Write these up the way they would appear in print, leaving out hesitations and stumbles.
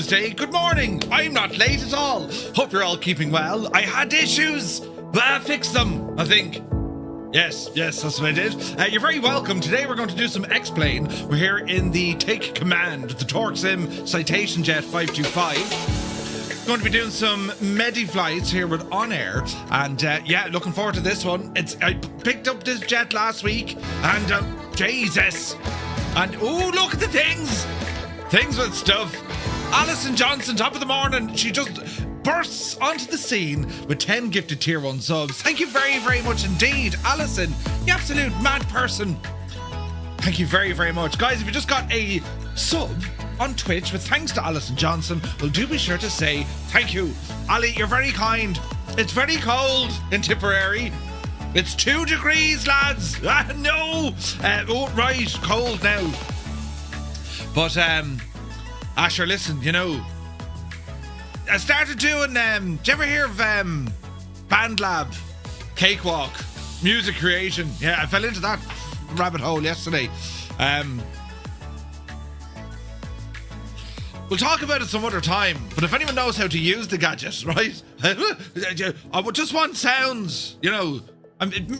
Tuesday. Good morning. I'm not late at all. Hope you're all keeping well. I had issues, but I fixed them, I think. Yes, that's what I did. You're very welcome. Today we're going to do some X-Plane. We're here in the Take Command, the TorqueSim Citation Jet 525. Going to be doing some MediFlights here with OnAir, and yeah, looking forward to this one. I picked up this jet last week, and Jesus, and oh, look at the things with stuff. Alison Johnson, top of the morning, she just bursts onto the scene with 10 gifted tier 1 subs. Thank you very, very much indeed, Alison, you absolute mad person. Thank you very, very much. Guys, if you just got a sub on Twitch with thanks to Alison Johnson, well, do be sure to say thank you. Ali, you're very kind. It's very cold in Tipperary. It's 2 degrees, lads. No. Oh, right, cold now. But, Asher, listen, you know, I started doing, did you ever hear of Band Lab, Cakewalk, music creation? Yeah, I fell into that rabbit hole yesterday. We'll talk about it some other time, but if anyone knows how to use the gadget, right? I would just want sounds, you know.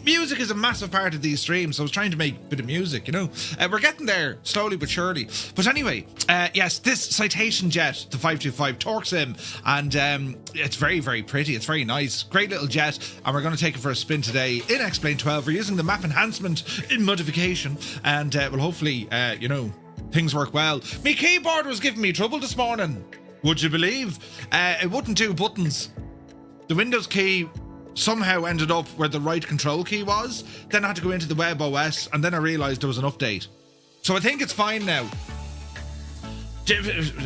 Music is a massive part of these streams, so I was trying to make a bit of music, you know. We're getting there, slowly but surely. But anyway, yes, this Citation Jet, the 525 TorqueSim, and it's very, very pretty. It's very nice. Great little jet, and we're going to take it for a spin today in XP12. We're using the map enhancement in modification, and well, hopefully, you know, things work well. My keyboard was giving me trouble this morning. Would you believe? It wouldn't do buttons. The Windows key somehow ended up where the right control key was. Then I had to go into the web OS, and then I realized there was an update. So I think it's fine now.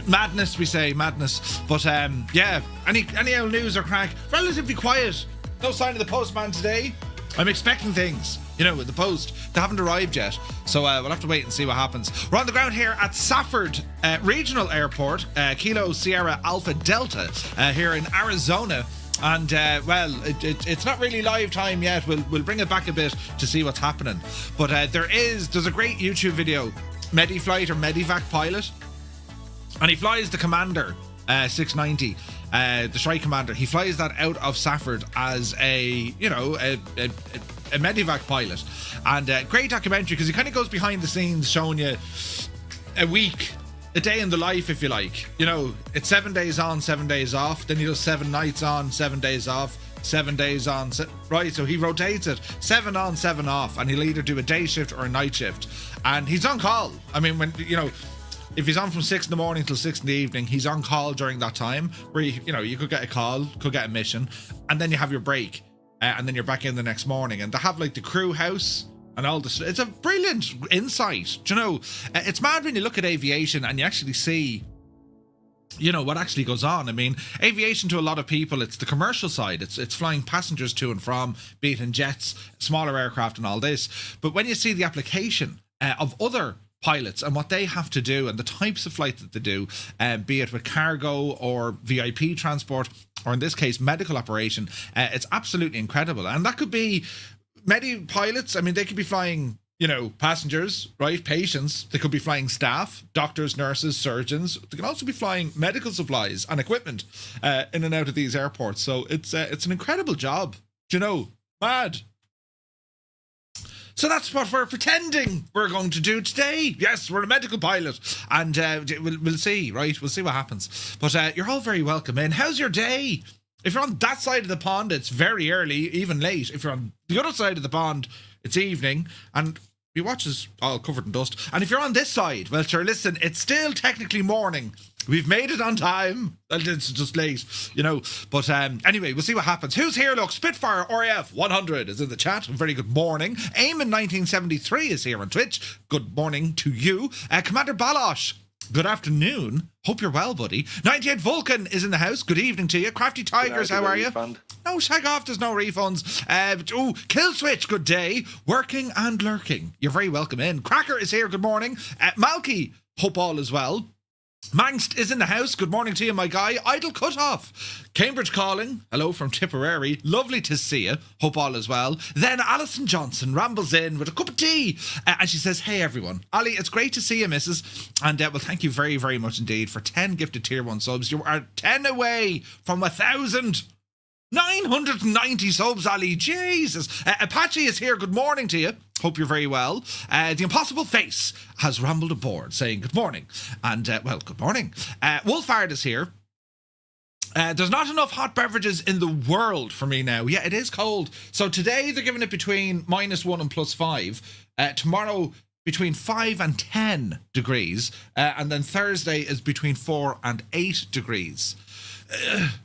Madness, we say, madness. But yeah, any old news or crack? Relatively quiet. No sign of the postman today. I'm expecting things, you know, with the post. They haven't arrived yet, so we'll have to wait and see what happens. We're on the ground here at Safford Regional Airport, Kilo Sierra Alpha Delta, here in Arizona. And well, it's not really live time yet. We'll bring it back a bit to see what's happening. But there's a great YouTube video, MediFlight or Medivac pilot, and he flies the Commander 690, the Strike Commander. He flies that out of Safford as a Medivac pilot, and great documentary because he kind of goes behind the scenes, showing you a day in the life, if you like. You know, it's 7 days on, 7 days off. Then he does 7 nights on, 7 days off, 7 days on. Right, so he rotates it 7 on, 7 off, and he'll either do a day shift or a night shift. And he's on call. I mean, when, you know, if he's on from 6 in the morning till 6 in the evening, he's on call during that time where, you could get a call, could get a mission, and then you have your break, and then you're back in the next morning. And they have like the crew house and all this. It's a brilliant insight. Do you know, it's mad when you look at aviation and you actually see, you know, what actually goes on. I mean, aviation to a lot of people, it's the commercial side. It's flying passengers to and from, be it in jets, smaller aircraft and all this. But when you see the application of other pilots and what they have to do and the types of flight that they do, be it with cargo or VIP transport, or in this case, medical operation, it's absolutely incredible. And that could be many pilots. I mean, they could be flying, you know, passengers, right? Patients. They could be flying staff, doctors, nurses, surgeons. They can also be flying medical supplies and equipment in and out of these airports. So it's an incredible job. Do you know? Mad. So that's what we're pretending we're going to do today. Yes, we're a medical pilot, and we'll see, right? We'll see what happens. But you're all very welcome in. How's your day? If you're on that side of the pond, it's very early, even late. If you're on the other side of the pond, it's evening, and your watch is all covered in dust. And if you're on this side, well, sure, listen, it's still technically morning. We've made it on time. It's just late, you know. But anyway, we'll see what happens. Who's here? Look, Spitfire RAF 100 is in the chat. Very good morning. Eamon 1973 is here on Twitch. Good morning to you. Commander Balosh, good afternoon. Hope you're well, buddy. 98 Vulcan is in the house. Good evening to you. Crafty Tigers, how are you? Refund. No, shag off, there's no refunds. Kill Switch, good day. Working and lurking. You're very welcome in. Cracker is here, good morning. Malky, hope all is well. Mangst is in the house. Good morning to you, my guy. Idle Cutoff. Cambridge calling. Hello from Tipperary. Lovely to see you. Hope all is well. Then Alison Johnson rambles in with a cup of tea. And she says, hey, everyone. Ali, it's great to see you, missus. And well, thank you very, very much indeed for 10 gifted Tier 1 subs. You are 10 away from 1,000. 990 subs, Ali. Jesus. Apache is here. Good morning to you. Hope you're very well. The Impossible Face has rambled aboard saying good morning. And, well, good morning. Wolfhard is here. There's not enough hot beverages in the world for me now. Yeah, it is cold. So today they're giving it between -1 and +5. Tomorrow between 5 and 10 degrees. And then Thursday is between 4 and 8 degrees.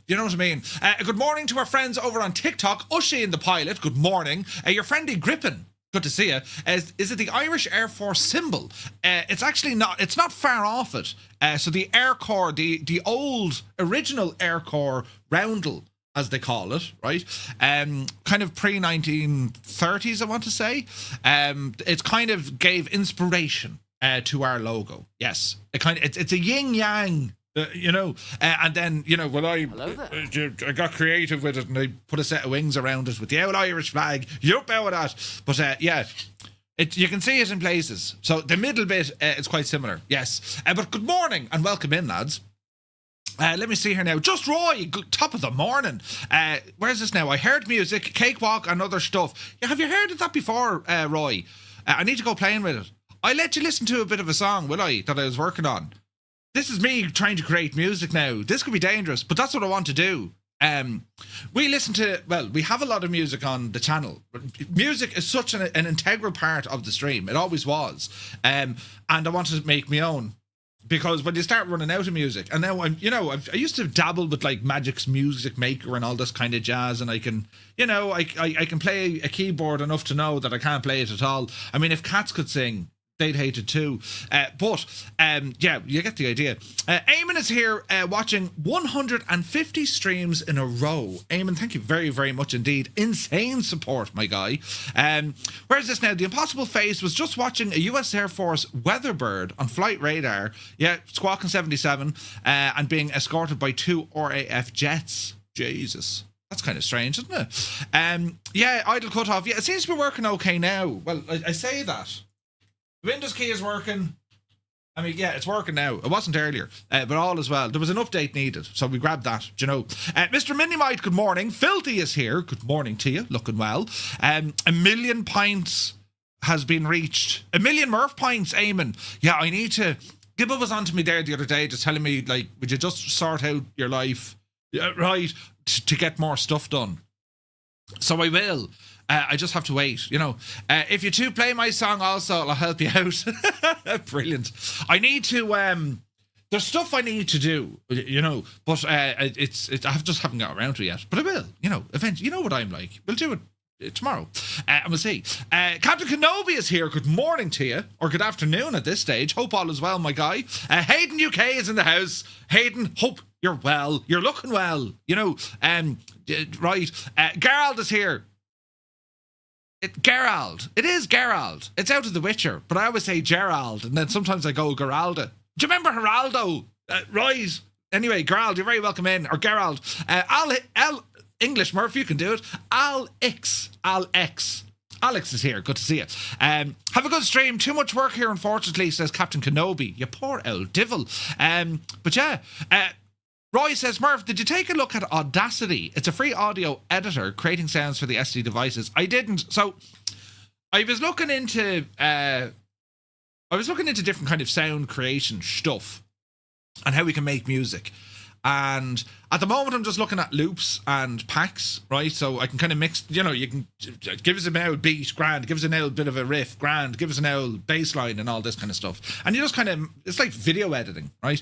You know what I mean? Good morning to our friends over on TikTok. Ushi in the pilot. Good morning. Your friendly Grippin. Good to see you. Is it the Irish Air Force symbol? It's actually not. It's not far off it. So the Air Corps, the old original Air Corps roundel, as they call it, right? Kind of pre-1930s, I want to say. It kind of gave inspiration to our logo. Yes, it's a yin yang. And then, when I got creative with it and I put a set of wings around it with the old Irish flag, yup, out of that. But you can see it in places. So the middle bit, it's quite similar, yes. But good morning and welcome in, lads. Let me see here now. Just Roy, top of the morning. Where's this now? I heard music, cakewalk and other stuff. Yeah, have you heard of that before, Roy? I need to go playing with it. I let you listen to a bit of a song, will I, that I was working on. This is me trying to create music now. This could be dangerous, but that's what I want to do. We have a lot of music on the channel. Music is such an integral part of the stream. It always was. And I wanted to make my own. Because when you start running out of music, and now I used to dabble with like Magic's Music Maker and all this kind of jazz, and I can, I can play a keyboard enough to know that I can't play it at all. I mean, if cats could sing, they'd hate it too. But you get the idea. Eamon is here watching 150 streams in a row. Eamon, thank you very, very much indeed. Insane support, my guy. Where's this now? The Impossible Face was just watching a US Air Force Weatherbird on flight radar. Yeah, squawking 77 and being escorted by 2 RAF jets. Jesus. That's kind of strange, isn't it? Idle cutoff. Yeah, it seems to be working okay now. Well, I say that. Windows key is working. I mean, yeah, it's working now. It wasn't earlier, but all is well. There was an update needed, so we grabbed that, Mr. Minimite, good morning. Filthy is here. Good morning to you. Looking well. 1 million pints has been reached. 1 million Murph pints, Eamon. Yeah, I need to... Gibbo was on to me there the other day just telling me, like, would you just sort out your life, right, to get more stuff done? So I will. I just have to wait, If you two play my song also, I'll help you out. Brilliant. I need to... there's stuff I need to do, but I just haven't got around to it yet. But I will, eventually. You know what I'm like. We'll do it tomorrow. And we'll see. Captain Kenobi is here. Good morning to you. Or good afternoon at this stage. Hope all is well, my guy. Hayden UK is in the house. Hayden, hope you're well. You're looking well. Right. Gerald is here. Gerald. It is Gerald. It's out of The Witcher, but I always say Gerald, and then sometimes I go Geralda. Do you remember Geraldo? Right. Anyway, Gerald, you're very welcome in. Or Gerald. English, Murph, you can do it. Alex is here. Good to see you. Have a good stream. Too much work here, unfortunately, says Captain Kenobi. You poor old devil. But yeah, Roy says, Murph, did you take a look at Audacity? It's a free audio editor creating sounds for the SD devices. I didn't. So I was looking into different kind of sound creation stuff and how we can make music. And at the moment, I'm just looking at loops and packs, right? So I can kind of mix, you can give us an old beat, grand, give us an old bit of a riff, grand, give us an old bass line and all this kind of stuff. And you just kind of, it's like video editing, right?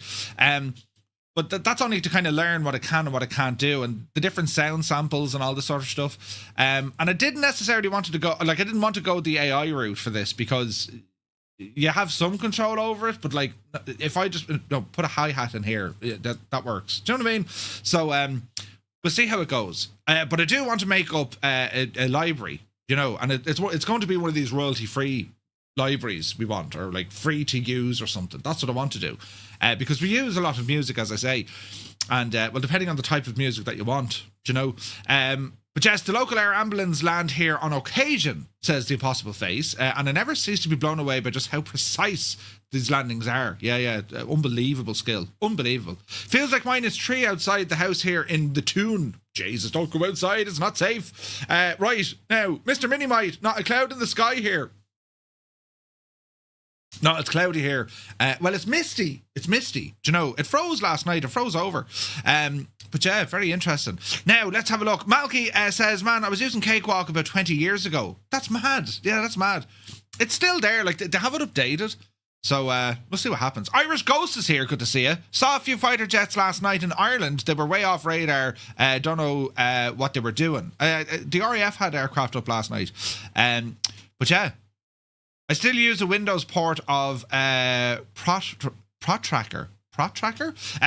But that's only to kind of learn what I can and what I can't do and the different sound samples and all this sort of stuff. And I didn't necessarily want to go, I didn't want to go the AI route for this because you have some control over it, but if I just put a hi-hat in here, that works. Do you know what I mean? So we'll see how it goes. But I do want to make up a library, and it's going to be one of these royalty-free libraries we want, or like free to use or something. That's what I want to do, because we use a lot of music, as I say, and well, depending on the type of music that you want, you know. But yes, the local air ambulance land here on occasion, says the Impossible Face, and I never cease to be blown away by just how precise these landings are. Yeah, unbelievable skill, unbelievable. Feels like -3 outside the house here in the Toon. Jesus, don't go outside, it's not safe. Right, now, Mr. Minimite, not a cloud in the sky here. No, it's cloudy here. Well, it's misty. It's misty. Do you know, it froze last night. It froze over. But yeah, very interesting. Now, let's have a look. Malky says, man, I was using Cakewalk about 20 years ago. That's mad. Yeah, that's mad. It's still there. Like, they have it updated. So, we'll see what happens. Irish Ghost is here. Good to see you. Saw a few fighter jets last night in Ireland. They were way off radar. Don't know what they were doing. The RAF had aircraft up last night. But yeah, I still use a Windows port of ProtTracker.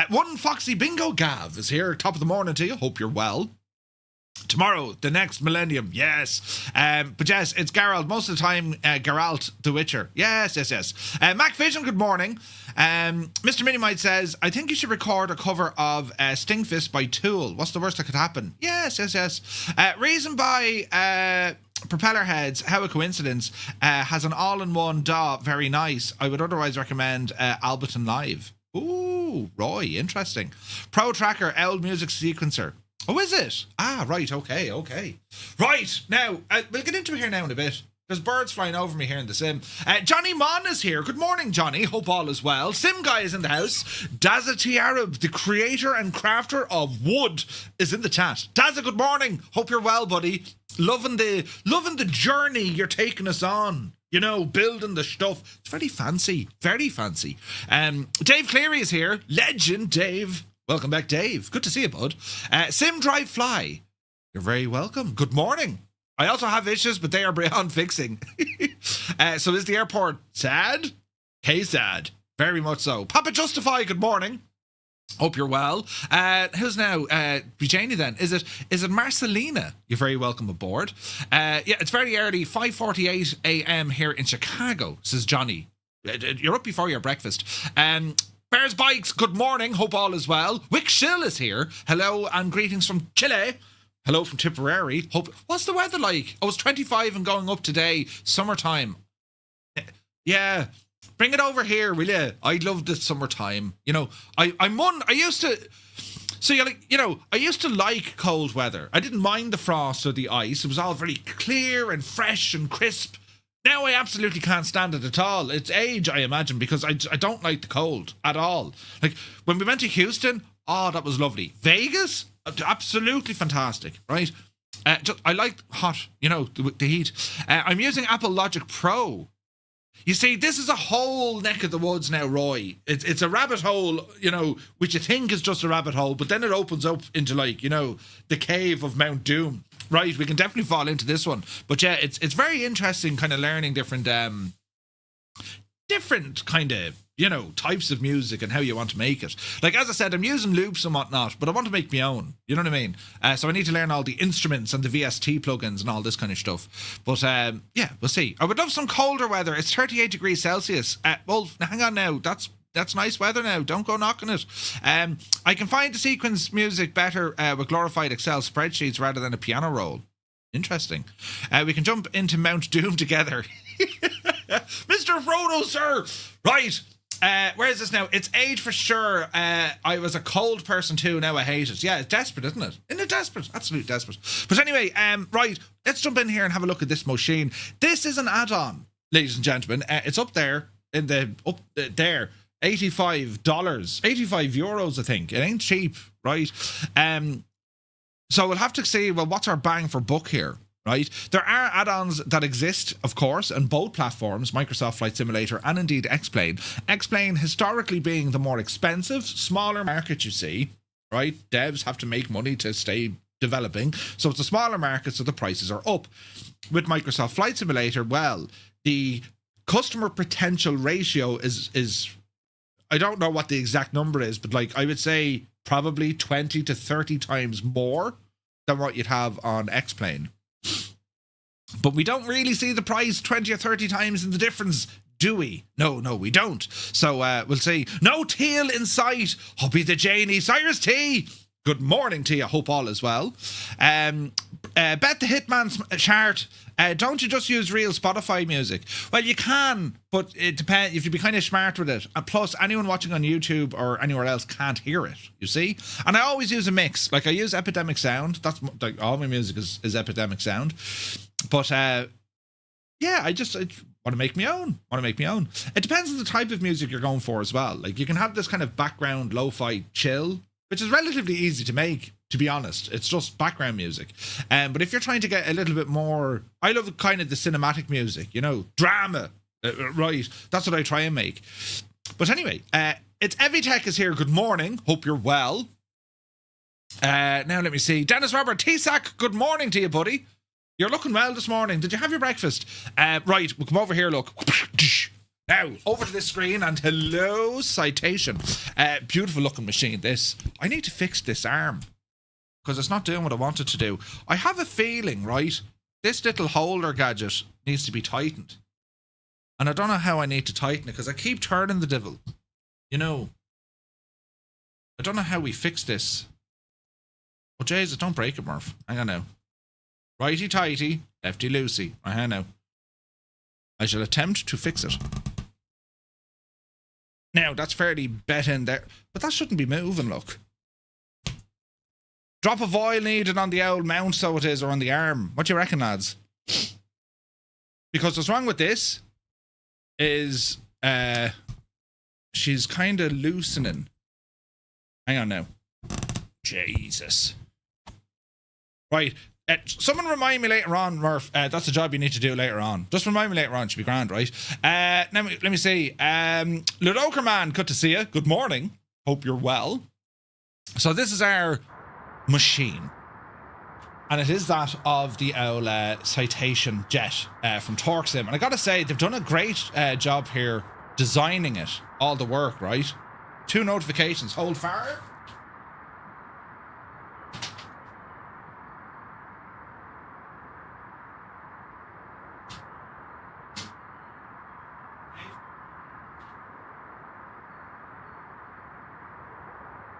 One Foxy Bingo Gav is here. Top of the morning to you. Hope you're well. Tomorrow, the next millennium. Yes. But yes, it's Geralt. Most of the time, Geralt the Witcher. Yes. Mac Vision, good morning. Mr. Minimite says, I think you should record a cover of Stingfist by Tool. What's the worst that could happen? Yes. Reason by Propeller Heads, how a coincidence, has an all-in-one DAW. Very nice. I would otherwise recommend Alberton Live. Ooh, Roy, interesting. Pro Tracker, Owl Music Sequencer. Oh, is it? Ah, right, okay. Right, now, we'll get into it here now in a bit. There's birds flying over me here in the sim. Johnny Mon is here. Good morning, Johnny. Hope all is well. Sim Guy is in the house. Dazza T. Arab, the creator and crafter of wood, is in the chat. Dazza, good morning. Hope you're well, buddy. Loving the journey you're taking us on. You know, building the stuff. It's very fancy. Very fancy. Dave Cleary is here. Legend, Dave. Welcome back, Dave. Good to see you, bud. Sim Drive Fly. You're very welcome. Good morning. I also have issues, but they are beyond fixing. So is the airport sad? Hey, sad. Very much so. Papa Justify, good morning. Hope you're well. Who's now? Be Janie then. Is it Marcelina? You're very welcome aboard. Yeah, it's very early, 5:48 a.m. here in Chicago, says Johnny. You're up before your breakfast. Bears Bikes, good morning. Hope all is well. Wick Shill is here. Hello and greetings from Chile. Hello from Tipperary. Hope. What's the weather like? Oh, it's 25 and going up today. Summertime. Yeah. Bring it over here, will you? I love the summertime. You know, I used to like cold weather. I didn't mind the frost or the ice. It was all very clear and fresh and crisp. Now I absolutely can't stand it at all. It's age, I imagine, because I don't like the cold at all. Like, when we went to Houston, oh, that was lovely. Vegas, absolutely fantastic, right? I like hot, you know, the heat. I'm using Apple Logic Pro. You see, this is a whole neck of the woods now, Roy. It's a rabbit hole, you know, which you think is just a rabbit hole, but then it opens up into, like, you know, the cave of Mount Doom. Right, we can definitely fall into this one. But yeah, it's very interesting kind of learning different kind of, you know, types of music and how you want to make it. Like, as I said, I'm using loops and whatnot, but I want to make my own. You know what I mean? So I need to learn all the instruments and the VST plugins and all this kind of stuff. But yeah, we'll see. I would love some colder weather. It's 38 degrees Celsius. Well, hang on now. That's nice weather now. Don't go knocking it. I can find the sequence music better with glorified Excel spreadsheets rather than a piano roll. Interesting. We can jump into Mount Doom together. Mr. Frodo, sir. Right. Where is this now? It's age for sure. I was a cold person too. Now I hate it. Yeah, it's desperate, isn't it? Isn't it desperate? Absolute desperate. But anyway, right. Let's jump in here and have a look at this machine. This is an add-on, ladies and gentlemen. It's up there in there. $85, 85 euros, I think. It ain't cheap, right? So we'll have to see, well, what's our bang for buck here, right? There are add-ons that exist, of course, on both platforms, Microsoft Flight Simulator and indeed X-Plane. X-Plane historically being the more expensive, smaller market, you see, right? Devs have to make money to stay developing. So it's a smaller market, so the prices are up. With Microsoft Flight Simulator, well, the customer potential ratio is I don't know what the exact number is, but like I would say probably 20 to 30 times more than what you'd have on X-Plane. But we don't really see the price 20 or 30 times in the difference, do we? No, we don't. So we'll see. No teal in sight. Hoppy the Janie. Cyrus T. Good morning to you. Hope all is well. Bet the Hitman chart. Don't you just use real Spotify music? Well, you can, but it depends. You have to be kind of smart with it. And plus, anyone watching on YouTube or anywhere else can't hear it, you see? And I always use a mix. Like, I use Epidemic Sound. That's like all my music is Epidemic Sound. But, yeah, I want to make my own. It depends on the type of music you're going for as well. Like, you can have this kind of background lo-fi chill, which is relatively easy to make, to be honest. It's just background music. But if you're trying to get a little bit more, I love kind of the cinematic music, you know, drama, right? That's what I try and make. But anyway, it's Evitech is here. Good morning. Hope you're well. Now let me see. Dennis Robert T-Sack, good morning to you, buddy. You're looking well this morning. Did you have your breakfast? Right, we'll come over here, look. Now, over to this screen, and hello, Citation. Beautiful looking machine, this. I need to fix this arm, because it's not doing what I want it to do. I have a feeling, right, this little holder gadget needs to be tightened. And I don't know how I need to tighten it, because I keep turning the devil. You know, I don't know how we fix this. Oh, Jesus, don't break it, Murph. Hang on now. Righty-tighty, lefty-loosey. Hang on now. I shall attempt to fix it. Now, that's fairly bet in there, but that shouldn't be moving, look. Drop of oil needed on the old mount, so it is, or on the arm. What do you reckon, lads? Because what's wrong with this is she's kind of loosening. Hang on now. Jesus. Right. Someone remind me later on, Murph. That's a job you need to do later on. Just remind me later on. It should be grand, right? Let me see. Ludoker Man, good to see you. Good morning. Hope you're well. So this is our machine. And it is that of the old Citation Jet from TorqueSim. And I got to say, they've done a great job here designing it. All the work, right? 2 notifications. Hold fire.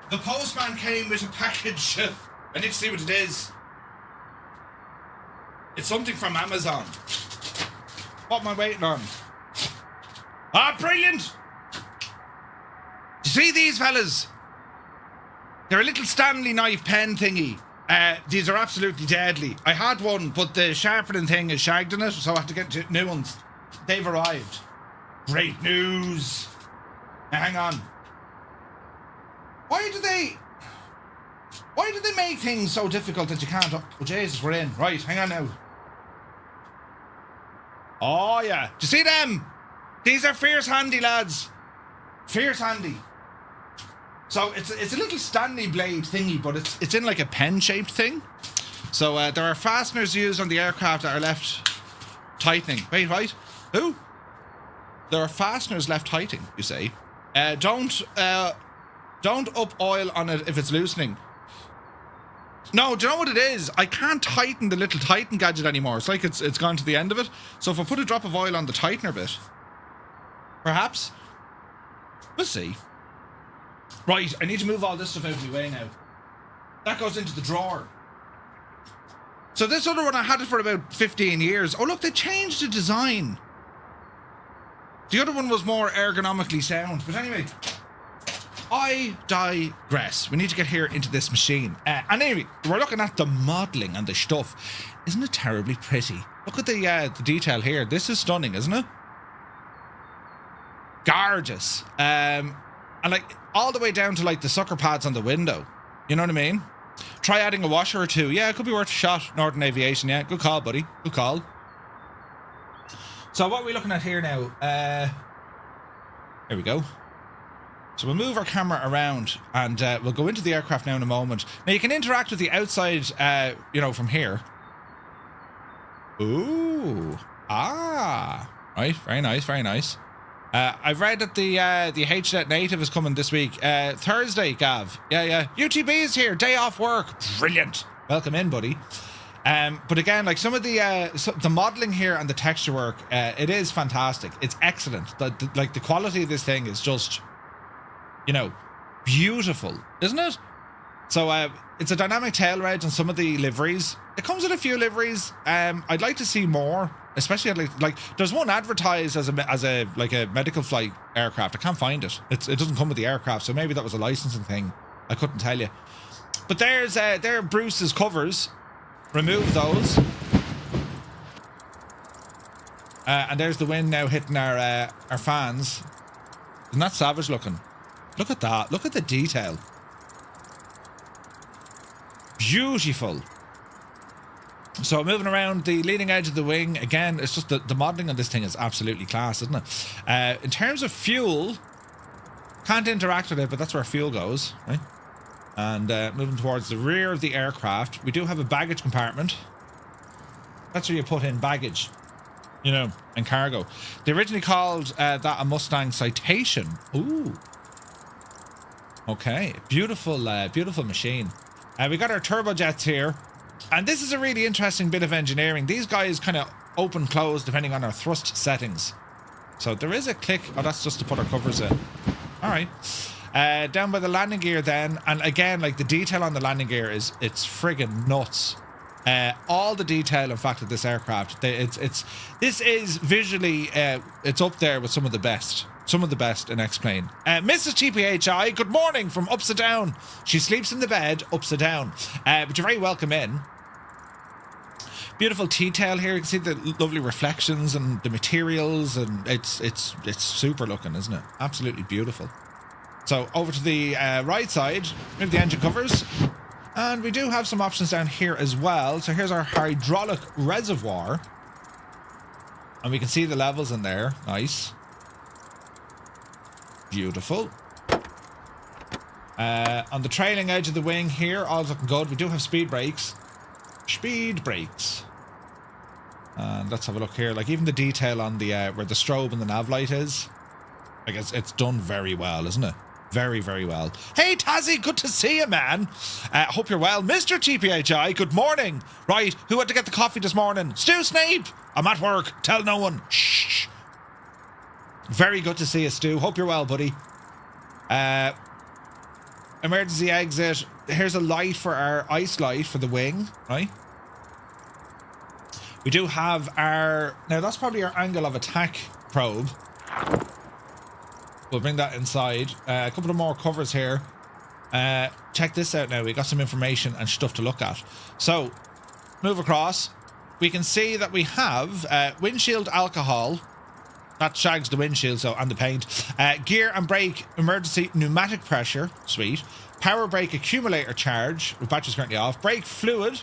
The postman came with a package. I need to see what it is. It's something from Amazon. What am I waiting on? Ah, brilliant! Do you see these fellas? They're a little Stanley knife pen thingy. These are absolutely deadly. I had one, but the sharpening thing is shagged in it, so I have to get new ones. They've arrived. Great news. Now, hang on. Why do they make things so difficult that you can't... Oh, Jesus, we're in. Right, hang on now. Oh, yeah. Do you see them? These are fierce handy, lads. Fierce handy. So, it's a little Stanley blade thingy, but it's in like a pen-shaped thing. So, there are fasteners used on the aircraft that are left tightening. Wait, right? Who? There are fasteners left tightening, you say. Don't up oil on it if it's loosening. No, do you know what it is? I can't tighten the little Tighten gadget anymore. It's like it's gone to the end of it. So if I put a drop of oil on the tightener bit, perhaps. We'll see. Right, I need to move all this stuff out of my way now. That goes into the drawer. So this other one, I had it for about 15 years. Oh, look, they changed the design. The other one was more ergonomically sound. But anyway, I digress. We need to get here into this machine. And anyway, we're looking at the modelling and the stuff. Isn't it terribly pretty? Look at the detail here. This is stunning, isn't it? Gorgeous. And like all the way down to like the sucker pads on the window. You know what I mean? Try adding a washer or two. Yeah, it could be worth a shot. Northern Aviation. Yeah, good call, buddy. Good call. So what are we looking at here now? There we go. So we'll move our camera around and we'll go into the aircraft now in a moment. Now you can interact with the outside, you know, from here. Ooh. Ah. Right. Very nice. Very nice. I've read that the HNet native is coming this week. Thursday, Gav. Yeah. UTB is here. Day off work. Brilliant. Welcome in, buddy. But again, like some of the modeling here and the texture work, it is fantastic. It's excellent. Like the quality of this thing is just, you know, beautiful, isn't it? So it's a dynamic tail wedge on some of the liveries. It comes with a few liveries. I'd like to see more, especially like there's one advertised as a medical flight aircraft. I can't find it. It doesn't come with the aircraft, so maybe that was a licensing thing. I couldn't tell you. But there Bruce's covers. Remove those. And there's the wind now hitting our fans. Isn't that savage looking? Look at that. Look at the detail. Beautiful. So moving around the leading edge of the wing, again, it's just the modelling on this thing is absolutely class, isn't it? In terms of fuel, can't interact with it, but that's where fuel goes, right? And moving towards the rear of the aircraft, we do have a baggage compartment. That's where you put in baggage, you know, and cargo. They originally called that a Mustang Citation. Ooh. Okay, beautiful, beautiful machine. We got our turbojets here. And this is a really interesting bit of engineering. These guys kind of open, close, depending on our thrust settings. So there is a click. Oh, that's just to put our covers in. All right. Down by the landing gear then, and again, like the detail on the landing gear it's friggin' nuts. All the detail, in fact, of this aircraft, this is visually, it's up there with some of the best in X-Plane. Mrs. TPHI, good morning from upside down. She sleeps in the bed upside down, but you're very welcome in. Beautiful detail here. You can see the lovely reflections and the materials, and it's super looking, isn't it? Absolutely beautiful. So over to the right side, move the engine covers. And we do have some options down here as well. So here's our hydraulic reservoir. And we can see the levels in there. Nice. Beautiful. On the trailing edge of the wing here, all's looking good. We do have speed brakes. Speed brakes. And let's have a look here. Like even the detail on the where the strobe and the nav light is. I guess it's done very well, isn't it? Very, very well. Hey, Tazzy, good to see you, man. Hope you're well. Mr. TPHI, good morning. Right, who had to get the coffee this morning? Stu Snape. I'm at work. Tell no one. Shh. Very good to see you, Stu. Hope you're well, buddy. Emergency exit. Here's a light for our ice light for the wing, right? We do have our... Now, that's probably our angle of attack probe. We'll bring that inside. A couple of more covers here. Check this out now. We got some information and stuff to look at. So, move across. We can see that we have windshield alcohol. That shags the windshield, so, and the paint. Gear and brake emergency pneumatic pressure. Sweet. Power brake accumulator charge. The battery's currently off. Brake fluid.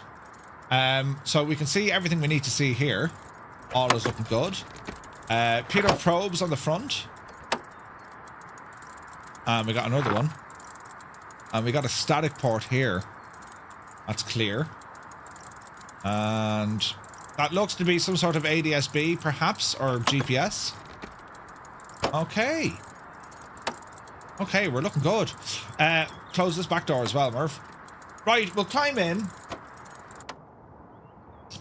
So we can see everything we need to see here. All is looking good. Pitot probes on the front. And we got another one. And we got a static port here. That's clear. And that looks to be some sort of ADS-B, perhaps, or GPS. Okay. Okay, we're looking good. Close this back door as well, Murph. Right, we'll climb in.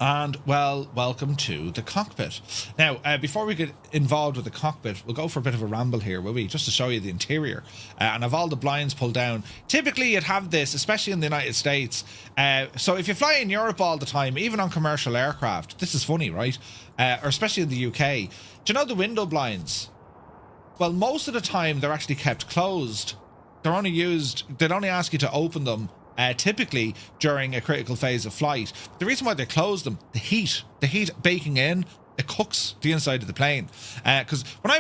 And, well, welcome to the cockpit. Now, before we get involved with the cockpit, we'll go for a bit of a ramble here, will we? Just to show you the interior. And have all the blinds pulled down. Typically, you'd have this, especially in the United States. So if you fly in Europe all the time, even on commercial aircraft, this is funny, right? Or especially in the UK. Do you know the window blinds? Well, most of the time, they're actually kept closed. They're only used... They'd only ask you to open them typically during a critical phase of flight. The reason why they close them, the heat baking in, it cooks the inside of the plane. Because when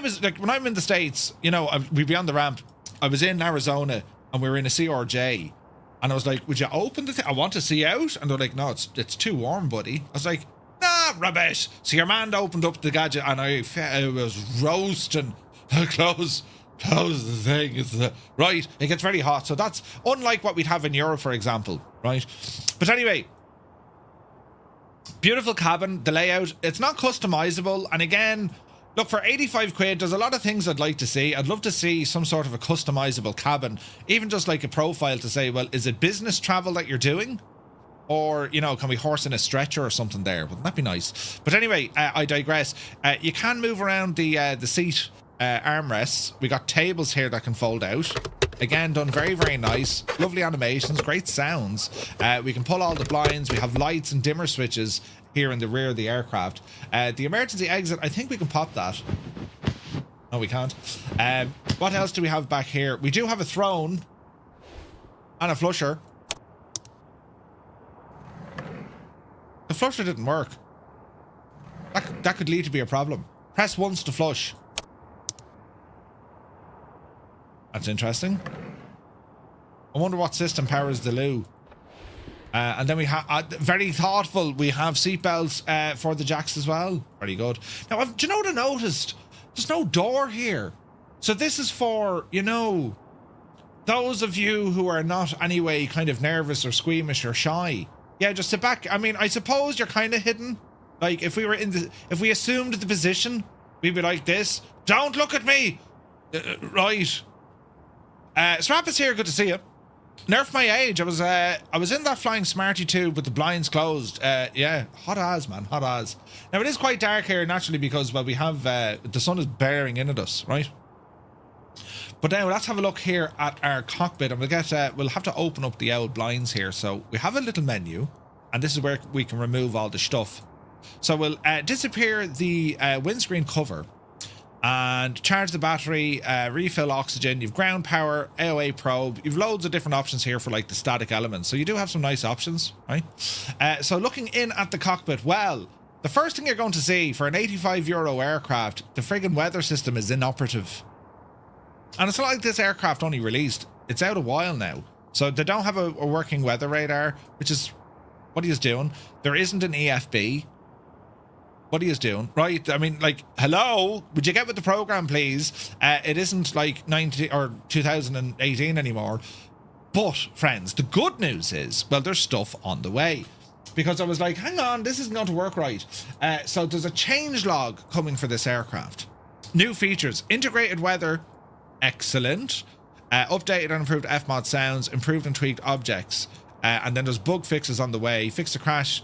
I'm in the States, you know, we'd be on the ramp. I was in Arizona and we were in a CRJ, and I was like, "Would you open the thing? I want to see out." And they're like, "No, it's too warm, buddy." I was like, "Nah, rubbish." So your man opened up the gadget, and I was roasting. Close the thing. Right, it gets very hot. So that's unlike what we'd have in Europe, for example, right? But anyway, beautiful cabin, the layout, it's not customizable. And again, look, for 85 quid, there's a lot of things I'd like to see. I'd love to see some sort of a customizable cabin, even just like a profile to say, well, is it business travel that you're doing? Or, you know, can we horse in a stretcher or something there? Wouldn't that be nice? But anyway, I digress. You can move around the seat armrests. We got tables here that can fold out. Again, done very, very nice. Lovely animations, great sounds. We can pull all the blinds. We have lights and dimmer switches here in the rear of the aircraft. The emergency exit, I think we can pop that. No, we can't. What else do we have back here? We do have a throne and a flusher. The flusher didn't work. That could lead to be a problem. Press once to flush. That's interesting. I wonder what system powers the loo. And then we have, very thoughtful, we have seatbelts for the jacks as well. Very good. Now, do you know what I noticed? There's no door here. So this is for, you know, those of you who are not anyway kind of nervous or squeamish or shy. Yeah, just sit back. I mean, I suppose you're kind of hidden. Like, if we assumed the position, we'd be like this. Don't look at me! Right. Strappus here, good to see you. Nerf my age. I was in that flying Smarty tube with the blinds closed. Yeah, hot as, man, hot as. Now it is quite dark here naturally because, well, we have the sun is bearing in at us, right? But now let's have a look here at our cockpit, and we'll have to open up the old blinds here. So we have a little menu, and this is where we can remove all the stuff. So we'll disappear the windscreen cover. And charge the battery, refill oxygen, you've ground power, AOA probe, you've loads of different options here for like the static elements. So you do have some nice options, right? So looking in at the cockpit, well, the first thing you're going to see for an €85 aircraft, the friggin' weather system is inoperative. And it's not like this aircraft only released, it's out a while now. So they don't have a working weather radar, which is, what are you doing? There isn't an EFB. What are you doing? Right, I mean, like, hello? Would you get with the program, please? It isn't like 2018 anymore. But, friends, the good news is, well, there's stuff on the way. Because I was like, hang on, this isn't going to work right. So there's a change log coming for this aircraft. New features, integrated weather, excellent. Updated and improved FMOD sounds, improved and tweaked objects. And then there's bug fixes on the way. Fixed the crash,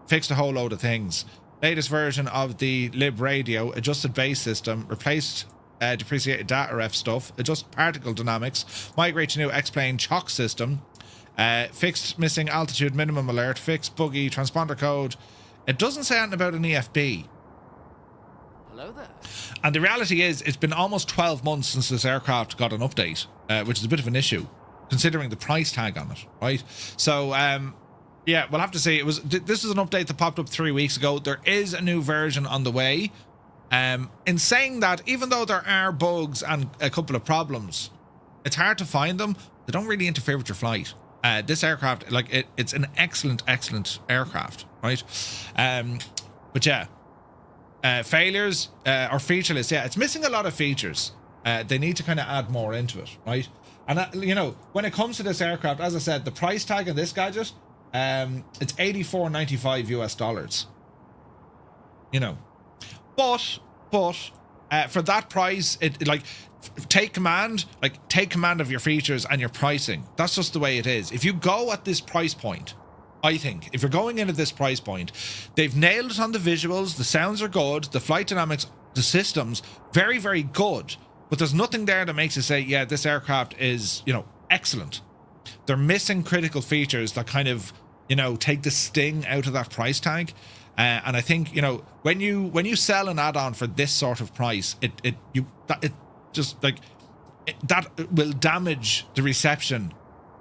fixed a whole load of things. Latest version of the lib radio, adjusted base system, replaced depreciated data ref stuff, adjust particle dynamics, migrate to new X-plane chock system, fixed missing altitude minimum alert, fixed buggy transponder code. It doesn't say anything about an EFB. Hello there. And the reality is, it's been almost 12 months since this aircraft got an update, which is a bit of an issue, considering the price tag on it, right? So, yeah, we'll have to see. This is an update that popped up 3 weeks ago. There is a new version on the way. In saying that, even though there are bugs and a couple of problems, it's hard to find them. They don't really interfere with your flight. This aircraft, like, it's an excellent aircraft, right? But yeah, failures or featureless. Yeah, it's missing a lot of features. They need to kind of add more into it, right? And you know, when it comes to this aircraft, as I said, the price tag on this gadget. It's $84.95 US. You know, but for that price, it like take command of your features and your pricing. That's just the way it is. If you go at this price point, I think if you're going in at this price point, they've nailed it on the visuals. The sounds are good. The flight dynamics, the systems, very, very good. But there's nothing there that makes you say, yeah, this aircraft is, you know, excellent. They're missing critical features that kind of, you know, take the sting out of that price tag. And I think, you know, when you sell an add-on for this sort of price, that will damage the reception,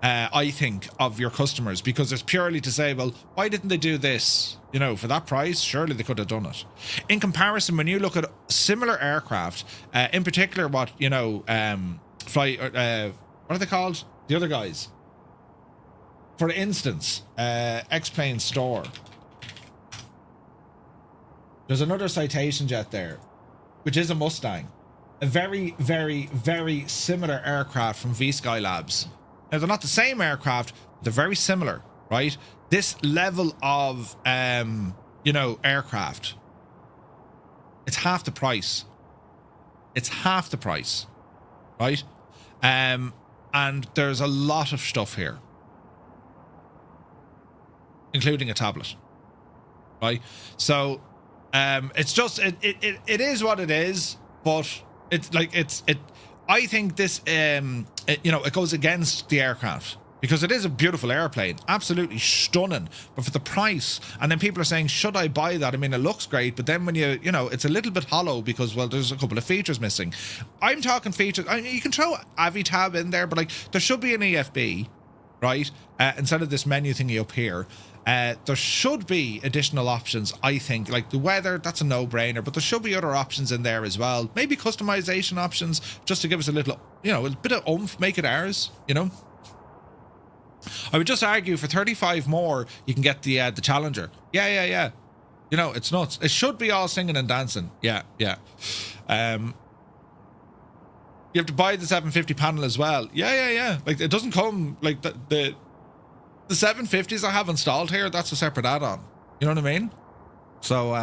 I think, of your customers, because it's purely to say, well, why didn't they do this? You know, for that price, surely they could have done it. In comparison, when you look at similar aircraft, in particular, what, you know, what are they called? The other guys. For instance, X-Plane Store. There's another Citation Jet there, which is a Mustang. A very, very, very similar aircraft from V-Sky Labs. Now, they're not the same aircraft, they're very similar, right? This level of, you know, aircraft, it's half the price. It's half the price, right? And there's a lot of stuff here. including a tablet. Right? So it's just it is what it is, but it's like I think this it goes against the aircraft. Because it is a beautiful airplane, absolutely stunning, but for the price, and then people are saying, should I buy that? I mean, it looks great, but then when it's a little bit hollow because, well, there's a couple of features missing. I'm talking features. I mean, you can throw AviTab in there, but like there should be an EFB, right? Instead of this menu thingy up here. There should be additional options, I think, like the weather, that's a no-brainer, but there should be other options in there as well. Maybe customization options, just to give us a little, a bit of oomph, make it ours, I would just argue for 35 more, you can get the Challenger. Yeah. It's nuts. It should be all singing and dancing. Yeah. You have to buy the 750 panel as well. Yeah. Like, it doesn't come, like, the 750s I have installed here, that's a separate add-on. You know what I mean? So,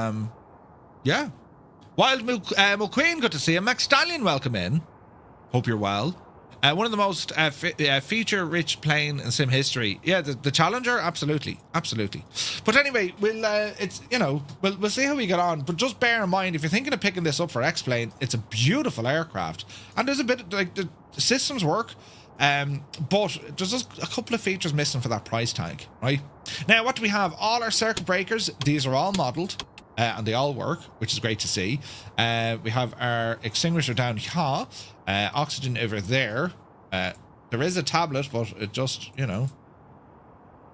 yeah. Wild McQueen, good to see you. Max Stallion, welcome in. Hope you're well. One of the most feature-rich plane in sim history. Yeah, the Challenger, absolutely. But anyway, we'll see how we get on. But just bear in mind, if you're thinking of picking this up for X-Plane, it's a beautiful aircraft, and there's a bit like the systems work, but there's just a couple of features missing for that price tag, right? Now, what do we have? All our circuit breakers. These are all modelled. And they all work, which is great to see. We have our extinguisher down here, oxygen over there. There is a tablet, but it just, I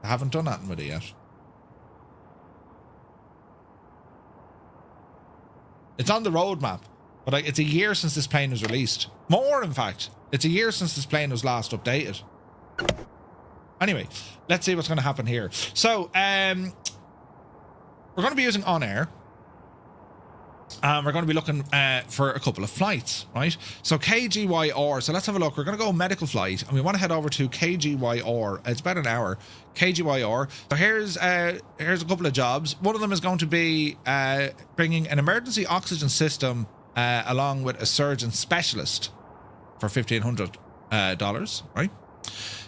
haven't done nothing with it yet. It's on the roadmap, but it's a year since this plane was released. More, in fact. It's a year since this plane was last updated. Anyway, let's see what's going to happen here. So, we're going to be using OnAir. We're going to be looking for a couple of flights, right? So KGYR. So let's have a look. We're going to go medical flight, and we want to head over to KGYR. It's about an hour. KGYR. So here's a couple of jobs. One of them is going to be bringing an emergency oxygen system along with a surgeon specialist for $1,500, right?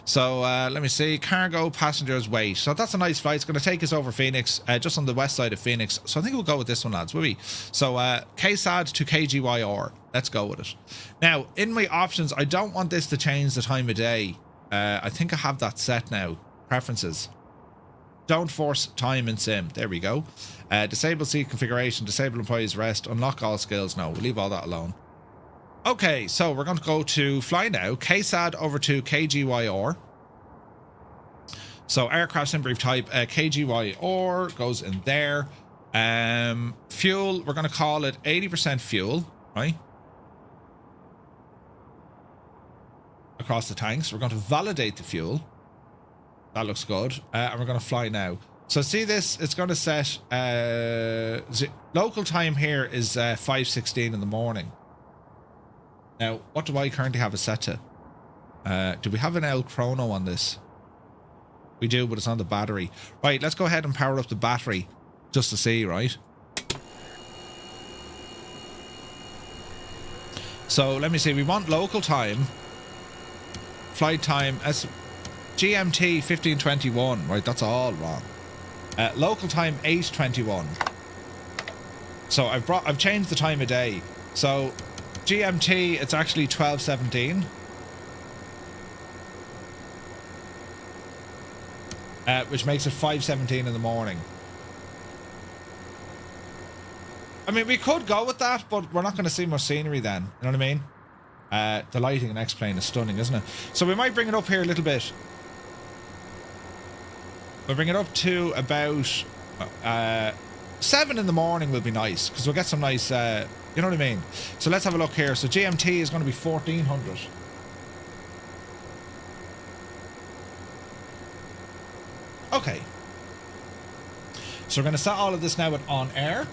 So let me see, cargo, passengers, weight. So that's a nice flight. It's going to take us over Phoenix, just on the west side of Phoenix. So I think we'll go with this one, lads, will we? So KSAD to KGYR. Let's go with it. Now, in my options, I don't want this to change the time of day. I think I have that set now. Preferences. Don't force time in sim. There we go. Disable seat configuration, disable employees rest, unlock all skills. No, we'll leave all that alone. Okay, so we're going to go to fly now. KSAD over to KGYR. So aircraft sim brief type KGYR goes in there. Fuel, we're going to call it 80% fuel, right? Across the tanks. We're going to validate the fuel. That looks good. And we're going to fly now. So see this, it's going to set local time here is 5:16 in the morning. Now, what do I currently have it set to? Do we have an L chrono on this? We do, but it's on the battery. Right, let's go ahead and power up the battery just to see, right? So let me see, we want local time. Flight time as GMT 1521, right? That's all wrong. Local time 8:21. So I've changed the time of day. So GMT, it's actually 12:17. Which makes it 5:17 in the morning. I mean, we could go with that, but we're not going to see more scenery then. You know what I mean? The lighting in X-Plane is stunning, isn't it? So we might bring it up here a little bit. We'll bring it up to about 7 in the morning will be nice, because we'll get some nice... you know what I mean? So let's have a look here. So GMT is going to be 1400. Okay. So we're going to set all of this now with OnAir.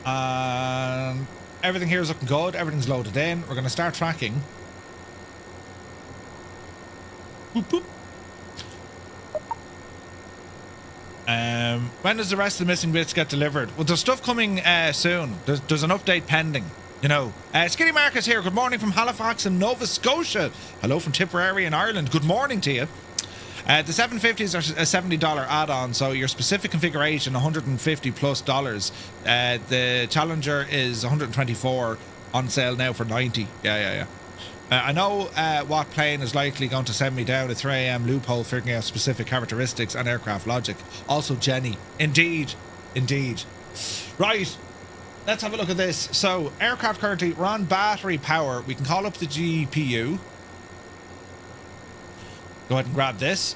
And everything here is looking good. Everything's loaded in. We're going to start tracking. Boop, boop. When does the rest of the missing bits get delivered? Well, there's stuff coming soon. There's an update pending, you know. Skinny Marcus here. Good morning from Halifax in Nova Scotia. Hello from Tipperary in Ireland. Good morning to you. The 750s are a $70 add-on, so your specific configuration $150 plus dollars. The Challenger is 124 on sale now for 90. Yeah. I know what plane is likely going to send me down a 3 a.m. loophole figuring out specific characteristics and aircraft logic. Also Jenny. Indeed. Right. Let's have a look at this. So, aircraft currently, we're on battery power. We can call up the GPU. Go ahead and grab this.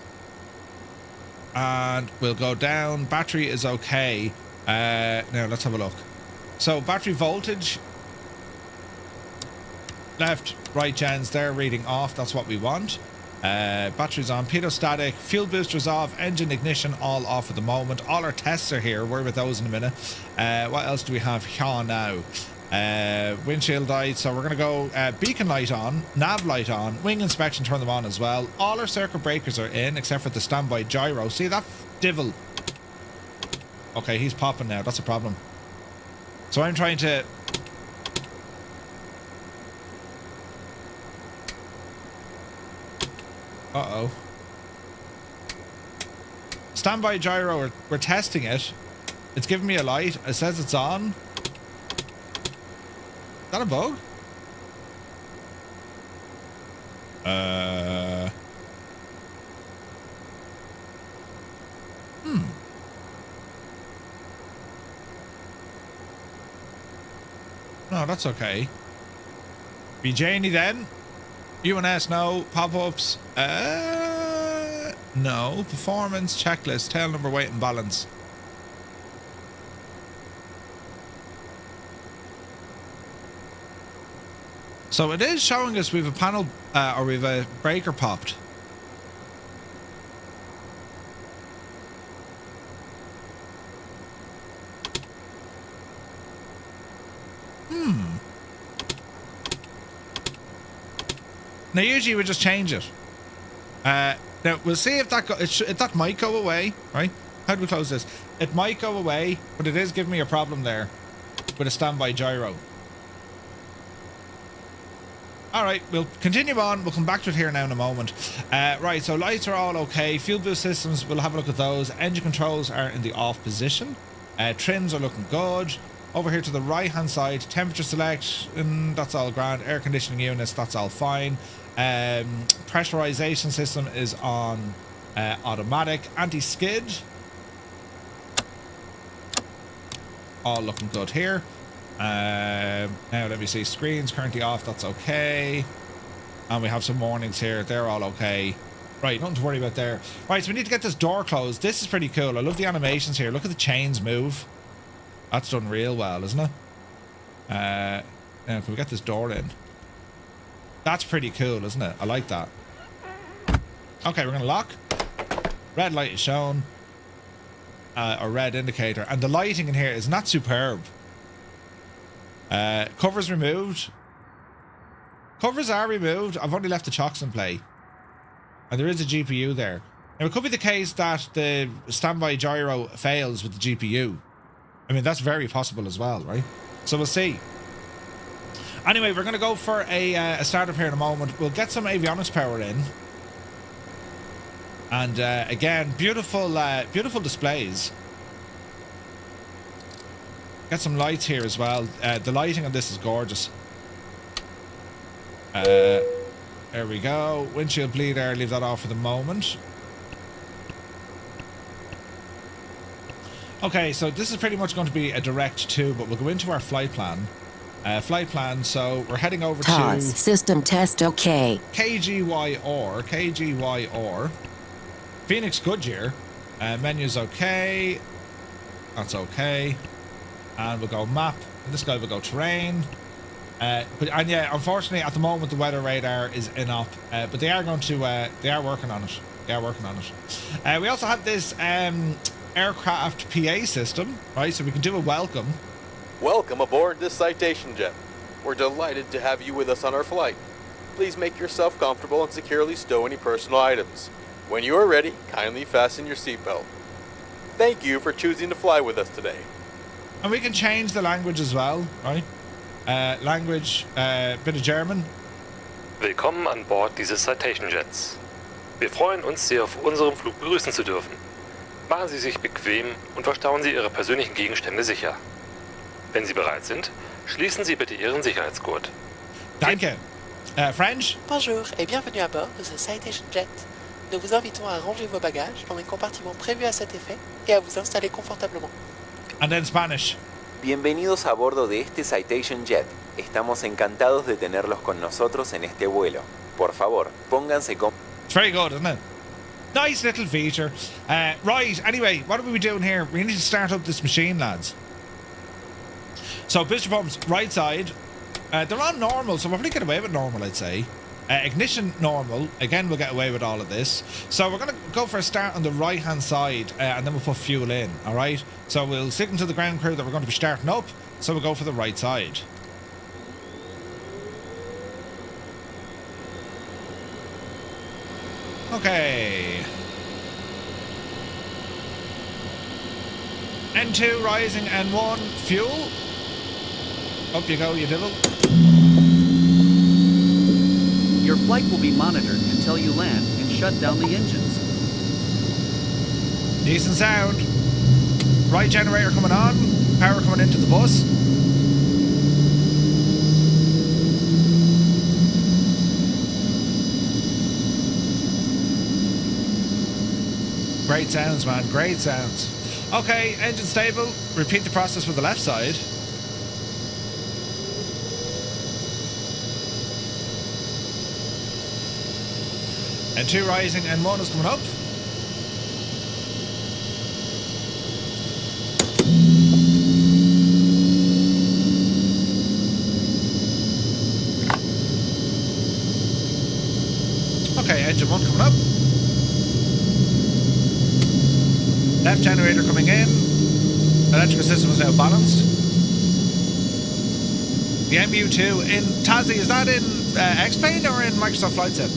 And we'll go down. Battery is okay. Now, let's have a look. So, battery voltage. Left, right gens, they're reading off. That's what we want. Batteries on, pitot static, fuel boosters off, engine ignition all off at the moment. All our tests are here. Worry about those in a minute. What else do we have here now? Windshield light. So we're going to go beacon light on, nav light on, wing inspection, turn them on as well. All our circuit breakers are in except for the standby gyro. See that divil? Okay, he's popping now. That's a problem. So I'm trying to... Uh-oh. Standby gyro, we're testing it. It's giving me a light. It says it's on. Is that a bug? No, that's okay. Be Janie then. UNS, no. Pop-ups. No. Performance, checklist, tail number, weight and balance. So it is showing us we have a panel, or we have a breaker popped. Now usually we just change it. Now we'll see if that if that might go away, right? How do we close this? It might go away, but it is giving me a problem there with a standby gyro. Alright, we'll continue on. We'll come back to it here now in a moment. Right, so lights are all okay. Fuel boost systems, we'll have a look at those. Engine controls are in the off position. Trims are looking good. Over here to the right hand side, temperature selection, that's all grand. Air conditioning units, that's all fine. Pressurization system is on automatic. Anti-skid, all looking good here. Now let me see, screens currently off, that's okay. And we have some warnings here, they're all okay. Right, nothing to worry about there. Right, so we need to get this door closed. This is pretty cool. I love the animations here. Look at the chains move. That's done real well, isn't it? Now can we get this door in? That's pretty cool, isn't it? I like that. Okay, we're gonna lock. Red light is shown. A red indicator. And the lighting in here is not superb. Covers removed. Covers are removed. I've only left the chocks in play. And there is a GPU there. Now it could be the case that the standby gyro fails with the GPU. I mean, that's very possible as well, right? So we'll see. Anyway, we're going to go for a startup here in a moment. We'll get some avionics power in. And again, beautiful displays. Get some lights here as well. The lighting on this is gorgeous. There we go. Windshield bleed air, leave that off for the moment. Okay, so this is pretty much going to be a direct to, but we'll go into our flight plan. So we're heading over to system test okay. KGYR. Phoenix Goodyear. Menu's okay. That's okay. And we'll go map. And this guy will go terrain. And yeah, unfortunately at the moment the weather radar is in-op. But they are going to they are working on it. We also have this aircraft PA system, right? So we can do a welcome. Welcome aboard this Citation Jet. We're delighted to have you with us on our flight. Please make yourself comfortable and securely stow any personal items. When you are ready, kindly fasten your seatbelt. Thank you for choosing to fly with us today. And we can change the language as well, right? Language, bit of German. Willkommen an Bord dieses Citation Jets. Wir freuen uns, Sie auf unserem Flug begrüßen zu dürfen. Machen Sie sich bequem und verstauen Sie Ihre persönlichen Gegenstände sicher. Wenn Sie bereit sind, schließen Sie bitte Ihren Sicherheitsgurt. Danke. French? Bonjour et bienvenue à bord de ce Citation Jet. Nous vous invitons à ranger vos bagages dans les compartiments prévus à cet effet et à vous installer confortablement. And then Spanish. Bienvenidos a bordo de este Citation Jet. Estamos encantados de tenerlos con nosotros en este vuelo. Por favor, pónganse It's very good, isn't it? Nice little feature. Right, anyway, what are we doing here? We need to start up this machine, lads. So, piston pumps, right side. They're on normal, so we'll probably get away with normal, I'd say. Ignition normal. Again, we'll get away with all of this. So we're going to go for a start on the right-hand side, and then we'll put fuel in, all right? So we'll signal to the ground crew that we're going to be starting up, so we'll go for the right side. Okay. N2 rising, N1 fuel. Up you go, you devil. Your flight will be monitored until you land and shut down the engines. Decent sound. Right generator coming on. Power coming into the bus. Great sounds, man. Great sounds. Okay, engine stable. Repeat the process for the left side. N2 rising, N1 is coming up. Okay, engine 1 coming up. Left generator coming in. Electrical system is now balanced. The MU2 in Tassie, is that in X-Plane or in Microsoft Flight Sim?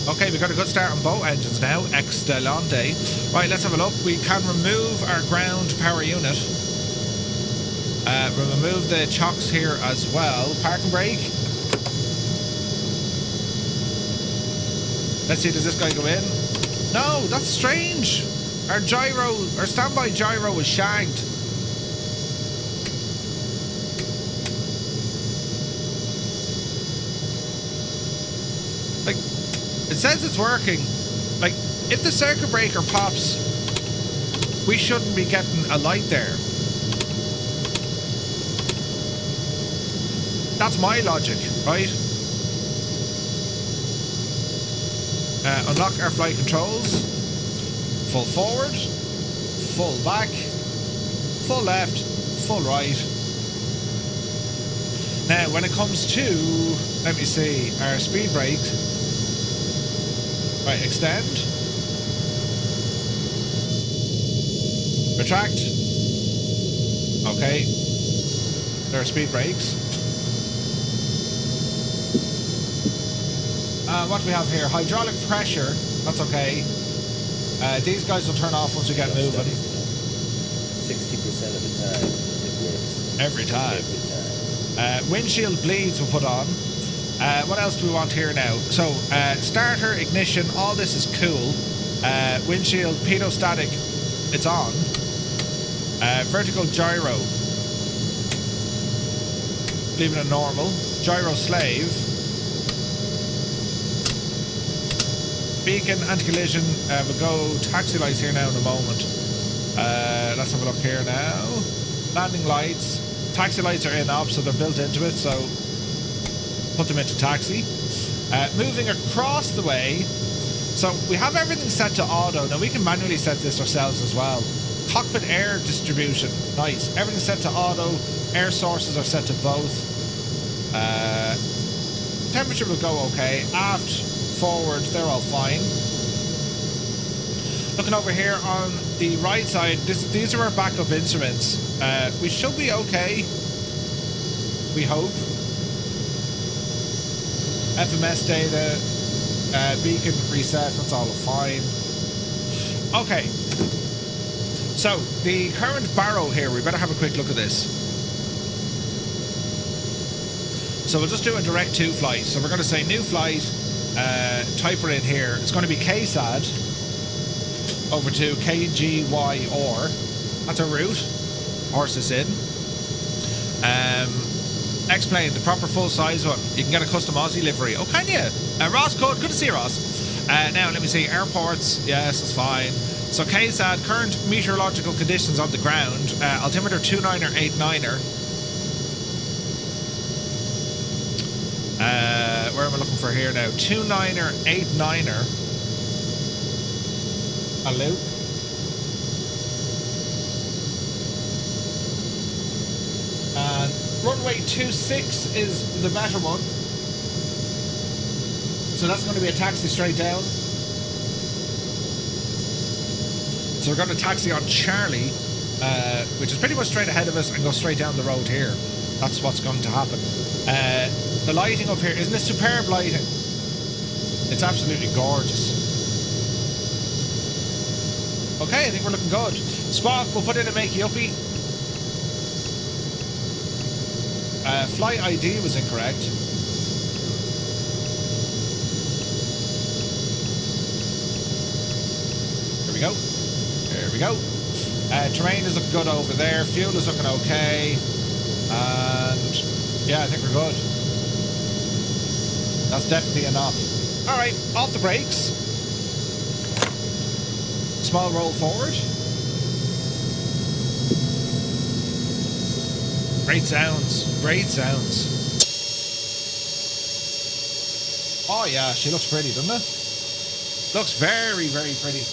Okay, we've got a good start on both engines now. Excelente. Right, let's have a look. We can remove our ground power unit. We'll remove the chocks here as well. Park and brake. Let's see, does this guy go in? No, that's strange. Our gyro, our standby gyro was shagged. Like, it says it's working. Like, if the circuit breaker pops, we shouldn't be getting a light there. That's my logic, right? Unlock our flight controls. Full forward, full back, full left, full right. Now, when it comes to, let me see, our speed brakes. Right, extend. Retract. Okay. There are speed brakes. What do we have here? Hydraulic pressure. That's okay. These guys will turn off once we get moving. 60% of the time, it works. Every time. Windshield bleeds we'll put on. What else do we want here now? So, starter, ignition, all this is cool. Windshield, pedostatic, it's on. Vertical gyro. Leaving it normal. Gyro slave. Beacon, anti-collision, we'll go taxi lights here now in a moment. Let's have a look here now. Landing lights. Taxi lights are in off, so they're built into it, so put them into taxi. Moving across the way. So we have everything set to auto. Now we can manually set this ourselves as well. Cockpit air distribution. Nice. Everything's set to auto. Air sources are set to both. Temperature will go okay. Aft, forward, they're all fine. Looking over here on the right side, these are our backup instruments. We should be okay. We hope. FMS data, beacon reset, that's all fine. Okay. So, the current barrow here, we better have a quick look at this. So we'll just do a direct to flight. So we're going to say new flight, type her in here. It's going to be KSAD over to KGYR. That's a route. Horses in. X-Plane, the proper full-size one. You can get a custom Aussie livery. Oh, can you? Ross Code, good to see you, Ross. Now, let me see. Airports, yes, that's fine. So, KSAD, current meteorological conditions on the ground. Altimeter 29er, 89er. Where am I looking for here now? 29er, 89er. Hello? And runway 26 is the better one. So that's going to be a taxi straight down. So we're going to taxi on Charlie, which is pretty much straight ahead of us, and go straight down the road here. That's what's going to happen. The lighting up here, isn't this superb lighting? It's absolutely gorgeous. Okay, I think we're looking good. Squawk, we'll put in a makey-uppie. Flight ID was incorrect. There we go. There we go. Terrain is looking good over there. Fuel is looking okay. And yeah, I think we're good. That's definitely a knob. Alright, off the brakes. Small roll forward. Great sounds. Great sounds. Oh yeah, she looks pretty, doesn't it? Looks very, very pretty.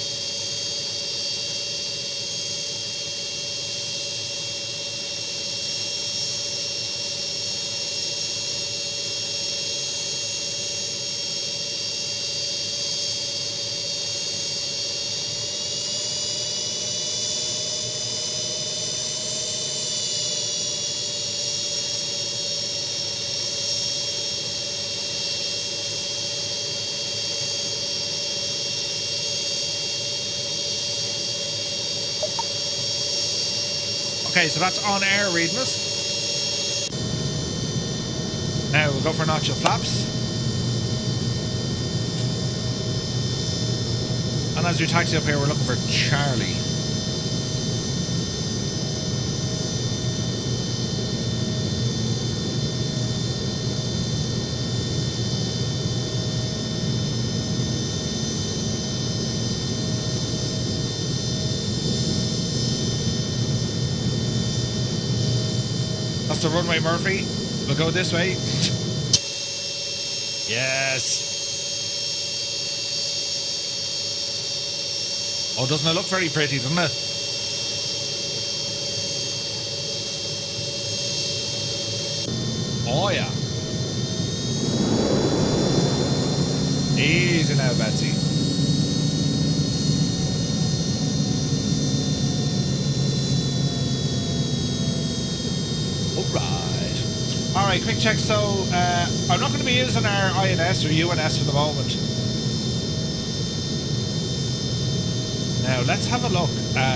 Okay, so that's on air reading us. Now we'll go for notch of flaps. And as we taxi up here, we're looking for Charlie. That's the runway, Murphy. We'll go this way. Yes. Oh, doesn't it look very pretty, doesn't it? Oh, yeah. Easy now, Betsy. Alright, quick check. So, I'm not going to be using our INS or UNS for the moment. Now, let's have a look.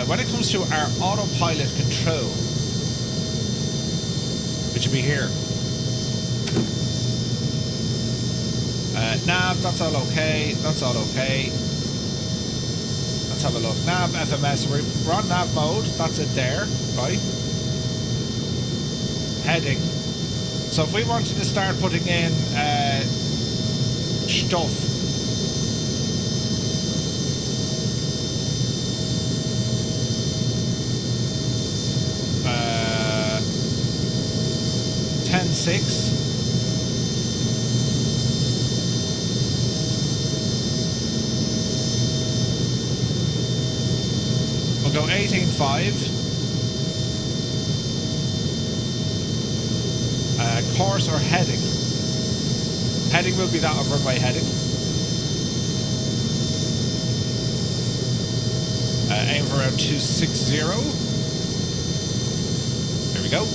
When it comes to our autopilot control, which will be here. Nav, that's all okay. That's all okay. Let's have a look. Nav, FMS. We're on nav mode. That's it there, right? Heading. So if we wanted to start putting in stuff, uh, 10.6. We'll go 18.5. Course or heading? Heading will be that of runway heading. Aim for around 260. There we go.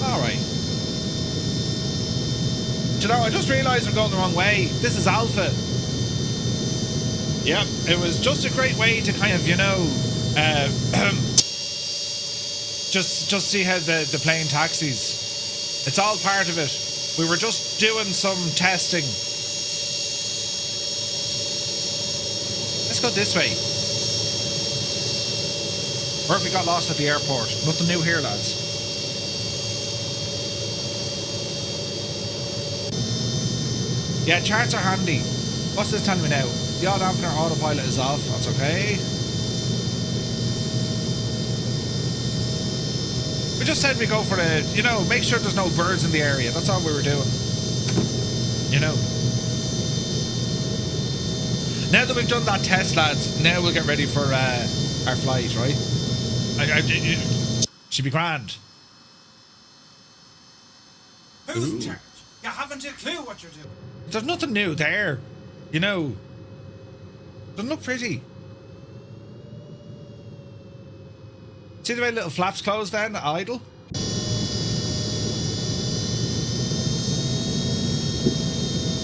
Alright. Do you know, I just realised I'm going the wrong way. This is Alpha. Yep, it was just a great way to kind of, you know, just see how the plane taxis. It's all part of it. We were just doing some testing. Let's go this way. Murphy got lost at the airport. Nothing new here, lads. Yeah, charts are handy. What's this telling me now? The odd dampener autopilot is off. That's okay. We just said we go for the, you know, make sure there's no birds in the area. That's all we were doing. You know. Now that we've done that test, lads, now we'll get ready for our flight, right? Should be grand. Who's in charge? You haven't a clue what you're doing. There's nothing new there. You know. Doesn't look pretty. See the way little flaps close down, idle?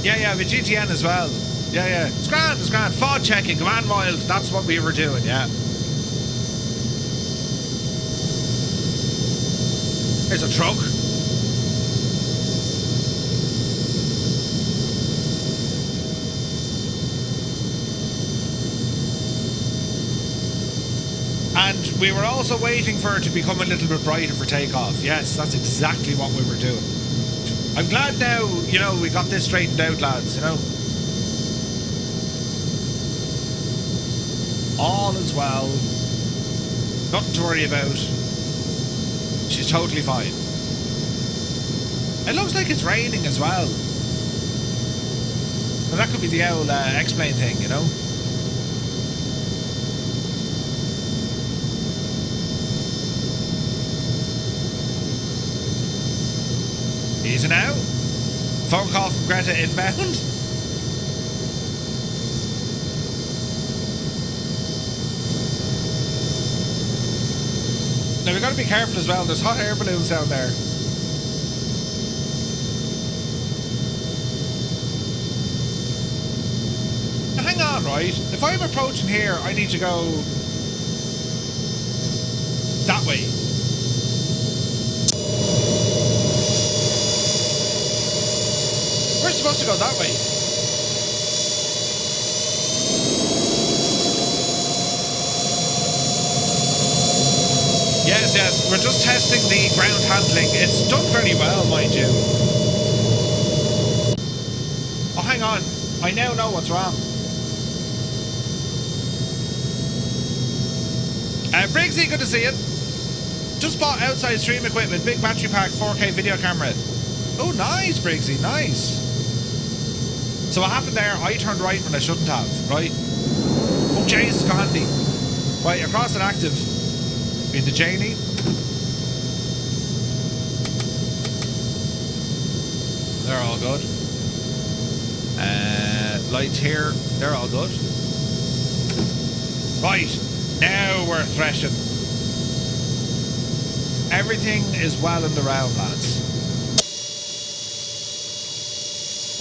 Yeah, I have a GTN as well. Yeah. It's grand. Fog checking, command mild. That's what we were doing, yeah. Here's a truck. And we were also waiting for it to become a little bit brighter for takeoff. Yes, that's exactly what we were doing. I'm glad now, you know, we got this straightened out, lads, you know. All is well. Nothing to worry about. She's totally fine. It looks like it's raining as well. And that could be the old X-plane thing, you know. Easy now. Phone call from Greta inbound. Now we've got to be careful as well. There's hot air balloons down there. Now hang on, right? If I'm approaching here, I need to go that way. We're supposed to go that way. Yes. We're just testing the ground handling. It's done very well, mind you. Oh, hang on. I now know what's wrong. Briggsy, good to see you. Just bought outside stream equipment, big battery pack, 4K video camera. Oh, nice, Briggsy, nice. So what happened there, I turned right when I shouldn't have, right? Oh, Jay's got handy. Right, across and active. Be the Janie. They're all good. Lights here, they're all good. Right, now we're threshing. Everything is well in the round, lads.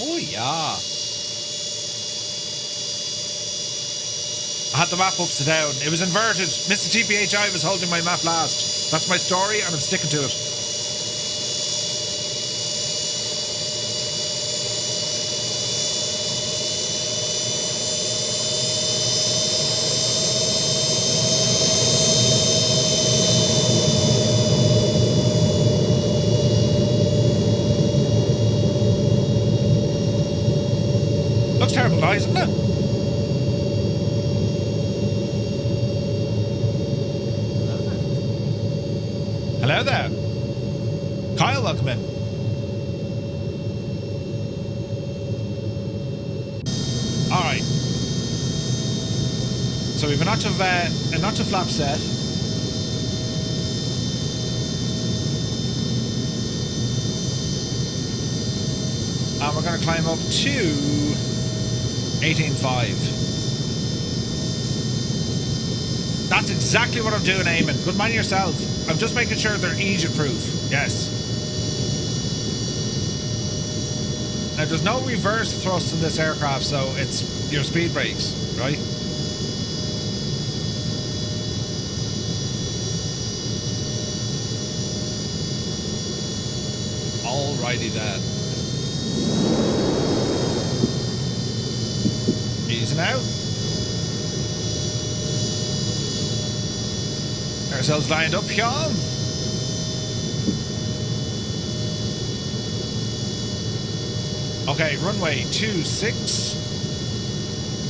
Oh, yeah. I had the map upside down. It was inverted. Mr. TPHI was holding my map last. That's my story, and I'm sticking to it. Looks terrible noise, doesn't it? Hello there. Kyle, welcome in. Alright. So we've a notch of flap set. And we're going to climb up to 18.5. That's exactly what I'm doing, Eamon. Good man yourself. I'm just making sure they're Egypt-proof. Yes. Now, there's no reverse thrust in this aircraft, so it's your speed brakes, right? Alrighty then. Easy now. Ourselves lined up, Sean. Okay, runway 26.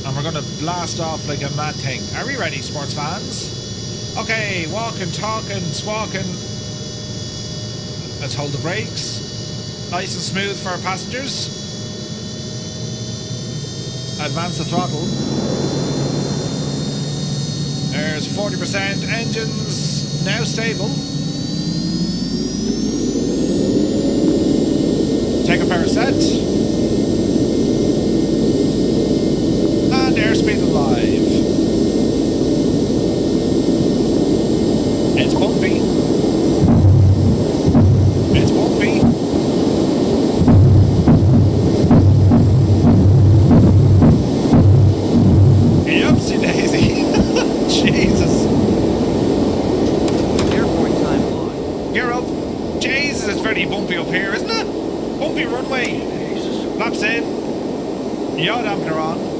And we're gonna blast off like a mad thing. Are we ready, sports fans? Okay, walking, talking, squawking. Let's hold the brakes. Nice and smooth for our passengers. Advance the throttle. There's 40%. Engines now stable. Take a power set. And airspeed alive. It's bumpy. It's bumpy. Yupsie daisy. Jesus. Airport time on. Gear up. Jesus, it's very bumpy up here, isn't it? Bumpy runway. Flaps in. Yaw dampener on.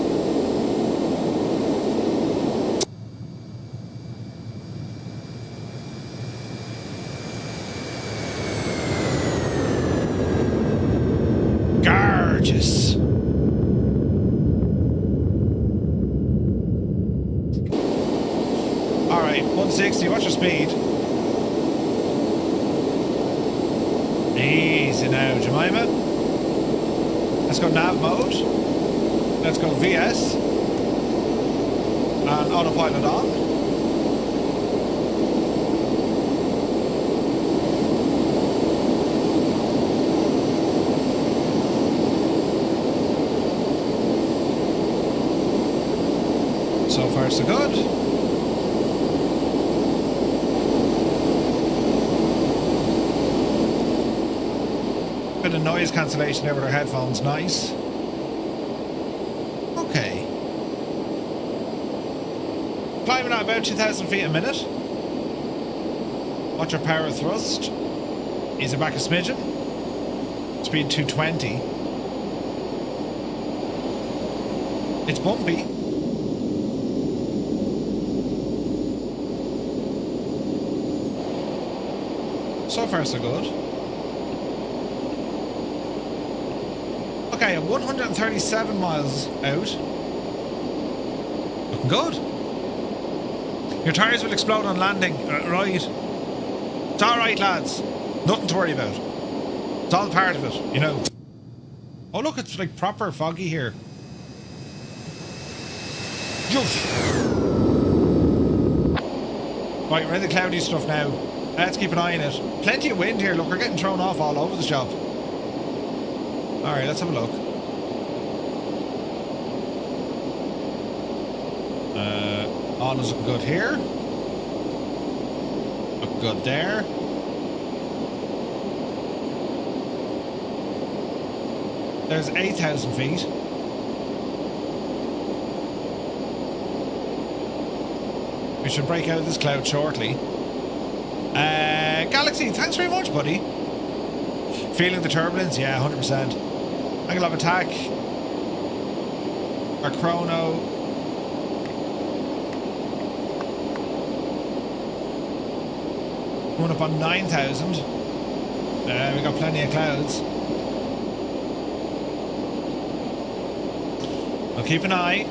Gorgeous. Alright, 160, what's your speed? Easy now, Jemima. Let's go nav mode. Let's go VS. And autopilot on. So far, so good. Bit of noise cancellation there with our headphones, nice. Okay. Climbing at about 2,000 feet a minute. Watch our power thrust. Ease it back a smidgen. Speed 220. It's bumpy. So far, so good. Okay, 137 miles out. Looking good. Your tyres will explode on landing. Right. It's alright, lads. Nothing to worry about. It's all part of it, you know. Oh, look, it's like proper foggy here. Right, we're in the cloudy stuff now. Let's keep an eye on it. Plenty of wind here. Look, we're getting thrown off all over the shop. Alright, let's have a look. On is looking good here. Looking good there. There's 8,000 feet. We should break out of this cloud shortly. Galaxy, thanks very much, buddy. Feeling the turbulence? Yeah, 100%. Angle of attack. Our chrono. Going up on 9,000. We got plenty of clouds. We'll keep an eye.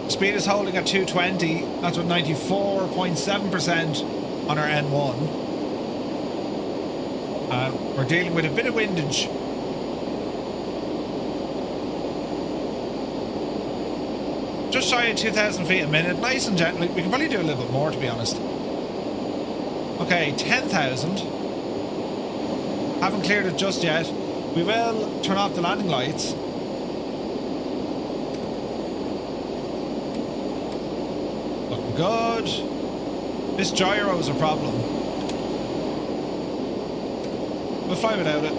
Speed is holding at 220. That's with 94.7% on our N1. We're dealing with a bit of windage. Just shy of 2,000 feet a minute. Nice and gentle. We can probably do a little bit more, to be honest. Okay, 10,000. Haven't cleared it just yet. We will turn off the landing lights. Looking good. This gyro is a problem. We'll fly without it.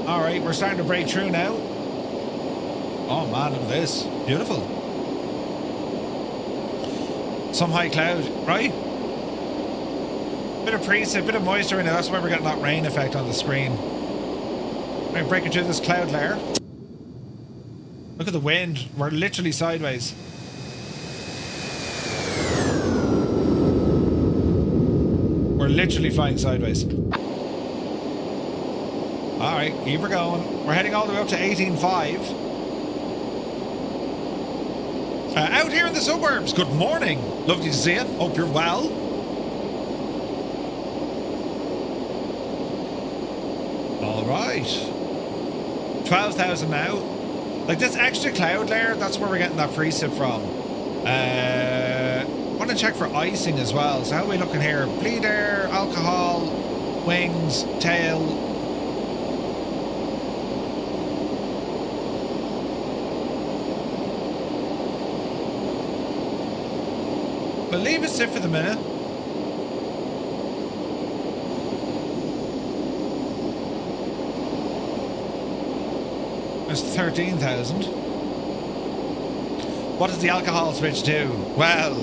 Alright, we're starting to break through now. Oh man, look at this. Beautiful. Some high cloud, right? Bit of precip, bit of moisture in it. That's why we're getting that rain effect on the screen. Right, breaking through this cloud layer. Look at the wind. We're literally sideways. We're literally flying sideways. Alright, keep her going. We're heading all the way up to 18.5. Out here in the suburbs. Good morning. Lovely to see you. Hope you're well. Alright. 12,000 now. Like this extra cloud layer, that's where we're getting that precip from. I want to check for icing as well. So how are we looking here? Bleed air, alcohol, wings, tail. We'll leave it sit for the minute. There's 13,000. What does the alcohol switch do? Well,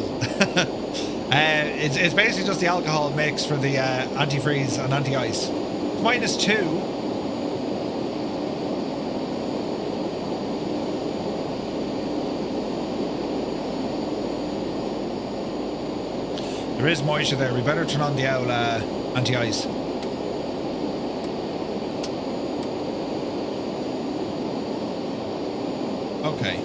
it's basically just the alcohol mix for the antifreeze and anti-ice. -2. There is moisture there. We better turn on the old anti-ice. Okay.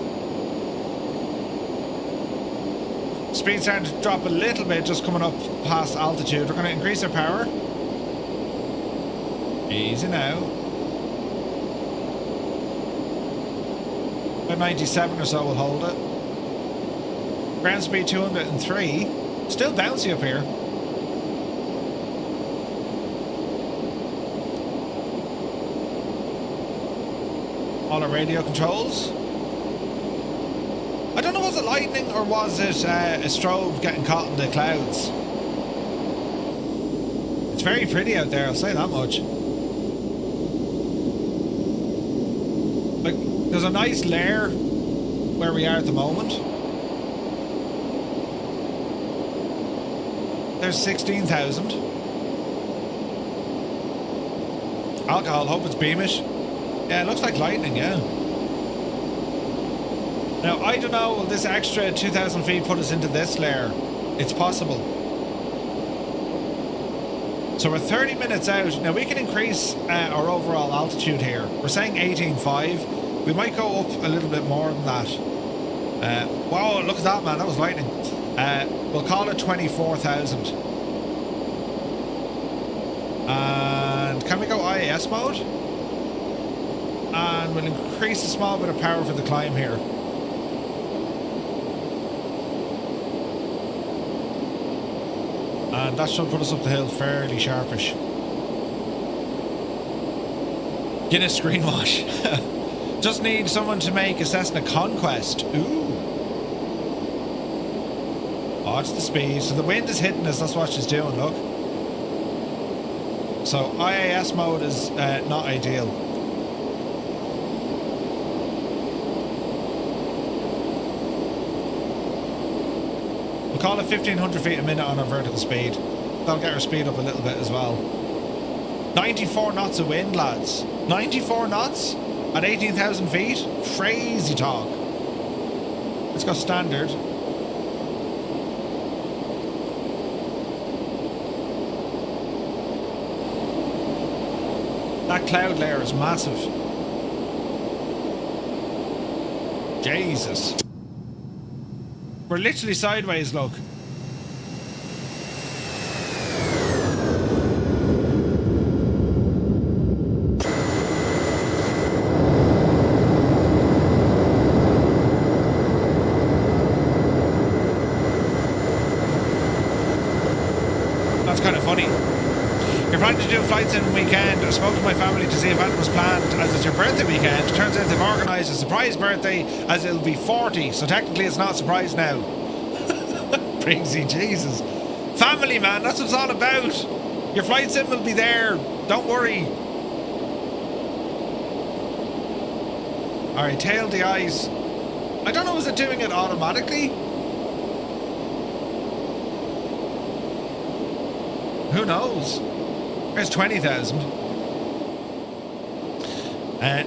Speed's starting to drop a little bit, just coming up past altitude. We're going to increase our power. Easy now. About 97 or so will hold it. Ground speed 203. Still bouncy up here. All our radio controls. I don't know, was it lightning or was it a strobe getting caught in the clouds? It's very pretty out there, I'll say that much. Like, there's a nice layer where we are at the moment. There's 16,000. Alcohol, hope it's beamish. Yeah, it looks like lightning, yeah. Now, I don't know, will this extra 2,000 feet put us into this layer? It's possible. So we're 30 minutes out. Now, we can increase our overall altitude here. We're saying 18.5. We might go up a little bit more than that. Whoa, look at that, man. That was lightning. We'll call it 24,000. And can we go IAS mode? And we'll increase a small bit of power for the climb here. And that should put us up the hill fairly sharpish. Guinness screenwash. Just need someone to make a Cessna Conquest. Ooh. Watch the speed. So the wind is hitting us. That's what she's doing, look. So IAS mode is not ideal. We'll call it 1,500 feet a minute on our vertical speed. That'll get our speed up a little bit as well. 94 knots of wind, lads. 94 knots at 18,000 feet? Crazy talk. Let's go standard. That cloud layer is massive. Jesus. We're literally sideways, look. That's kind of funny. You're planning to do flights in the weekend. I spoke to my family to see if anything was planned as it's your birthday weekend. Turns out they've organised a surprise birthday as it'll be 40, so technically it's not a surprise now. Crazy Jesus. Family, man, that's what it's all about. Your flight sim will be there. Don't worry. Alright, tail the ice. I don't know, is it doing it automatically? Who knows? There's 20,000.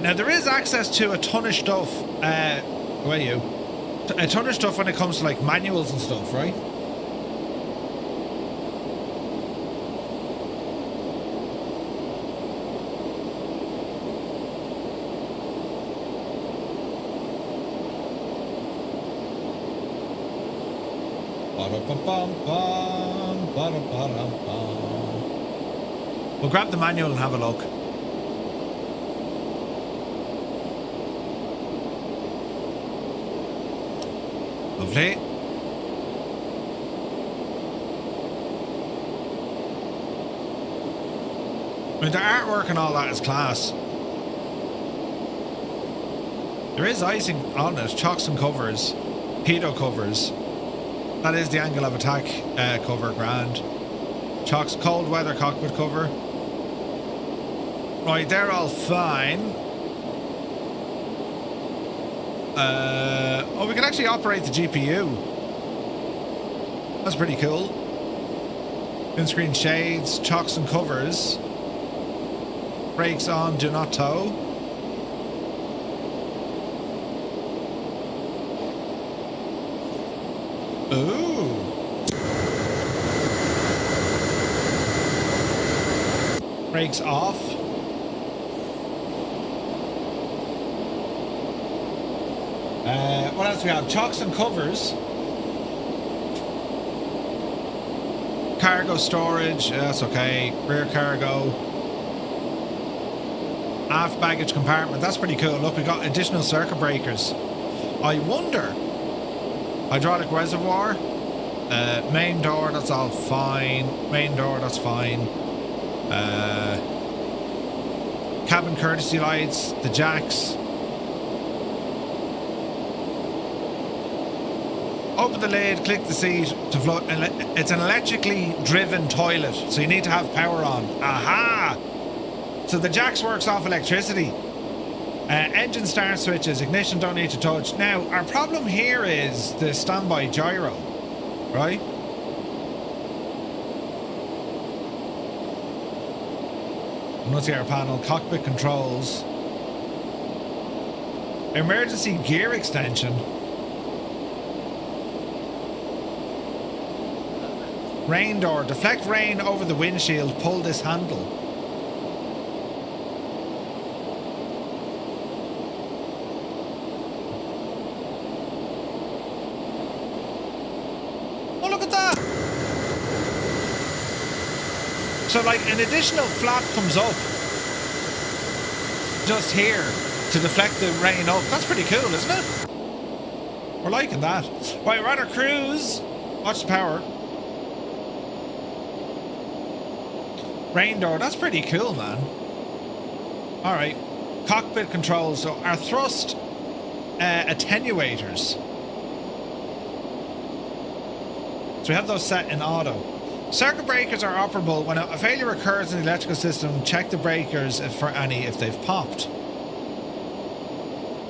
Now there is access to a ton of stuff. Where are you? A ton of stuff when it comes to like manuals and stuff, right? We'll grab the manual and have a look. Lovely. I mean, the artwork and all that is class. There is icing on it, chocks and covers, pedo covers. That is the angle of attack cover, grand. Chocks, cold weather cockpit cover. Right, they're all fine. Oh, we can actually operate the GPU. That's pretty cool. Windscreen shades, chocks and covers. Brakes on, do not tow. Ooh. Brakes off. What else we have? Chocks and covers. Cargo storage. That's okay. Rear cargo. Aft baggage compartment. That's pretty cool. Look, we got additional circuit breakers. I wonder. Hydraulic reservoir. Main door. That's all fine. Main door. That's fine. Cabin courtesy lights. The jacks. Open the lid, click the seat to float. It's an electrically driven toilet, so you need to have power on. Aha! So the jacks works off electricity. Engine start switches, ignition don't need to touch. Now, our problem here is the standby gyro, right? Multi-air panel, cockpit controls. Emergency gear extension. Rain door. Deflect rain over the windshield. Pull this handle. Oh, look at that! So, like, an additional flap comes up just here to deflect the rain up. That's pretty cool, isn't it? We're liking that. Right, we're at our cruise. Watch the power. Rain door, that's pretty cool, man. Alright. Cockpit controls. So our thrust attenuators. So we have those set in auto. Circuit breakers are operable when a failure occurs in the electrical system. Check the breakers if they've popped.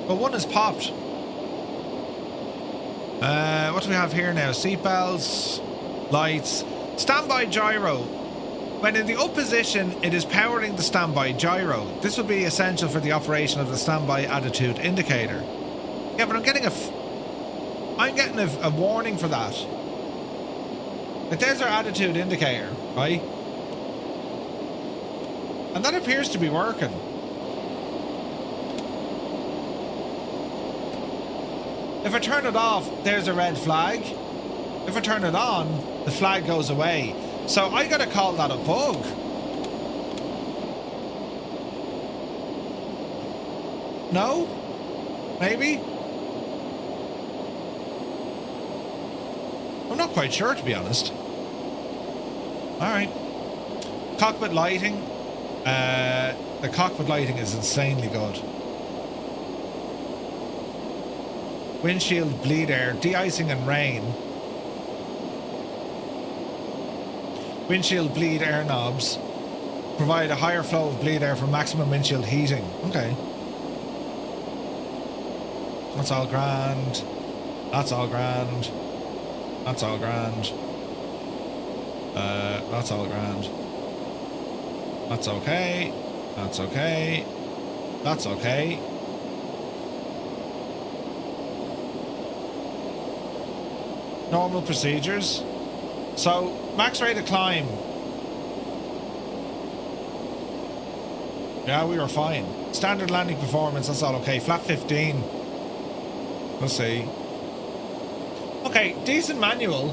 But one is popped. What do we have here now? Seatbelts, lights, standby gyro. When in the up position, it is powering the standby gyro. This will be essential for the operation of the standby attitude indicator. Yeah, but I'm getting a warning for that. Like, there's our attitude indicator, right? And that appears to be working. If I turn it off, there's a red flag. If I turn it on, the flag goes away. So I gotta call that a bug. No? Maybe? I'm not quite sure, to be honest. Alright. Cockpit lighting. The cockpit lighting is insanely good. Windshield bleed air, de-icing and rain. Windshield bleed air knobs provide a higher flow of bleed air for maximum windshield heating. Okay. That's all grand. That's all grand. That's all grand. That's all grand. That's okay. That's okay. That's okay. Normal procedures. So, max rate of climb. Yeah, we were fine. Standard landing performance, that's all okay. Flat 15. We'll see. Okay, decent manual.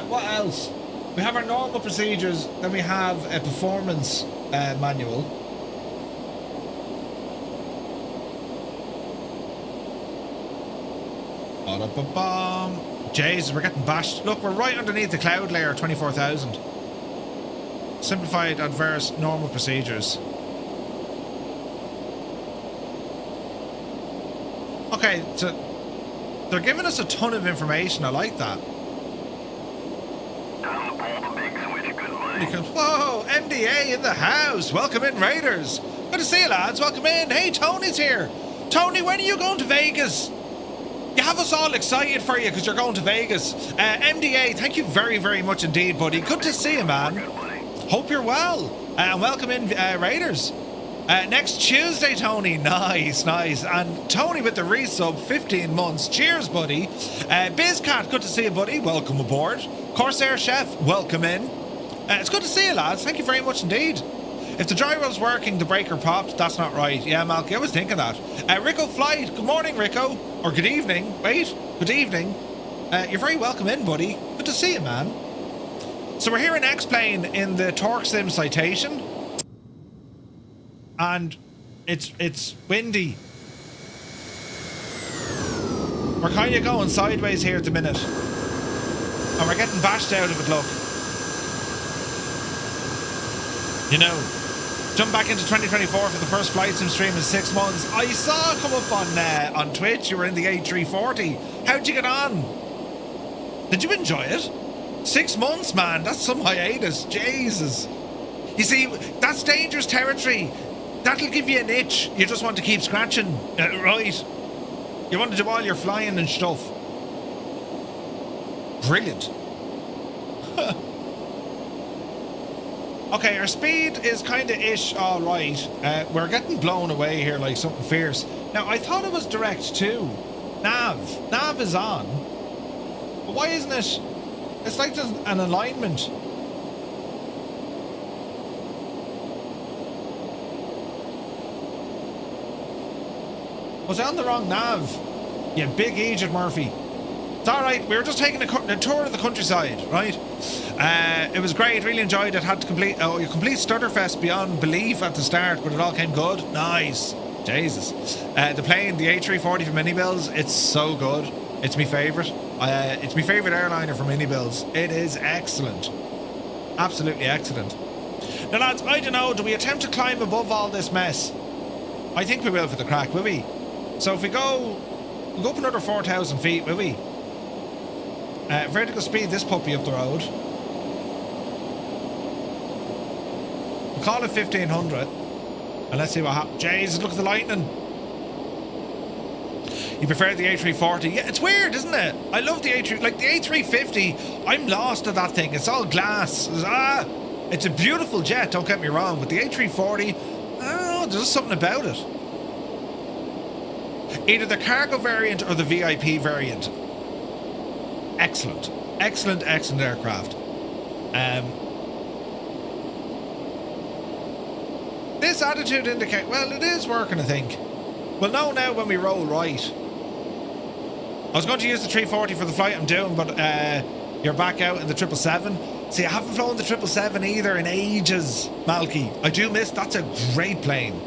What else? We have our normal procedures, then we have a performance manual. Ba-da-ba-bum. Jesus, we're getting bashed. Look, we're right underneath the cloud layer, 24,000. Simplified, adverse, normal procedures. Okay, so they're giving us a ton of information. I like that. Whoa, MDA in the house. Welcome in, Raiders. Good to see you, lads. Welcome in. Hey, Tony's here. Tony, when are you going to Vegas? You have us all excited for you because you're going to Vegas. MDA, thank you very, very much indeed, buddy. Good to see you, man. Hope you're well. And welcome in, Raiders. Next Tuesday, Tony. Nice, nice. And Tony with the resub, 15 months. Cheers, buddy. BizCat, good to see you, buddy. Welcome aboard. Corsair Chef, welcome in. It's good to see you, lads. Thank you very much indeed. If the gyro's working, the breaker popped. That's not right. Yeah, Malky, I was thinking that. Rico Flight, good morning, Rico. Or good evening. Wait, good evening. You're very welcome in, buddy. Good to see you, man. So we're here in X-Plane in the TorqueSim Citation. And it's windy. We're kind of going sideways here at the minute. And we're getting bashed out of it, look. You know, jump back into 2024 for the first flight sim stream in 6 months. I saw come up on Twitch. You were in the A340. How'd you get on? Did you enjoy it? 6 months, man. That's some hiatus. Jesus. You see, that's dangerous territory. That'll give you an itch. You just want to keep scratching. Right. You want to do all your flying and stuff. Brilliant. Okay, our speed is kind of ish alright. We're getting blown away here like something fierce. Now, I thought it was direct too. Nav. Nav is on. But why isn't it? It's like there's an alignment. Was I on the wrong nav? Yeah, big Egypt Murphy. It's alright, we were just taking a tour of the countryside, right? It was great, really enjoyed it. Had to complete a complete stutterfest beyond belief at the start, but it all came good. Nice. Jesus. The plane, the A340 for mini builds, it's so good. It's my favourite. It's my favourite airliner for mini builds. It is excellent. Absolutely excellent. Now lads, I don't know, do we attempt to climb above all this mess? I think we will for the crack, will we? So if we'll go up another 4,000 feet, will we? Vertical speed this puppy up the road. We'll call it 1,500. And let's see what happens. Jesus, look at the lightning. You prefer the A340? Yeah, it's weird, isn't it? I love the A3... Like, the A350, I'm lost at that thing. It's all glass. It's a beautiful jet, don't get me wrong. But the A340, I don't know, there's just something about it. Either the cargo variant or the VIP variant. Excellent. Excellent, excellent aircraft. This attitude indicate... Well, it is working, I think. We'll know now when we roll right. I was going to use the 340 for the flight I'm doing, but you're back out in the 777. See, I haven't flown the 777 either in ages, Malky. I do miss... That's a great plane.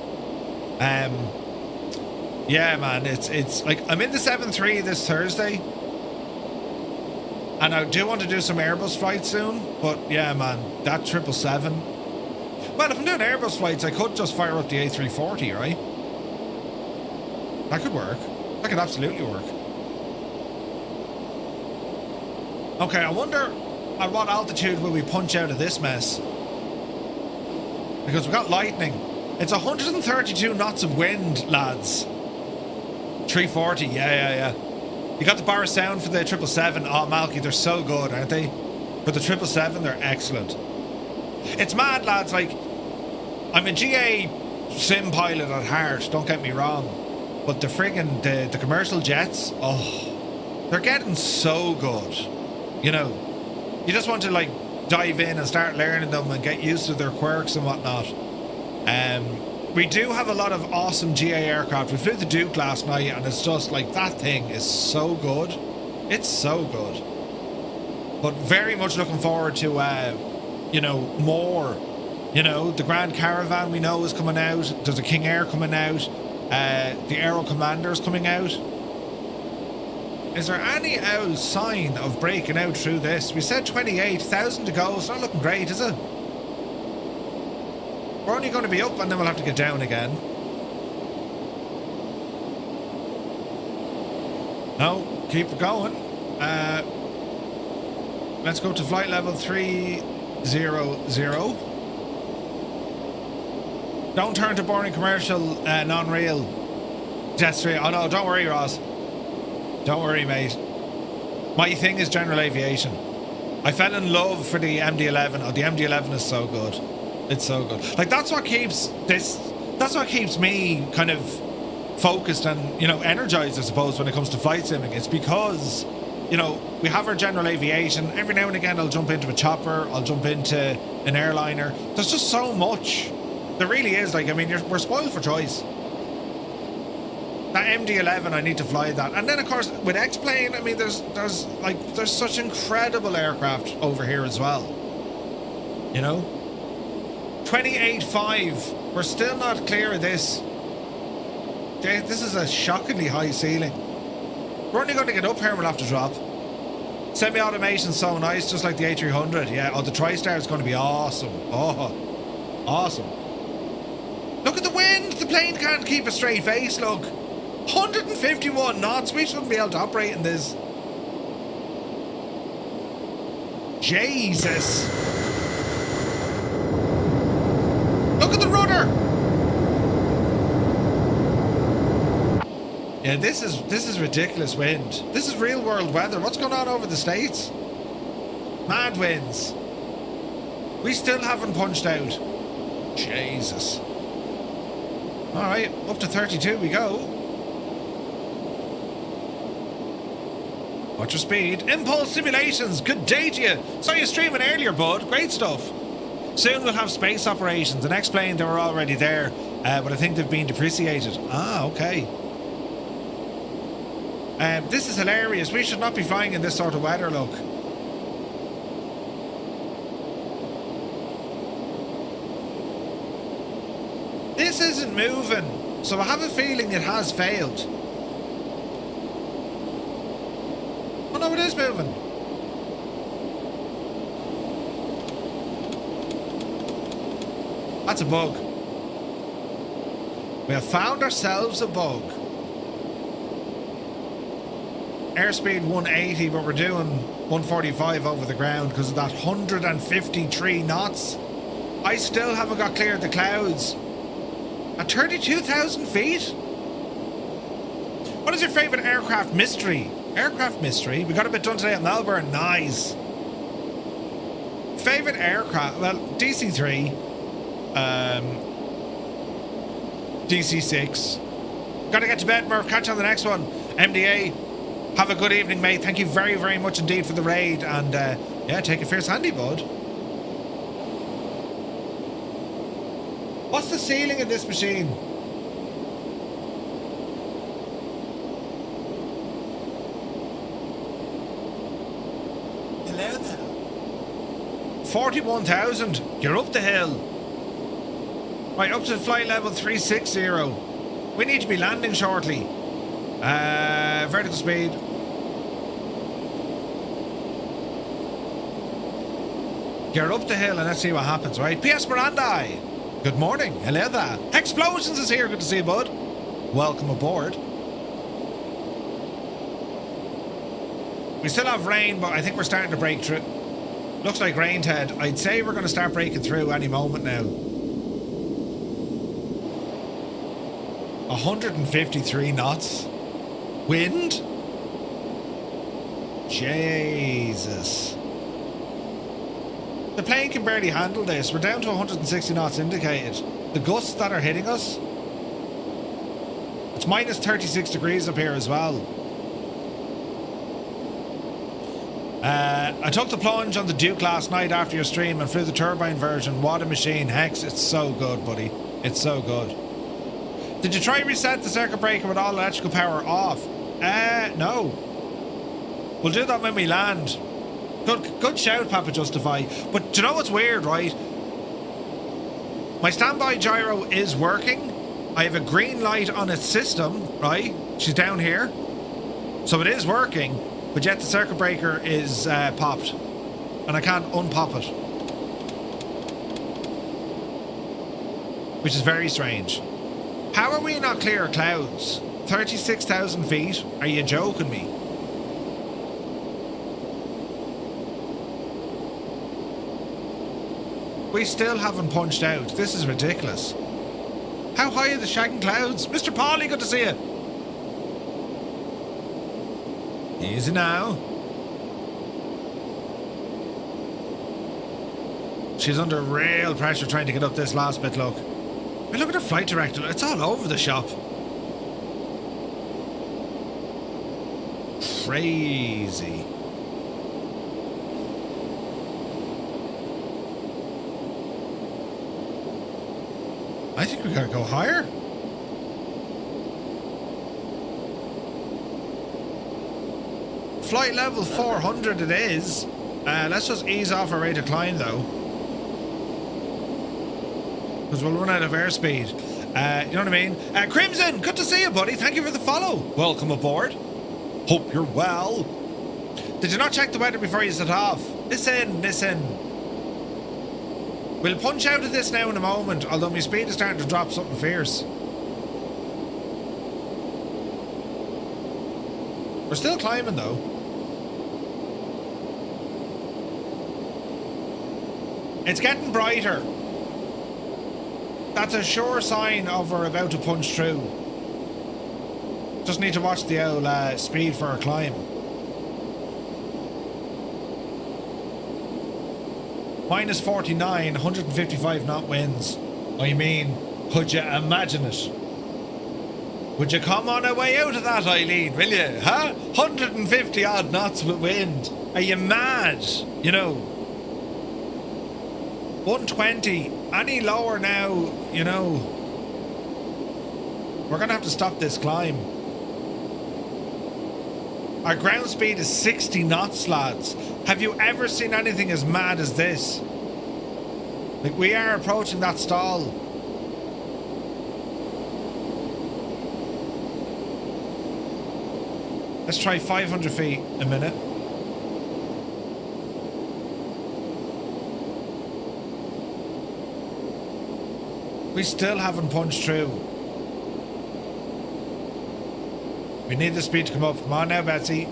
Yeah, man, it's like... I'm in the 7-3 this Thursday. And I do want to do some Airbus flights soon. But, yeah, man, that 777... Well, if I'm doing Airbus flights, I could just fire up the A340, right? That could work. That could absolutely work. Okay, I wonder at what altitude will we punch out of this mess? Because we've got lightning. It's 132 knots of wind, lads. 340, yeah. You got the bar of sound for the 777. Oh, Malky, they're so good, aren't they? For the 777, they're excellent. It's mad, lads. Like, I'm a GA sim pilot at heart, don't get me wrong. But the friggin' the commercial jets, oh, they're getting so good. You know, you just want to, like, dive in and start learning them and get used to their quirks and whatnot. We do have a lot of awesome GA aircraft. We flew the Duke last night, and it's just like, that thing is so good. It's so good. But very much looking forward to, you know, more. You know, the Grand Caravan we know is coming out. There's a King Air coming out. The Aero Commander is coming out. Is there any old sign of breaking out through this? We said 28,000 to go. It's not looking great, is it? We're only going to be up and then we'll have to get down again. No, keep it going. Let's go to flight level 300. Don't turn to boring commercial non-real jet stream. Oh no, don't worry, Ross. Don't worry, mate. My thing is general aviation. I fell in love for the MD-11. Oh, the MD-11 is so good. It's so good. Like, that's what keeps me kind of focused and, you know, energized, I suppose, when it comes to flight simming. It's because, you know, we have our general aviation. Every now and again, I'll jump into a chopper. I'll jump into an airliner. There's just so much. There really is. Like, I mean, we're spoiled for choice. That MD-11, I need to fly that. And then, of course, with X-Plane, I mean, there's such incredible aircraft over here as well. You know? 28.5. We're still not clear of this. This is a shockingly high ceiling. We're only going to get up here and we'll have to drop. Semi-automation's so nice, just like the A300. Yeah, oh, the TriStar is going to be awesome. Oh, awesome. Look at the wind. The plane can't keep a straight face, look. 151 knots. We shouldn't be able to operate in this. Jesus. Look at the rudder. Yeah, this is ridiculous wind. This is real world weather. What's going on over the States? Mad winds. We still haven't punched out. Jesus. Alright, up to 32 we go. Watch your speed. Impulse Simulations, good day to you. Saw you streaming earlier, bud. Great stuff. Soon we'll have space operations. And X-Plane, they were already there, but I think they've been depreciated. Ah, okay. This is hilarious. We should not be flying in this sort of weather, look. This isn't moving, so I have a feeling it has failed. Oh no, it is moving. That's a bug. We have found ourselves a bug. Airspeed 180, but we're doing 145 over the ground because of that 153 knots. I still haven't got clear of the clouds. At 32,000 feet? What is your favourite aircraft mystery? Aircraft mystery? We got a bit done today at Melbourne. Nice. Favourite aircraft? Well, DC-3. DC-6. Got to get to bed, Murph. Catch you on the next one. MDA. Have a good evening, mate. Thank you very, very much indeed for the raid. And, yeah, take a fierce handy, bud. What's the ceiling in this machine? Hello there. 41,000. You're up the hill. Right, up to flight level 360. We need to be landing shortly. Vertical speed. You're up the hill and let's see what happens, right? P.S. Miranda. Good morning. Hello there. Explosions is here. Good to see you, bud. Welcome aboard. We still have rain, but I think we're starting to break through. Looks like rain, Ted. I'd say we're going to start breaking through any moment now. 153 knots. Wind? Jesus. The plane can barely handle this. We're down to 160 knots indicated. The gusts that are hitting us. It's minus 36 degrees up here as well. I took the plunge on the Duke last night after your stream and flew the turbine version. What a machine. Hex, it's so good, buddy. It's so good. Did you try reset the circuit breaker with all electrical power off? No. We'll do that when we land. Good shout, Papa Justify. But do you know what's weird, right? My standby gyro is working. I have a green light on its system, right? She's down here. So it is working, but yet the circuit breaker is popped. And I can't unpop it. Which is very strange. How are we not clear of clouds? 36,000 feet? Are you joking me? We still haven't punched out. This is ridiculous. How high are the shagging clouds? Mr. Paulie, good to see you. Easy now. She's under real pressure trying to get up this last bit, look. I mean, look at the flight director. It's all over the shop. Crazy. I think we gotta go higher. Flight level 400 it is. Let's just ease off our rate of climb though. Because we'll run out of airspeed. You know what I mean? Crimson, good to see you, buddy. Thank you for the follow. Welcome aboard. Hope you're well. Did you not check the weather before you set off? Listen. We'll punch out of this now in a moment, although my speed is starting to drop something fierce. We're still climbing though. It's getting brighter. That's a sure sign of we're about to punch through. Just need to watch the old speed for our climb. Minus 49, 155 knot winds. I mean, could you imagine it? Would you come on a way out of that, Eileen, will you? Huh? 150 odd knots with wind. Are you mad? You know. 120. Any lower now, you know. We're going to have to stop this climb. Our ground speed is 60 knots, lads. Have you ever seen anything as mad as this? Like, we are approaching that stall. Let's try 500 feet a minute. We still haven't punched through. We need the speed to come up. Come on now, Betsy.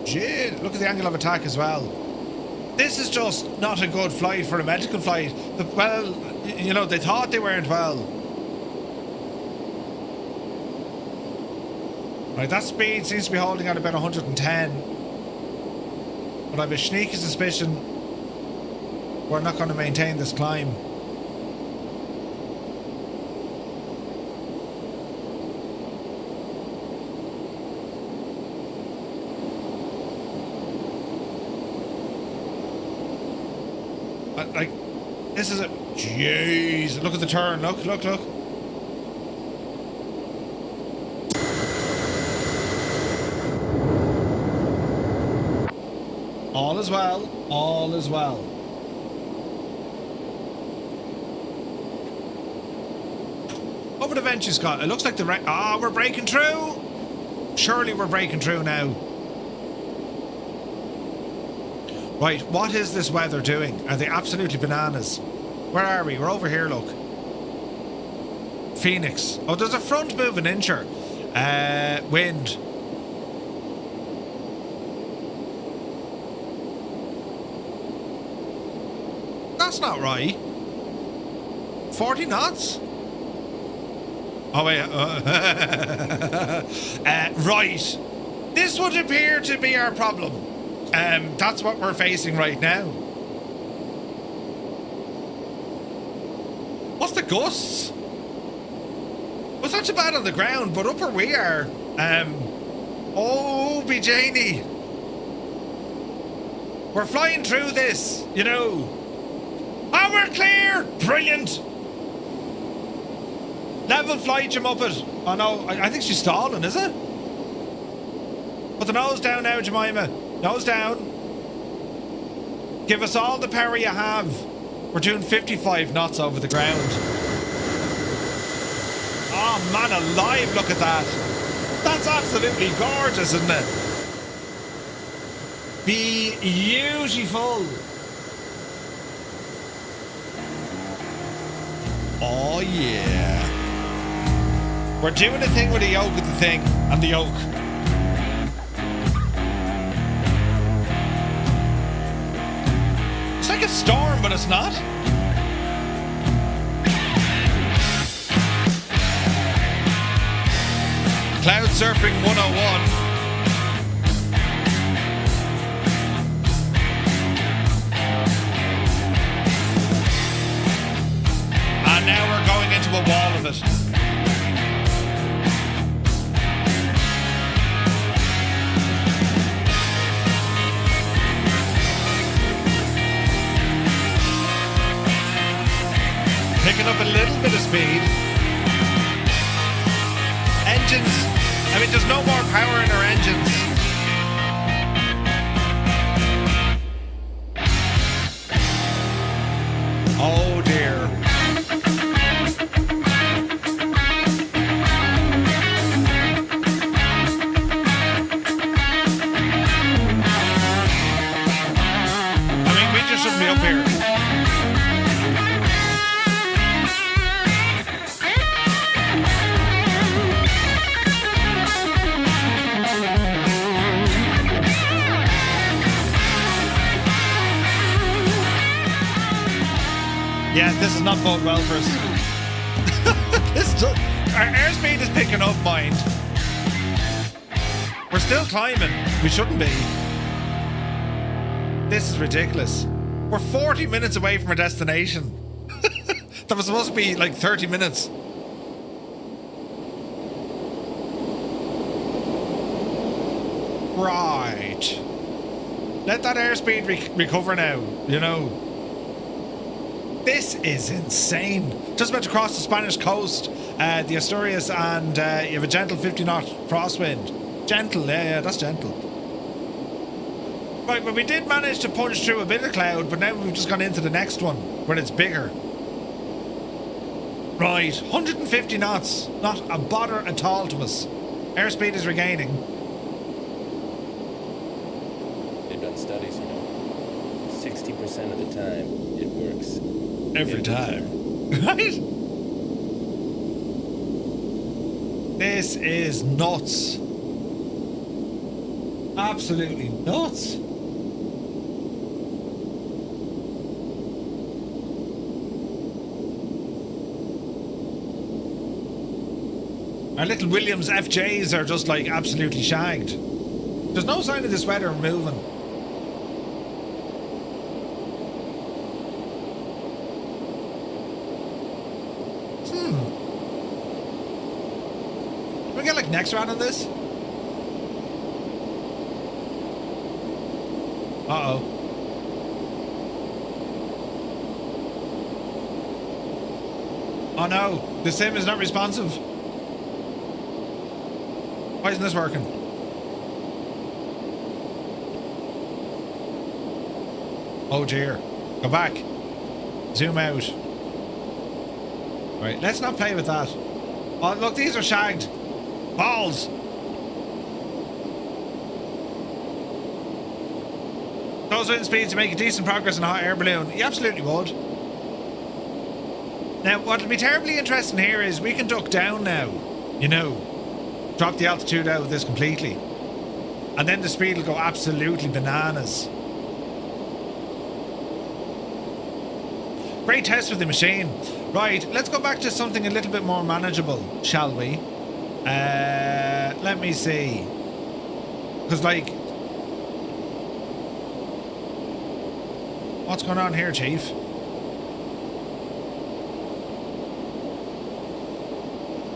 Jeez, look at the angle of attack as well. This is just not a good flight for a medical flight. Well, you know, they thought they weren't well. Right, that speed seems to be holding at about 110. But I have a sneaky suspicion we're not going to maintain this climb. Like, this is a... Jeez, look at the turn. Look. All is well. All is well. Over the Venture, Scott. It looks like the... we're breaking through. Surely we're breaking through now. Right, what is this weather doing? Are they absolutely bananas? Where are we? We're over here, look. Phoenix. Oh, there's a front moving incher. Wind. That's not right. 40 knots? Oh, wait. Right. This would appear to be our problem. That's what we're facing right now. What's the gusts? Well, it's not too bad on the ground, but up where we are, oh, be Janie. We're flying through this, you know. Oh, we're clear! Brilliant! Level flight, you muppet. Oh no, I think she's stalling, is it? Put the nose down now, Jemima. Nose down. Give us all the power you have. We're doing 55 knots over the ground. Oh man alive, look at that. That's absolutely gorgeous, isn't it? Beautiful. Oh yeah. We're doing a thing with the yoke of the thing and the yoke. It's like a storm, but it's not. Cloud Surfing 101. And now we're going into a wall of it. Picking up a little bit of speed. Engines, I mean, there's no more power in our engines. Oh dear. I mean, we just shouldn't be up here. Yeah, this is not going well for us. Our airspeed is picking up, mind. We're still climbing. We shouldn't be. This is ridiculous. We're 40 minutes away from our destination. That was supposed to be like 30 minutes. Right. Let that airspeed recover now, you know. This is insane. Just about to cross the Spanish coast, the Asturias, and you have a gentle 50-knot crosswind. Gentle, yeah, that's gentle. Right, well, we did manage to punch through a bit of cloud, but now we've just gone into the next one, where it's bigger. Right, 150 knots. Not a bother at all to us. Airspeed is regaining. They've done studies, you know. 60% of the time, it works. Every time. Right? This is nuts. Absolutely nuts. Our little Williams FJs are just like absolutely shagged. There's no sign of this weather moving. Can we get like next round on this? Uh-oh. Oh no, the sim is not responsive. Why isn't this working? Oh dear. Go back. Zoom out. Right, let's not play with that. Oh look, these are shagged. Balls. Those wind speeds to make a decent progress in a hot air balloon. You absolutely would. Now, what'll be terribly interesting here is we can duck down now. You know, drop the altitude out of this completely. And then the speed will go absolutely bananas. Great test with the machine. Right, let's go back to something a little bit more manageable, shall we? Let me see. Because, like... What's going on here, Chief?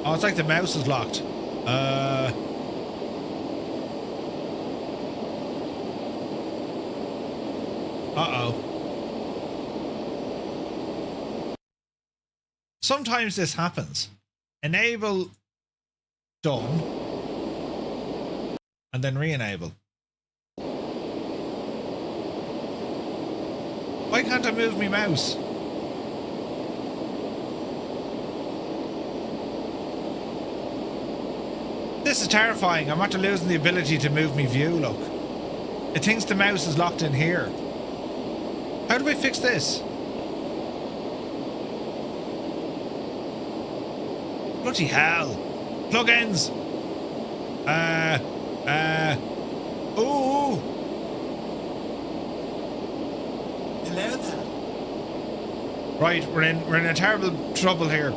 Oh, it's like the mouse is locked. Uh-oh. Sometimes this happens. Enable, done, and then re-enable. Why can't I move my mouse? This is terrifying. I'm after losing the ability to move my view, look. It thinks the mouse is locked in here. How do we fix this? Bloody hell. Plugins. Ooh. Hello there. Right, we're in a terrible trouble here.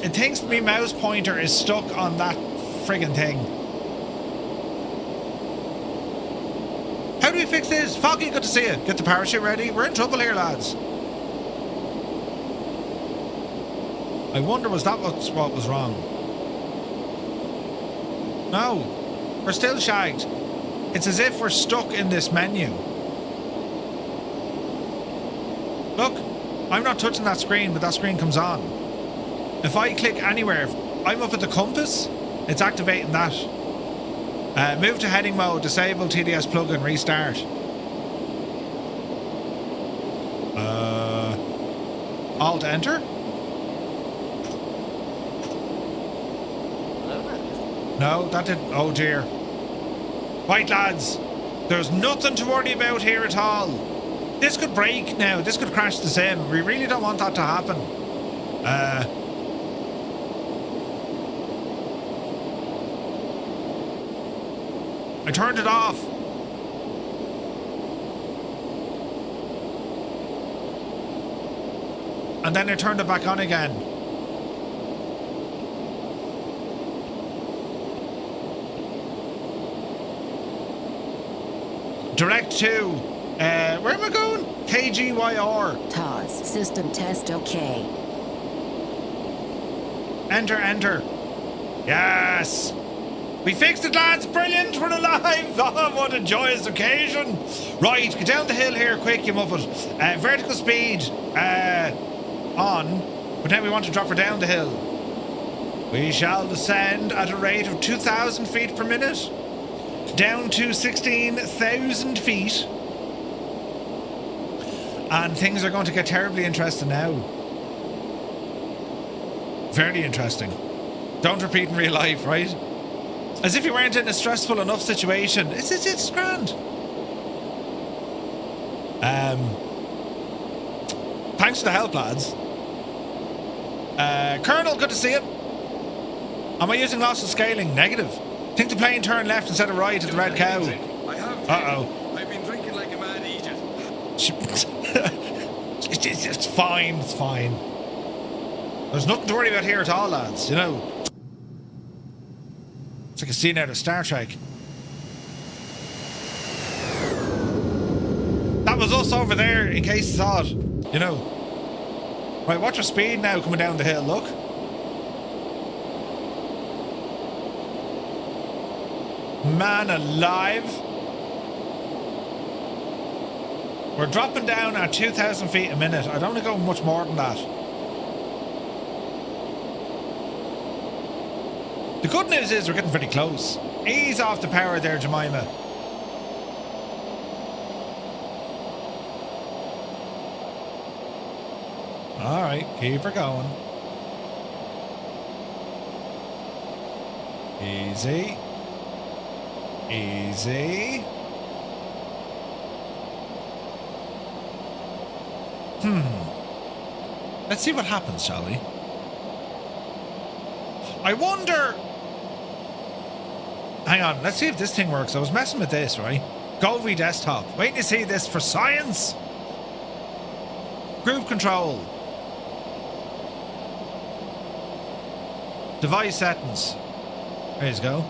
It thinks my mouse pointer is stuck on that friggin' thing. How do we fix this? Foggy, good to see you. Get the parachute ready. We're in trouble here, lads. I wonder, was that what was wrong? No. We're still shagged. It's as if we're stuck in this menu. Look, I'm not touching that screen, but that screen comes on. If I click anywhere, if I'm up at the compass, it's activating that. Move to heading mode, disable TDS plugin, restart. Alt enter? No, that didn't. Oh dear. Right, lads, there's nothing to worry about here at all. This could break now. This could crash the sim. We really don't want that to happen. I turned it off. And then I turned it back on again. Direct to, where am I going? KGYR. TOS. System test OK. Enter, enter. Yes. We fixed it, lads. Brilliant. We're alive. Oh, what a joyous occasion. Right, get down the hill here quick, you muppet. Vertical speed on, but then we want to drop her down the hill. We shall descend at a rate of 2,000 feet per minute. Down to 16,000 feet. And things are going to get terribly interesting now. Very interesting. Don't repeat in real life, right? As if you weren't in a stressful enough situation. It's grand. Thanks for the help, lads. Colonel, good to see you. Am I using loss of scaling? Negative. Think the plane turned left instead of right at the Red Cow. Uh-oh. I've been drinking like a mad idiot. It's fine, it's fine. There's nothing to worry about here at all, lads, you know. It's like a scene out of Star Trek. That was us over there, in case you saw it, you know. Right, watch your speed now coming down the hill, look. Man alive. We're dropping down at 2,000 feet a minute. I don't want to go much more than that. The good news is we're getting pretty close. Ease off the power there, Jemima. Alright, keep her going. Easy. Easy. Let's see what happens, shall we? I wonder... Hang on, let's see if this thing works. I was messing with this, right? Govy desktop. Waiting to see this for science. Group control. Device settings. There you go.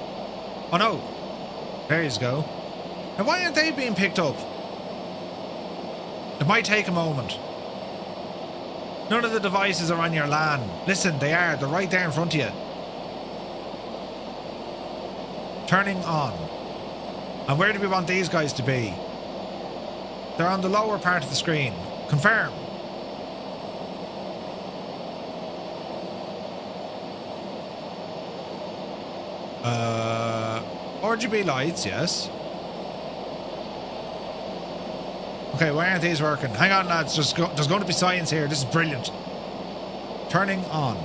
Oh no. There you go. Now why aren't they being picked up? It might take a moment. None of the devices are on your LAN. Listen, they are. They're right there in front of you. Turning on. And where do we want these guys to be? They're on the lower part of the screen. Confirm. RGB lights, yes. Okay, why aren't these working? Hang on, lads. There's going to be science here. This is brilliant. Turning on.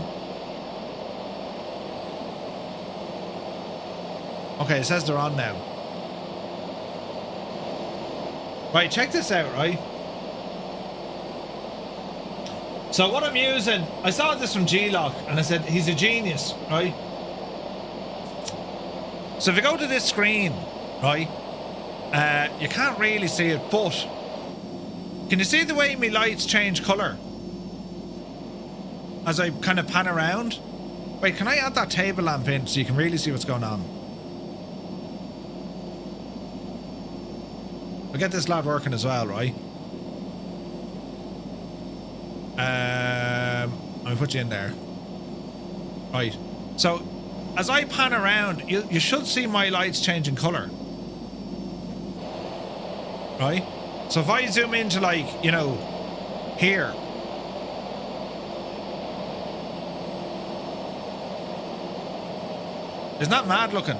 Okay, it says they're on now. Right, check this out, right? So what I'm using, I saw this from G-Lock and I said, he's a genius, right? So if you go to this screen, right, you can't really see it, but can you see the way my lights change colour as I kind of pan around? Wait, can I add that table lamp in so you can really see what's going on? I'll get this lad working as well, right? I'll put you in there. Right. So, as I pan around, you should see my lights changing colour. Right? So if I zoom into, like, you know, here. Isn't that mad looking?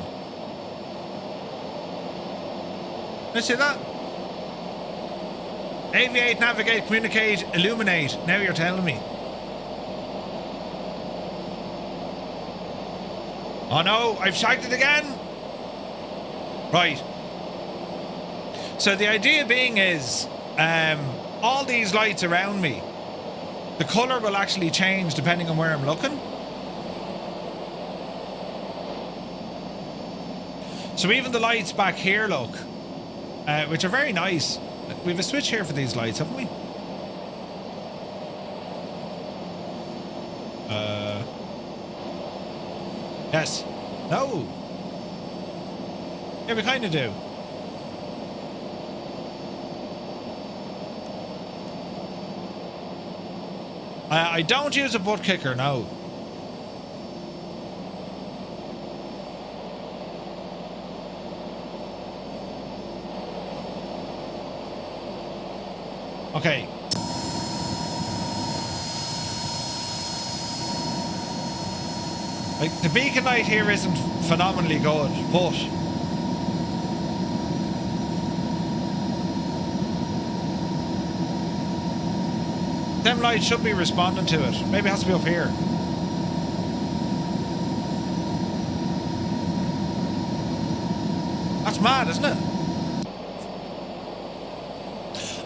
Let's see that. Aviate, navigate, communicate, illuminate. Now you're telling me. Oh no, I've shagged it again. Right. So the idea being is, all these lights around me, the colour will actually change depending on where I'm looking. So even the lights back here, look, which are very nice. We have a switch here for these lights, haven't we? Yes. No. Yeah, we kind of do. I don't use a butt kicker, no. Okay. Like, the beacon light here isn't phenomenally good, but them lights should be responding to it. Maybe it has to be up here. That's mad, isn't it?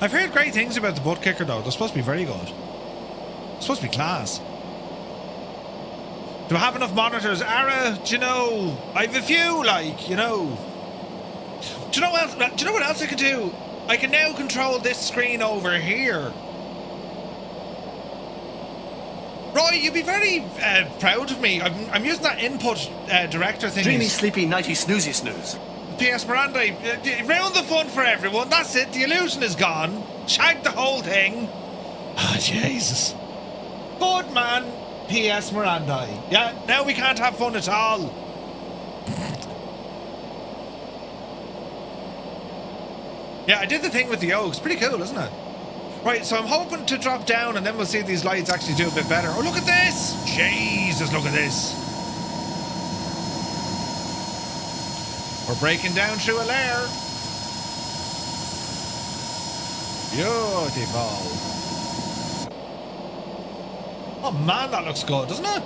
I've heard great things about the butt kicker though. They're supposed to be very good. It's supposed to be class. Do I have enough monitors? Ara, do you know, I have a few, like, you know. Do you know what else I can do? I can now control this screen over here. Roy, you'd be very proud of me. I'm using that input director thing. Dreamy, sleepy, nighty, snoozy, snooze. P.S. Miranda, round the fun for everyone. That's it. The illusion is gone. Shag the whole thing. Ah, Jesus. Good man, P.S. Miranda. Yeah, now we can't have fun at all. Yeah, I did the thing with the Oaks. Pretty cool, isn't it? Right, so I'm hoping to drop down and then we'll see these lights actually do a bit better. Oh, look at this! Jesus, look at this. We're breaking down through a layer. Beautiful. Oh man, that looks good, doesn't it?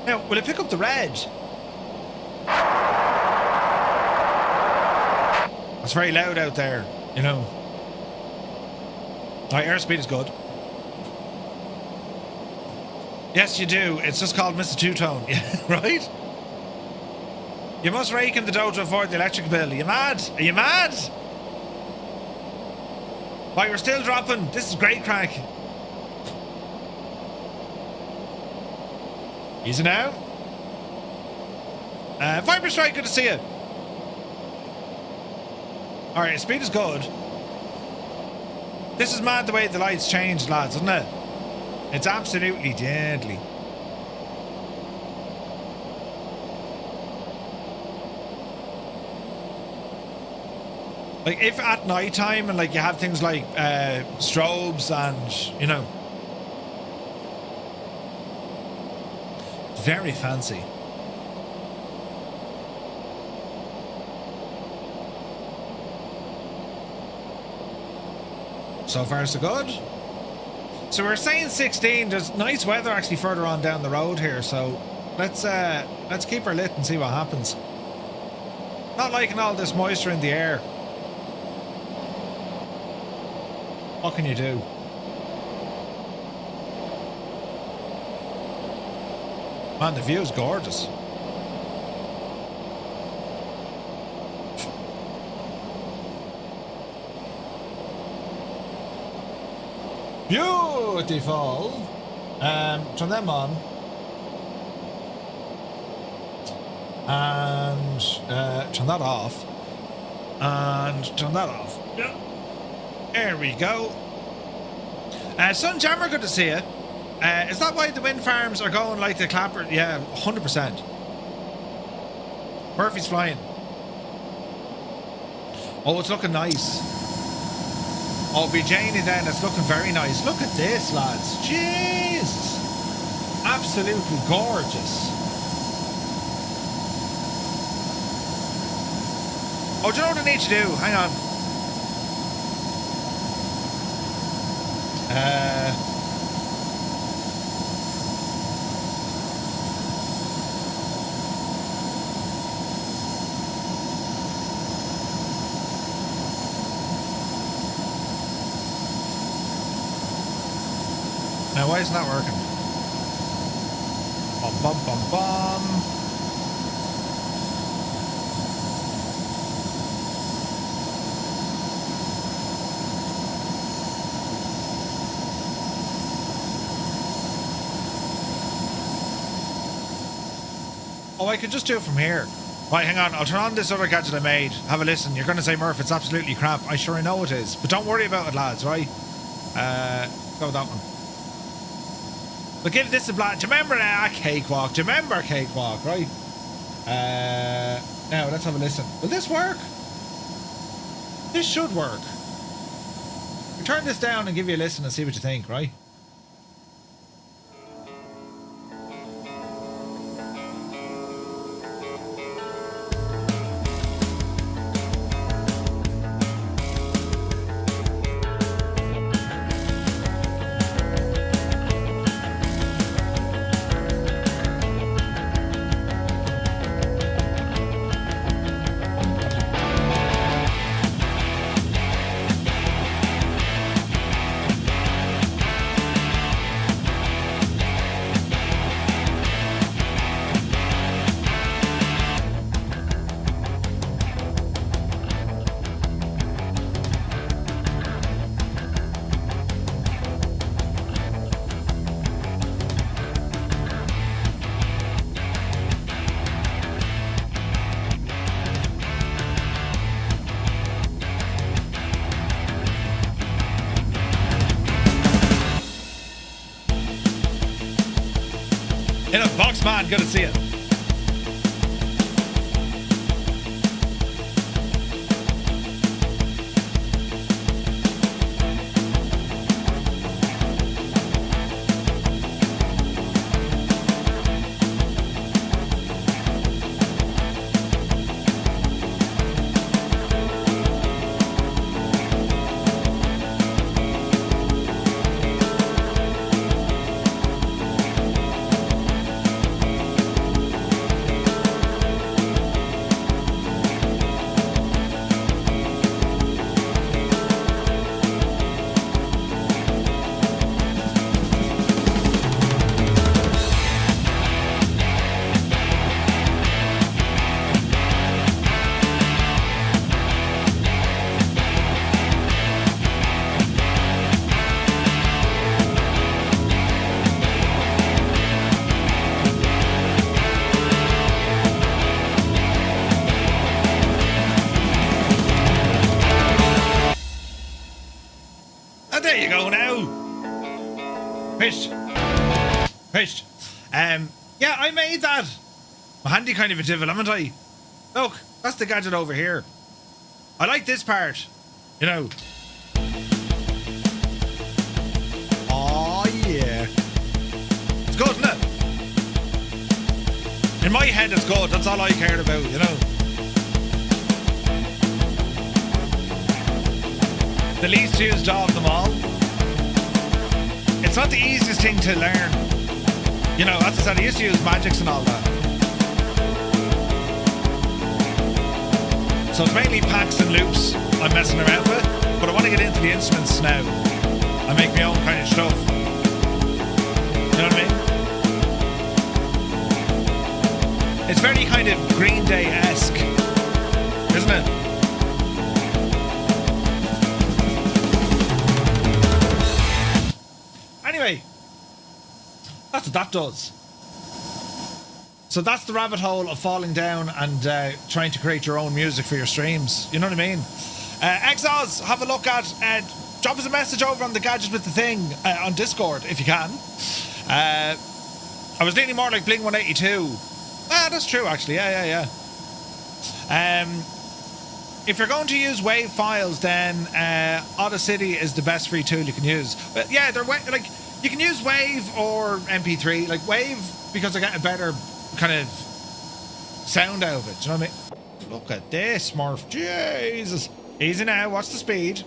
Now, will it pick up the red? It's very loud out there, you know. Right, airspeed is good. Yes, you do. It's just called Mr. Two-Tone, right? You must rake in the dough to avoid the electric bill. Are you mad? Are you mad? Why, we're still dropping. This is great crack. Easy now. Viper Strike, good to see you. Alright, speed is good. This is mad the way the lights changed, lads, isn't it? It's absolutely deadly. Like, if at night time and like you have things like strobes and, you know, very fancy. So far so good. So we're saying 16. There's nice weather actually further on down the road here, so let's keep her lit and see what happens. Not liking all this moisture in the air. What can you do? Man, the view is gorgeous. Beautiful. Turn them on. And turn that off. And turn that off. Yeah. There we go. Sunjammer, good to see you. Is that why the wind farms are going like the clapper? Yeah, 100%. Murphy's flying. Oh, it's looking nice. Oh, be Janie then, it's looking very nice. Look at this, lads. Jesus. Absolutely gorgeous. Oh, do you know what I need to do? Hang on. Now, why isn't that working? Bum, bum, bum, bum. Oh, I could just do it from here. Right, hang on. I'll turn on this other gadget I made. Have a listen. You're going to say, Murph, it's absolutely crap. I sure know it is. But don't worry about it, lads, right? Go with that one. But give this a blast. Do you remember that cakewalk? Do you remember cakewalk, right? Now, let's have a listen. Will this work? This should work. I'll turn this down and give you a listen and see what you think, right? In a box, man. Good to see you. go now. Fished. Fished. Yeah, I made that. I'm handy kind of a devil, haven't I? Look, that's the gadget over here. I like this part. You know. Oh yeah. It's good, isn't it? In my head it's good. That's all I cared about, you know. The least used of them all. It's not the easiest thing to learn. You know, as I said, I used to use magics and all that. So it's mainly packs and loops I'm messing around with, but I want to get into the instruments now and make my own kind of stuff. You know what I mean? It's very kind of Green Day-esque, isn't it? Anyway, that's what that does. So that's the rabbit hole of falling down and trying to create your own music for your streams. You know what I mean? Exos, have a look at... drop us a message over on the Gadget with the Thing on Discord, if you can. I was leaning more like Bling 182. Ah, that's true, actually. Yeah. If you're going to use WAV files, then Audacity is the best free tool you can use. But yeah, they're like you can use WAV or MP3. Like WAV, because I get a better kind of sound out of it. Do you know what I mean? Look at this, Murph. Jesus. Easy now. Watch the speed.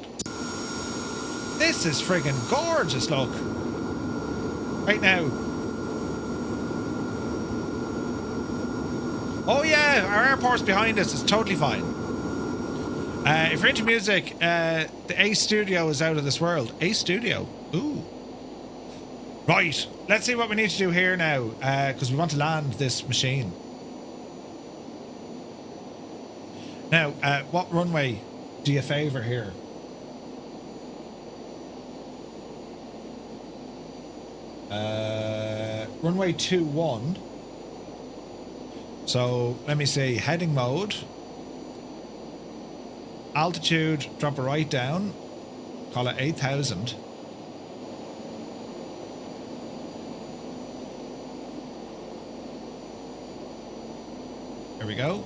This is friggin' gorgeous. Look. Right now. Oh yeah, our airport's behind us. It's totally fine. If you're into music, the Ace Studio is out of this world. Ace Studio. Ooh. Right. Let's see what we need to do here now, because we want to land this machine. Now, what runway do you favour here? Runway 21. So, let me see. Heading mode. Altitude, drop it right down. Call it 8,000. Here we go.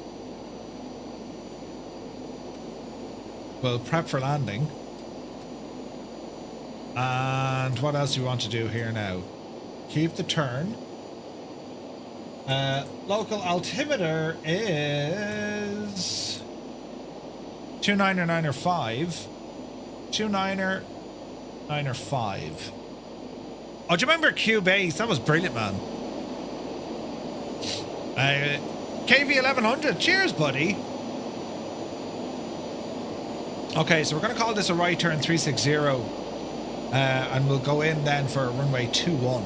We'll prep for landing. And what else do we want to do here now? Keep the turn. Local altimeter is 29905. 29905. Oh, do you remember Cubase? That was brilliant, man. KV1100. Cheers, buddy. Okay, so we're going to call this a right turn 360. And we'll go in then for runway 21.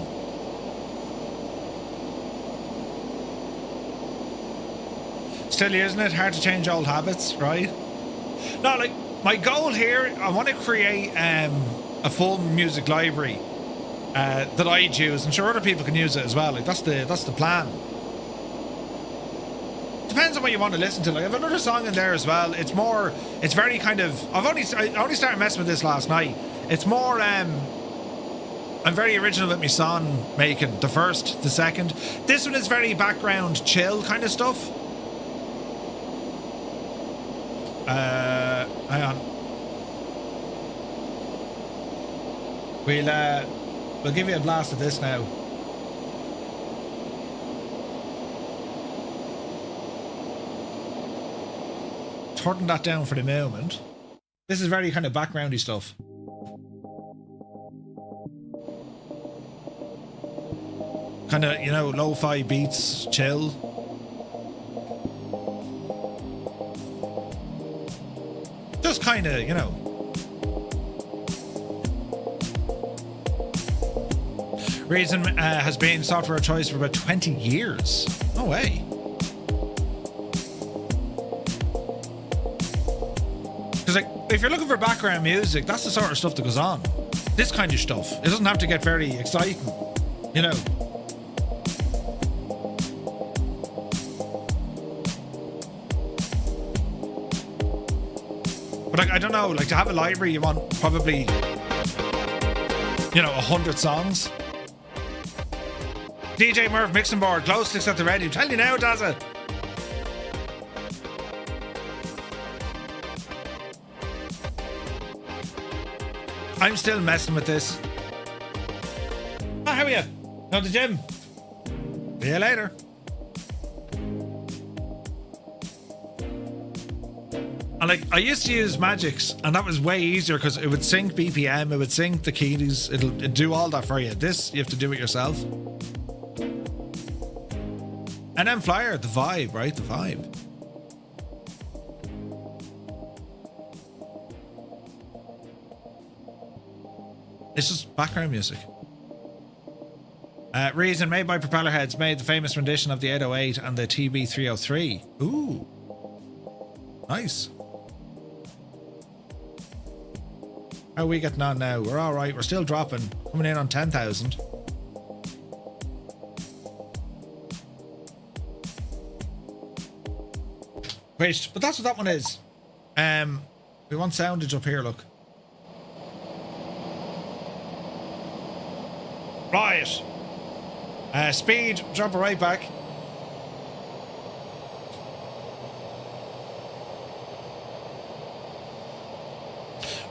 Still using it, hard to change old habits, right? No, like, my goal here, I want to create a full music library that I'd use. I'm sure other people can use it as well. Like, that's the plan. Depends on what you want to listen to. Like, I have another song in there as well. It's very kind of, I only started messing with this last night. It's more, I'm very original with my song making. The first, the second. This one is very background chill kind of stuff. Hang on. We'll give you a blast of this now. Turning that down for the moment. This is very kind of backgroundy stuff. Kind of, you know, lo-fi beats, chill. Just kind of, you know. Reason has been software choice for about 20 years. No way. Because, like, if you're looking for background music, that's the sort of stuff that goes on. This kind of stuff. It doesn't have to get very exciting, you know. But, like, I don't know, like, to have a library, you want probably you know, 100 songs. DJ Murph mixing board, glow sticks at the ready. Tell you now, does it? I'm still messing with this. Oh, how are you? Go to the gym. See you later. And like, I used to use Magix, and that was way easier because it would sync BPM, it would sync the keys, it'd do all that for you. This, you have to do it yourself. And then Flyer, the vibe, right? The vibe. It's just background music. Reason made by Propeller Heads made the famous rendition of the 808 and the TB303. Ooh. Nice. How are we getting on now? We're all right. We're still dropping. Coming in on 10,000. Wait, but that's what that one is. We want soundage up here, look. Right. Speed, jump it right back.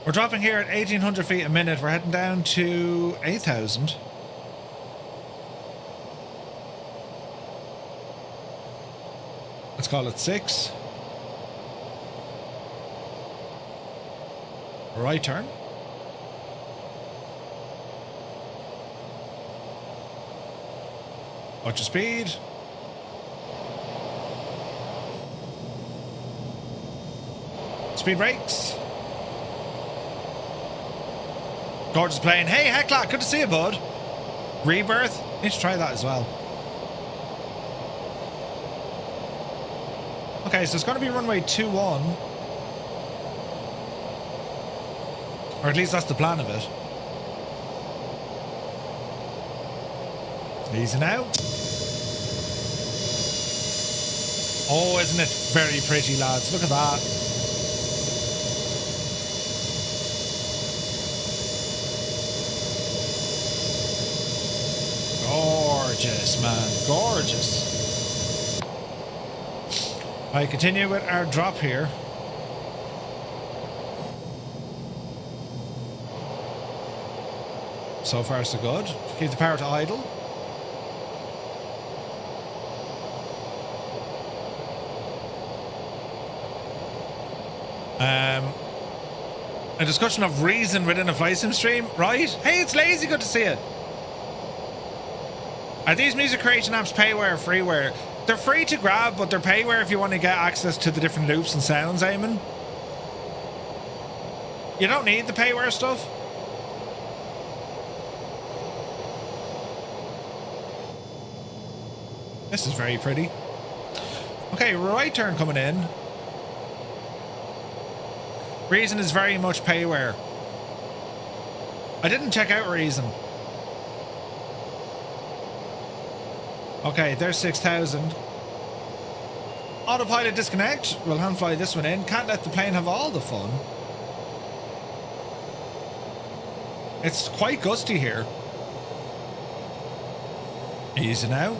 We're dropping here at 1,800 feet a minute. We're heading down to 8,000. Let's call it 6. Right turn. Watch your speed. Speed brakes. Gorgeous plane. Hey, Heckla, good to see you, bud. Rebirth. Need to try that as well. Okay, so it's going to be runway 21. Or at least that's the plan of it. Easing out. Oh, isn't it very pretty, lads? Look at that. Gorgeous, man. Gorgeous. I continue with our drop here. So far, so good. Keep the power to idle. A discussion of reason within a flight sim stream, right? Hey, it's Lazy, good to see you. Are these music creation apps payware or freeware? They're free to grab, but they're payware if you want to get access to the different loops and sounds, Eamon. You don't need the payware stuff. This is very pretty. Okay, right turn coming in. Reason is very much payware. I didn't check out Reason. Okay, there's 6,000. Autopilot disconnect. We'll hand fly this one in. Can't let the plane have all the fun. It's quite gusty here. Easy now.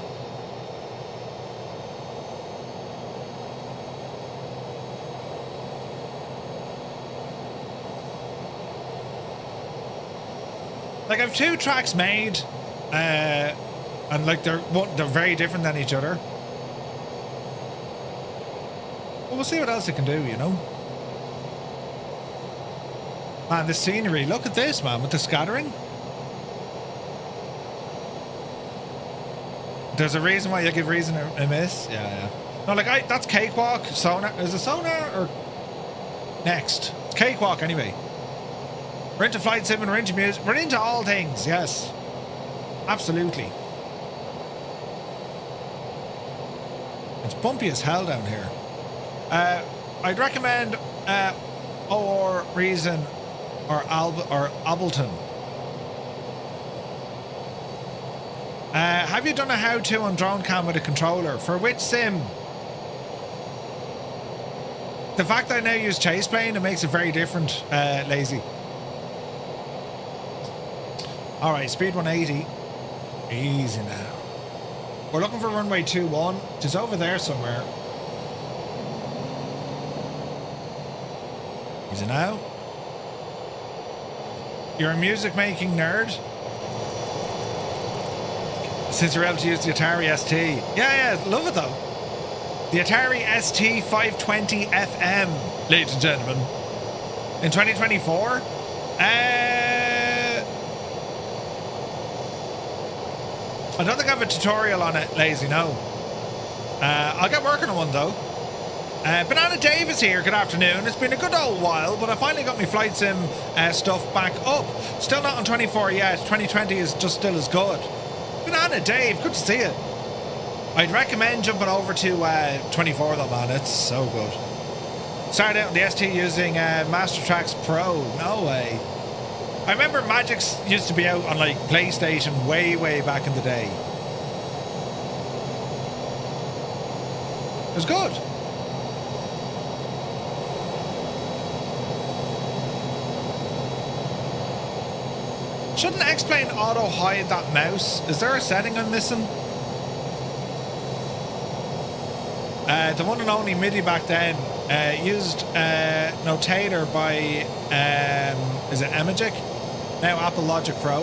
Like, I've two tracks made, and like they're very different than each other. Well, we'll see what else it can do, you know. Man, the scenery, look at this, man, with the scattering. There's a reason why you give Reason a miss. Yeah. No, like, that's Cakewalk, Sonar. Is it Sonar or Next? It's Cakewalk anyway. We're into flight sim and we're into music. We're into all things, yes. Absolutely. It's bumpy as hell down here. I'd recommend or Reason or Ableton. Have you done a how-to on drone cam with a controller? For which sim? The fact that I now use Chase Plane, it makes it very different, Lazy. All right, speed 180. Easy now. We're looking for runway 21. It's over there somewhere. Easy now. You're a music making nerd? Since you're able to use the Atari ST. Yeah, love it though. The Atari ST520 FM, ladies and gentlemen. In 2024. I don't think I have a tutorial on it, lazy, no. I'll get working on one though. Banana Dave is here, good afternoon. It's been a good old while, but I finally got my flight sim stuff back up. Still not on 24 yet, 2020 is just still as good. Banana Dave, good to see you. I'd recommend jumping over to 24 though, man, it's so good. Started out on the ST using Master Tracks Pro, no way. I remember Magix used to be out on like PlayStation way back in the day. It was good. Shouldn't X-Plane auto hide that mouse? Is there a setting I'm missing? The one and only MIDI back then used Notator by is it Emagic? Now Apple Logic Pro.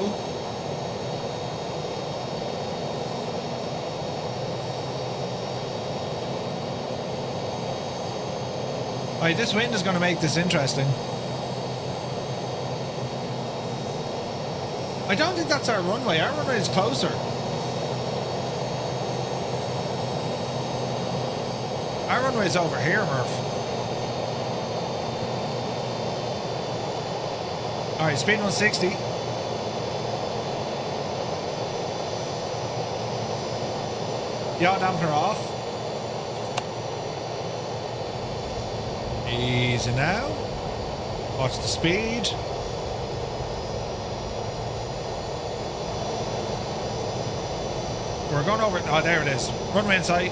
Alright, this wind is going to make this interesting. I don't think that's our runway. Our runway is closer. Our runway is over here, Murph. Alright, speed 160. Yaw dampener off. Easy now. Watch the speed. We're going over. Oh, there it is. Runway in sight.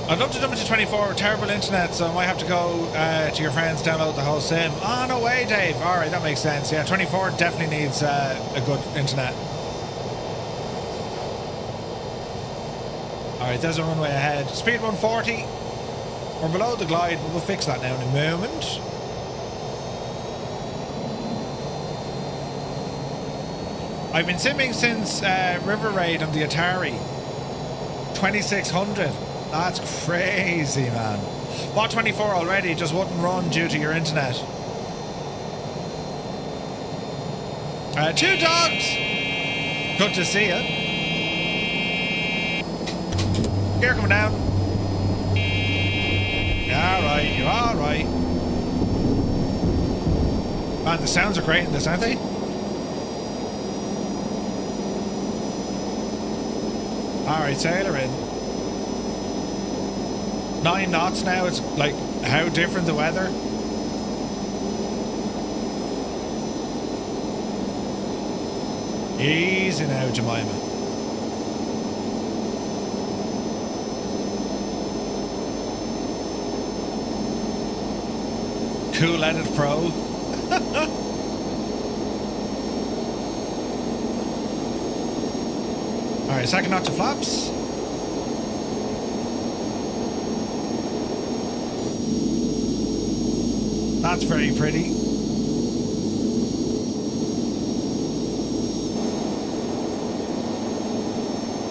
I'd love to jump into 24 with terrible internet, so I might have to go to your friends, download the whole sim. Oh, no way, Dave. All right, that makes sense. Yeah, 24 definitely needs a good internet. All right, there's a runway ahead. Speed 140. We're below the glide, but we'll fix that now in a moment. I've been simming since River Raid on the Atari 2600. That's crazy, man. Bought 24 already, just wouldn't run due to your internet. Two dogs. Good to see you. Gear coming down. Alright, you're alright. Man, the sounds are great in this, aren't they? Alright, sailor in. 9 knots now, it's like how different the weather. Easy now, Jemima. Cool Edit Pro. Alright, second knot to flaps. That's very pretty.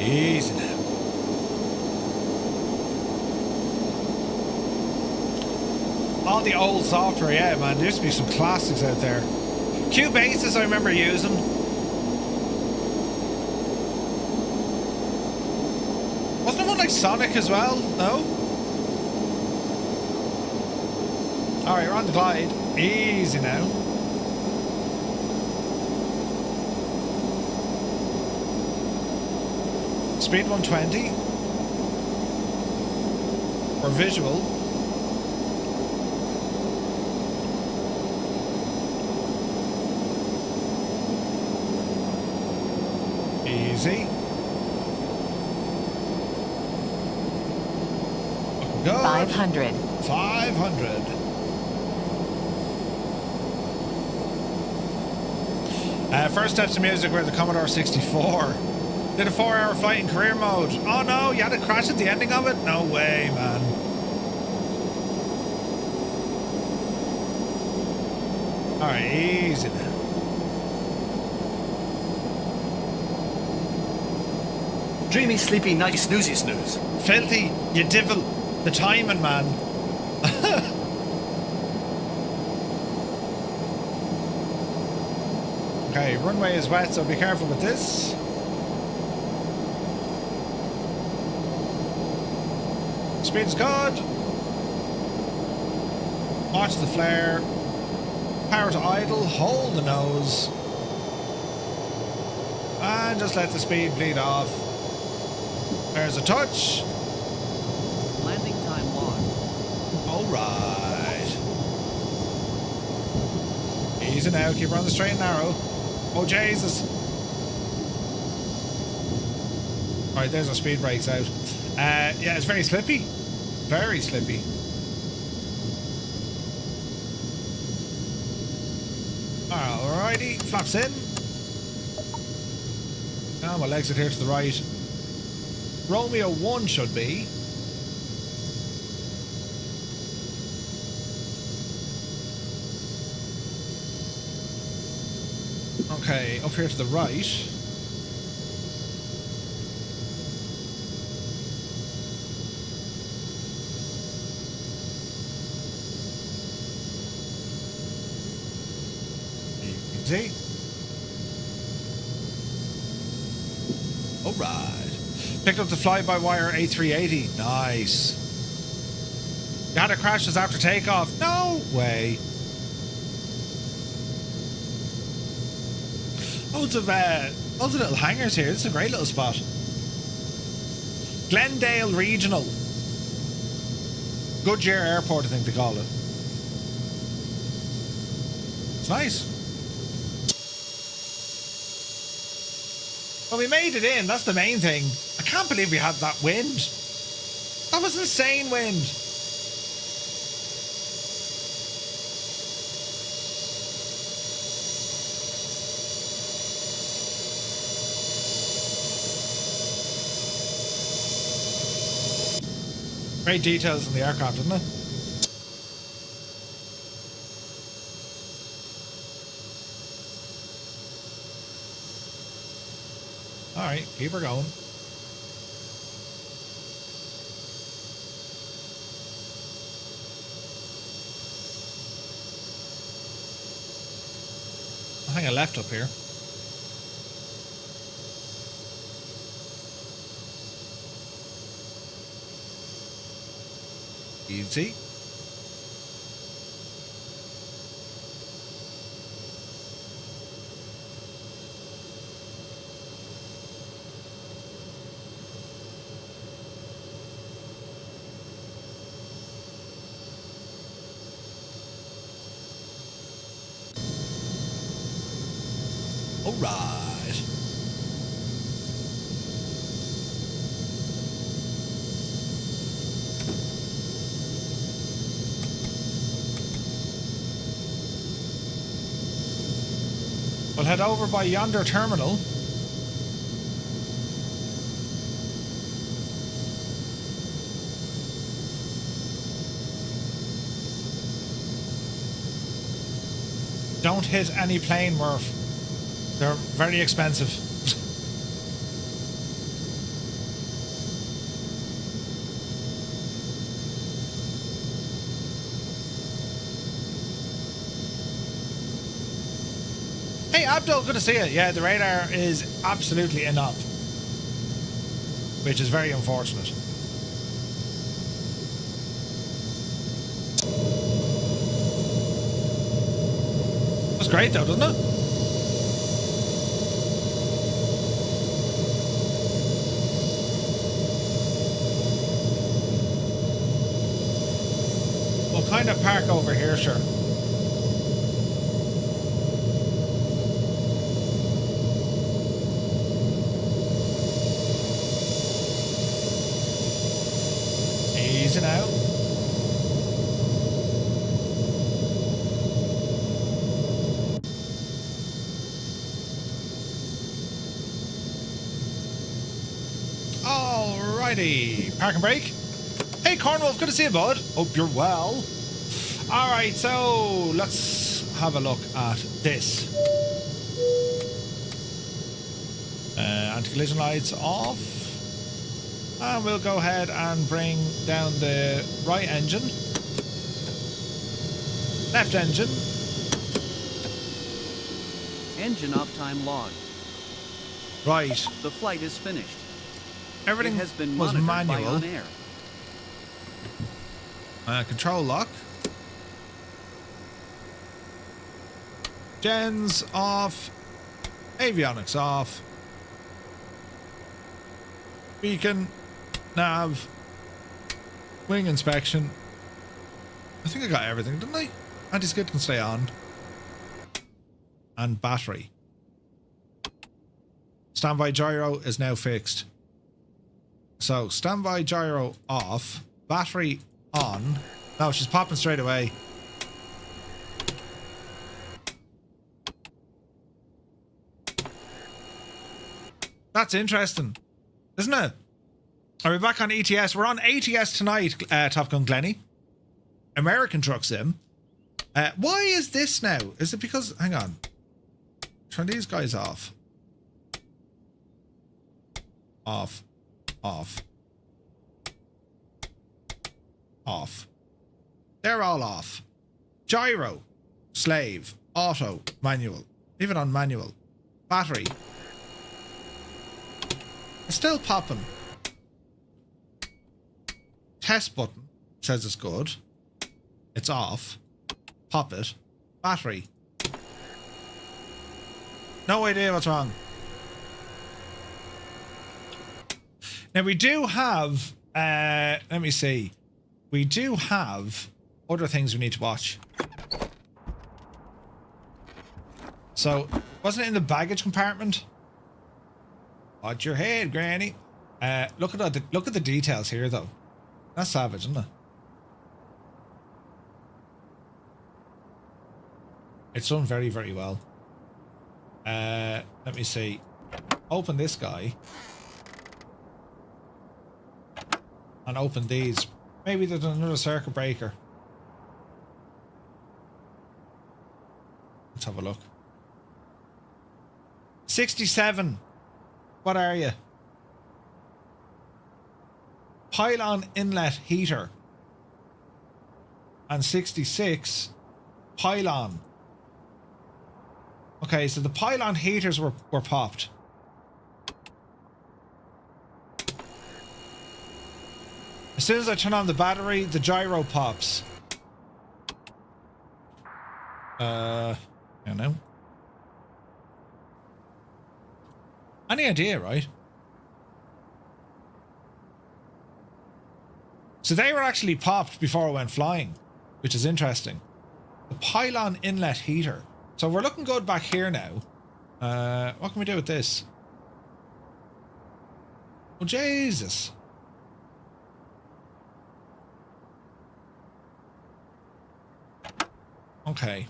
Easy now. All the old software, yeah, man. There used to be some classics out there. Cubasis, I remember using. Wasn't there one like Sonic as well? No? Alright, we're on the glide. Easy now. Speed 120. Or visual. Easy. Good. 500. 500. First steps of music were the Commodore 64. Did a 4-hour flight in career mode. Oh no, you had a crash at the ending of it? No way, man. Alright, easy now. Dreamy, sleepy, nighty, snoozy, snooze. Filthy, you divil. The timing, man. Okay, runway is wet, so be careful with this. Speed's good. Watch the flare. Power to idle, hold the nose. And just let the speed bleed off. There's a touch. Landing time logged. Alright. Easy now, keep her on the straight and narrow. Oh Jesus. Alright, there's our speed brakes out. Yeah, it's very slippy. Very slippy. Alrighty, flaps in. Now my legs are here to the right. Romeo 1 should be. Okay, up here to the right. Easy. Alright. Picked up the fly-by-wire A380. Nice. You had a crash just after takeoff. No way. Loads of little hangars here. This is a great little spot. Glendale Regional. Goodyear Airport, I think they call it. It's nice. Well, we made it in. That's the main thing. I can't believe we had that wind. That was insane wind. Great details in the aircraft, isn't it? Alright, keep her going. I think I left up here. Easy. All right. We'll head over by yonder terminal. Don't hit any plane, Murph. They're very expensive. Hey Abdul, good to see you. Yeah, the radar is absolutely inop, which is very unfortunate. That's great though, doesn't it? We'll kind of park over here, sure. Easy now. Alrighty, park and brake. Hey Cornwolf, good to see you, bud. Hope you're well. Alright, so let's have a look at this. Anti-collision lights off. And we'll go ahead and bring down the right engine. Left engine. Engine off time logged. Right. The flight is finished. Everything it has been was monitored manual. by OnAir. Control lock. Gens off. Avionics off. Beacon. Nav. Wing inspection. I think I got everything, didn't I? Anti-skid can stay on. And battery. Standby gyro is now fixed. So, standby gyro off. Battery on. No, she's popping straight away. That's interesting, isn't it? Are we back on ETS? We're on ATS tonight, Top Gun Glenny. American Truck Sim. Why is this now? Is it because... Hang on. Turn these guys off. Off. Off. Off. They're all off. Gyro. Slave. Auto. Manual. Leave it on manual. Battery. It's still popping. Test button. Says it's good. It's off. Pop it. Battery. No idea what's wrong. Now we do have, let me see. We do have other things we need to watch. So, wasn't it in the baggage compartment? Watch your head, Granny. Look at the details here, though. That's savage, isn't it? It's done very, very well. Let me see. Open this guy. And open these. Maybe there's another circuit breaker. Let's have a look. 67. What are you? Pylon inlet heater. And 66. Pylon. Okay, so the pylon heaters were popped. As soon as I turn on the battery, the gyro pops. I don't know. Any idea, right? So they were actually popped before I went flying, which is interesting. The pylon inlet heater. So we're looking good back here now. What can we do with this? Oh, Jesus. Okay.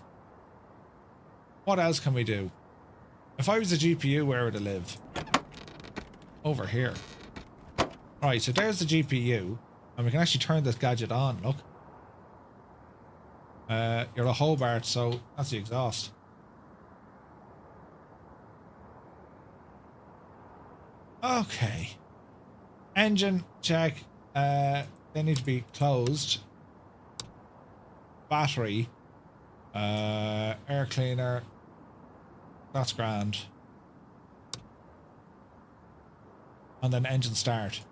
What else can we do? If I was a GPU, where would it live? Over here. Right, so there's the GPU. And we can actually turn this gadget on, look. You're a Hobart, so that's the exhaust. Okay. Engine check. They need to be closed. Battery. Air cleaner. That's grand. And then engine start.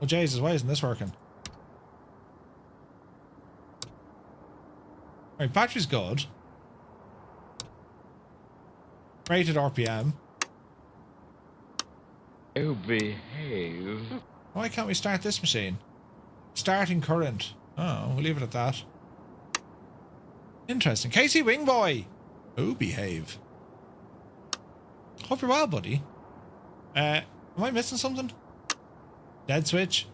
Oh Jesus, why isn't this working? Right, battery's good. Rated RPM. Oh, behave. Why can't we start this machine? Starting current. Oh, we'll leave it at that. Interesting. Casey Wingboy. Oh, behave. Hope you're well, buddy. Am I missing something? Dead switch.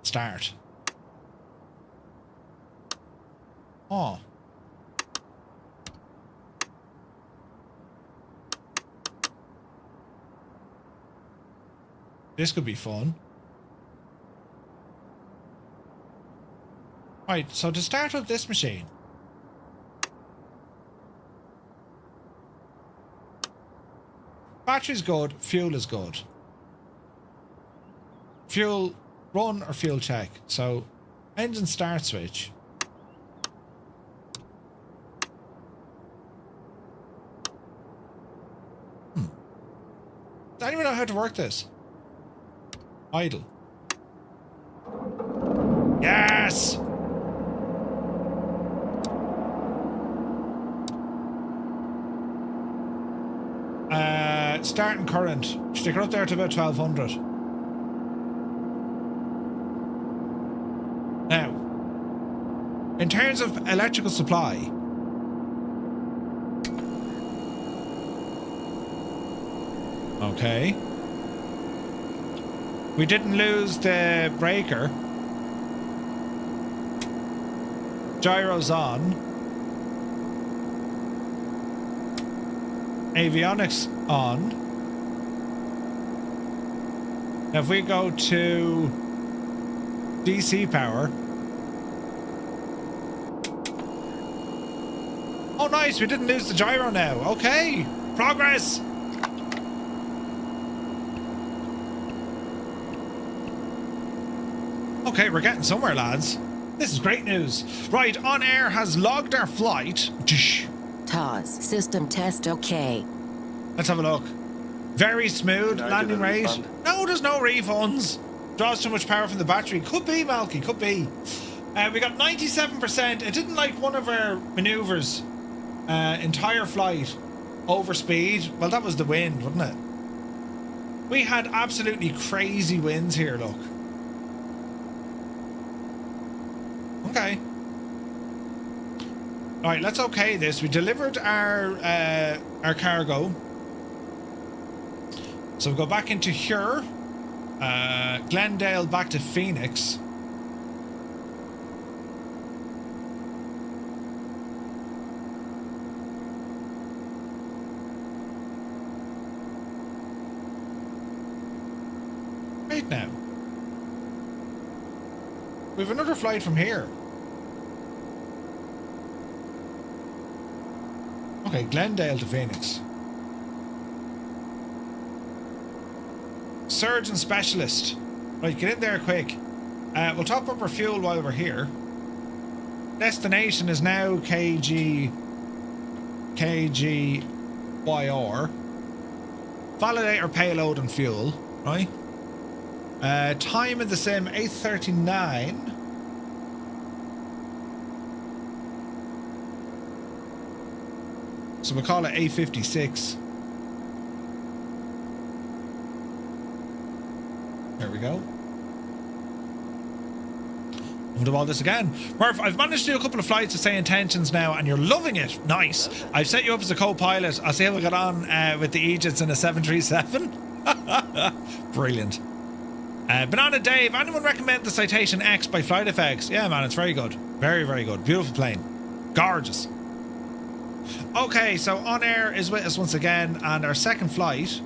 Start. This could be fun. Right, so to start up this machine. Battery's good, fuel is good. Fuel run or fuel check. So engine start switch. Does anyone know how to work this? Idle. Yes! Starting current. Stick it up there to about 1200. Now, in terms of electrical supply, okay, we didn't lose the breaker. Gyro's on. Avionics on. Now if we go to DC power. Oh nice, we didn't lose the gyro now. Okay, progress. Okay, we're getting somewhere, lads. This is great news. Right, OnAir has logged our flight. TOS system test okay. Let's have a look. Very smooth landing rate. No, there's no refunds. Draws too much power from the battery. Could be, Malky, could be. We got 97%. It didn't like one of our maneuvers. Entire flight over speed. Well, that was the wind, wasn't it? We had absolutely crazy winds here, look. Okay. Alright, let's okay this. We delivered our cargo. So we'll go back into here. Glendale back to Phoenix. Right now. We have another flight from here. Okay, Glendale to Phoenix. Surgeon specialist. Right, get in there quick. We'll top up our fuel while we're here. Destination is now KGYR. Validate our payload and fuel, right? Time in the sim 8:39. So we'll call it 8:56. There we go. We'll do all this again. Murph, I've managed to do a couple of flights to say intentions now, and you're loving it. Nice. I've set you up as a co-pilot. I'll see how we get on with the Aegis in a 737. Brilliant. Banana Dave, anyone recommend the Citation X by Flight Effects? Yeah, man, it's very good. Very, very good. Beautiful plane. Gorgeous. Okay, so OnAir is with us once again, and our second flight,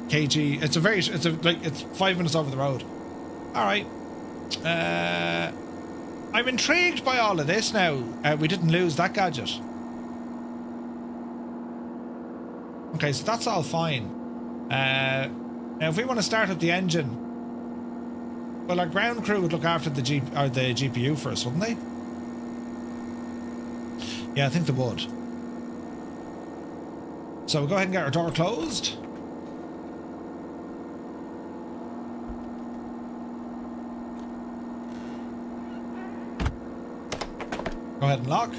KG. It's 5 minutes over the road. All right. I'm intrigued by all of this now. We didn't lose that gadget. Okay, so that's all fine. Now, if we want to start up the engine, well, our ground crew would look after the GPU for us, wouldn't they? Yeah, I think they would. So we'll go ahead and get our door closed. Go ahead and lock.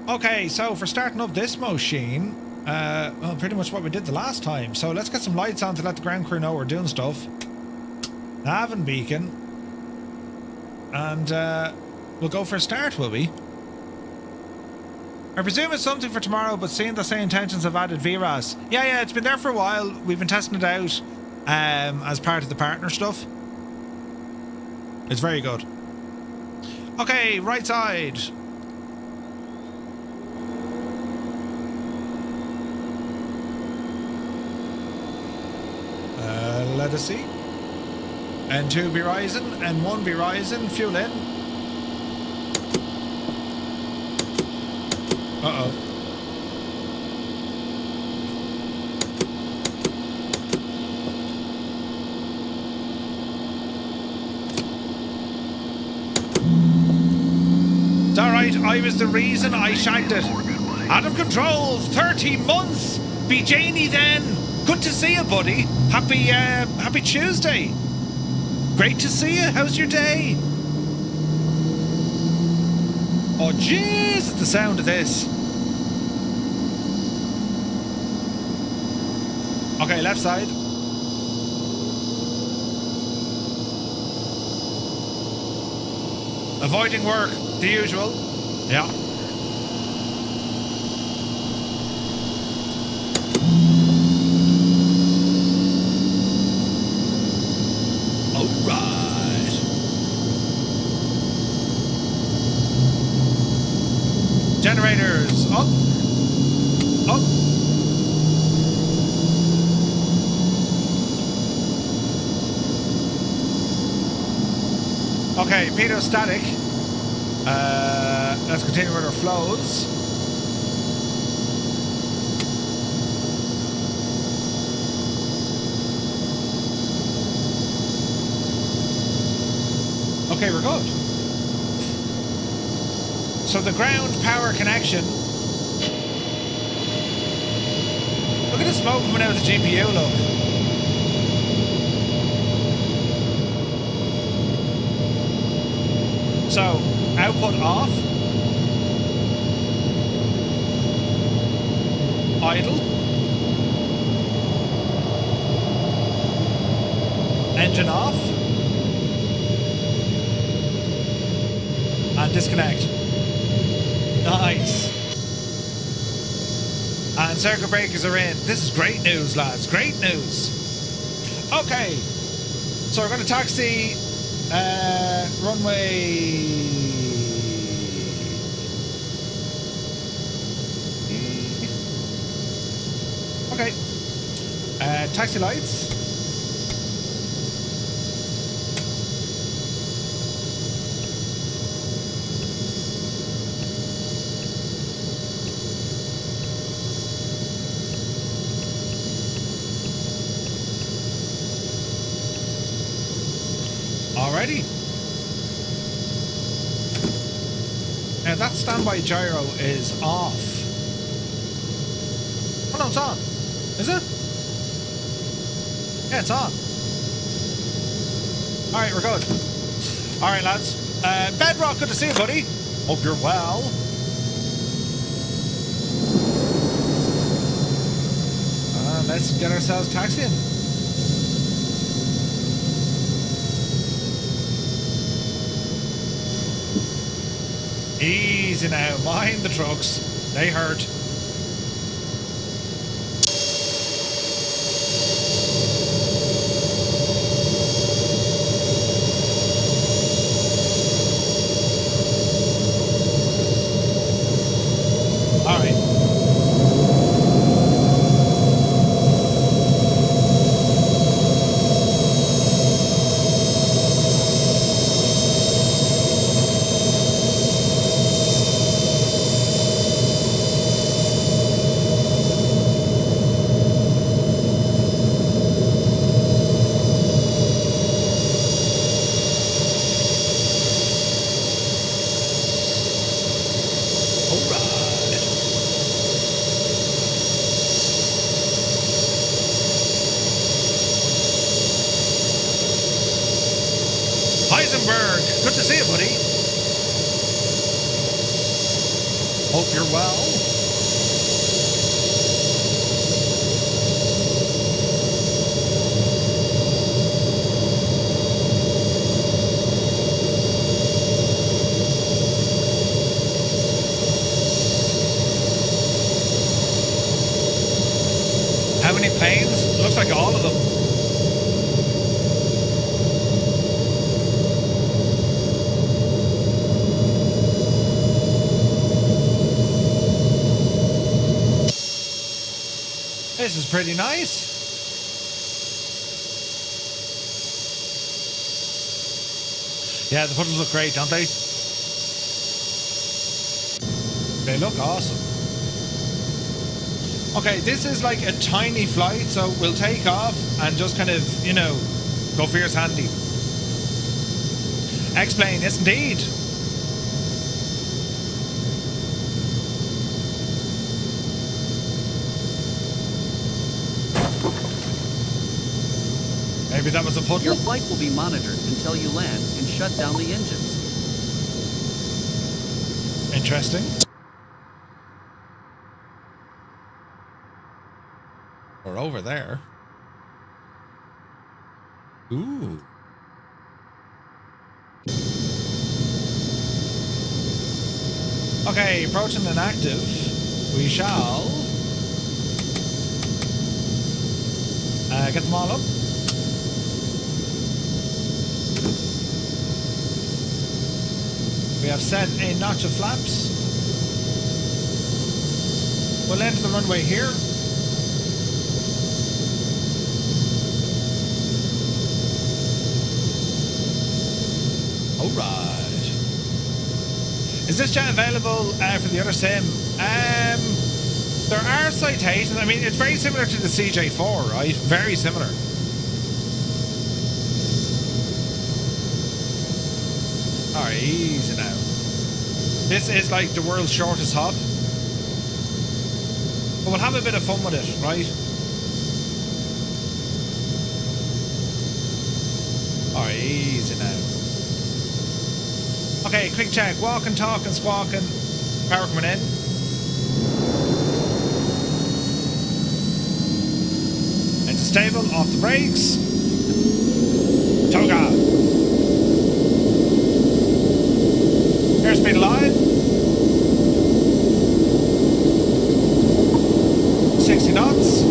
Okay, so for starting up this machine, well, pretty much what we did the last time. So let's get some lights on to let the ground crew know we're doing stuff. Nav and beacon. And we'll go for a start, will we? I presume it's something for tomorrow, but seeing the same intentions have added VRAS. Yeah, it's been there for a while. We've been testing it out as part of the partner stuff. It's very good. Okay, right side. let us see. N2 be rising, N1 be rising, fuel in. Uh-oh. It's alright, I was the reason I shagged it. Adam Controls, 30 months! Be Janie then! Good to see you, buddy. Happy Tuesday. Great to see you. How's your day? Oh, jeez, it's the sound of this. Okay, left side. Avoiding work, the usual. Yeah. Alright. Generators up. Up. Okay, pitot static. Let's continue with our flows. Okay, we're good. So the ground power connection. Look at the smoke coming out of the GPU, look. So, output off. Idle. Engine off. And disconnect. Nice. And circuit breakers are in. This is great news, lads. Great news. Okay. So we're going to taxi runway. Okay. Taxi lights. Alrighty. Now that standby gyro is off. Oh no, it's on. Is it? Yeah, it's on. Alright, we're good. Alright, lads. Bedrock, good to see you, buddy. Hope you're well. Let's get ourselves taxiing. Easy now, mind the trucks. They hurt. Good to see you, buddy. Hope you're well. How many planes? Looks like all of them. This is pretty nice. Yeah, the puddles look great, don't they? They look awesome. Okay, this is like a tiny flight, so we'll take off and just kind of, you know, go fierce handy. X-plane, yes indeed. Maybe that was a puddle. Your flight will be monitored until you land and shut down the engines. Interesting. We're over there. Ooh. Okay, approaching an active. We shall get them all up. We have set a notch of flaps. We'll enter the runway here. Alright. Is this jet available for the other sim? There are citations. I mean, it's very similar to the CJ4, right? Very similar. Alright, easy now. This is like the world's shortest hop. But we'll have a bit of fun with it, right? Alright, easy now. Okay, quick check. Walking, talking, squawking. Power coming in. Engine stable, off the brakes. Toga. Airspeed alive. 60 knots.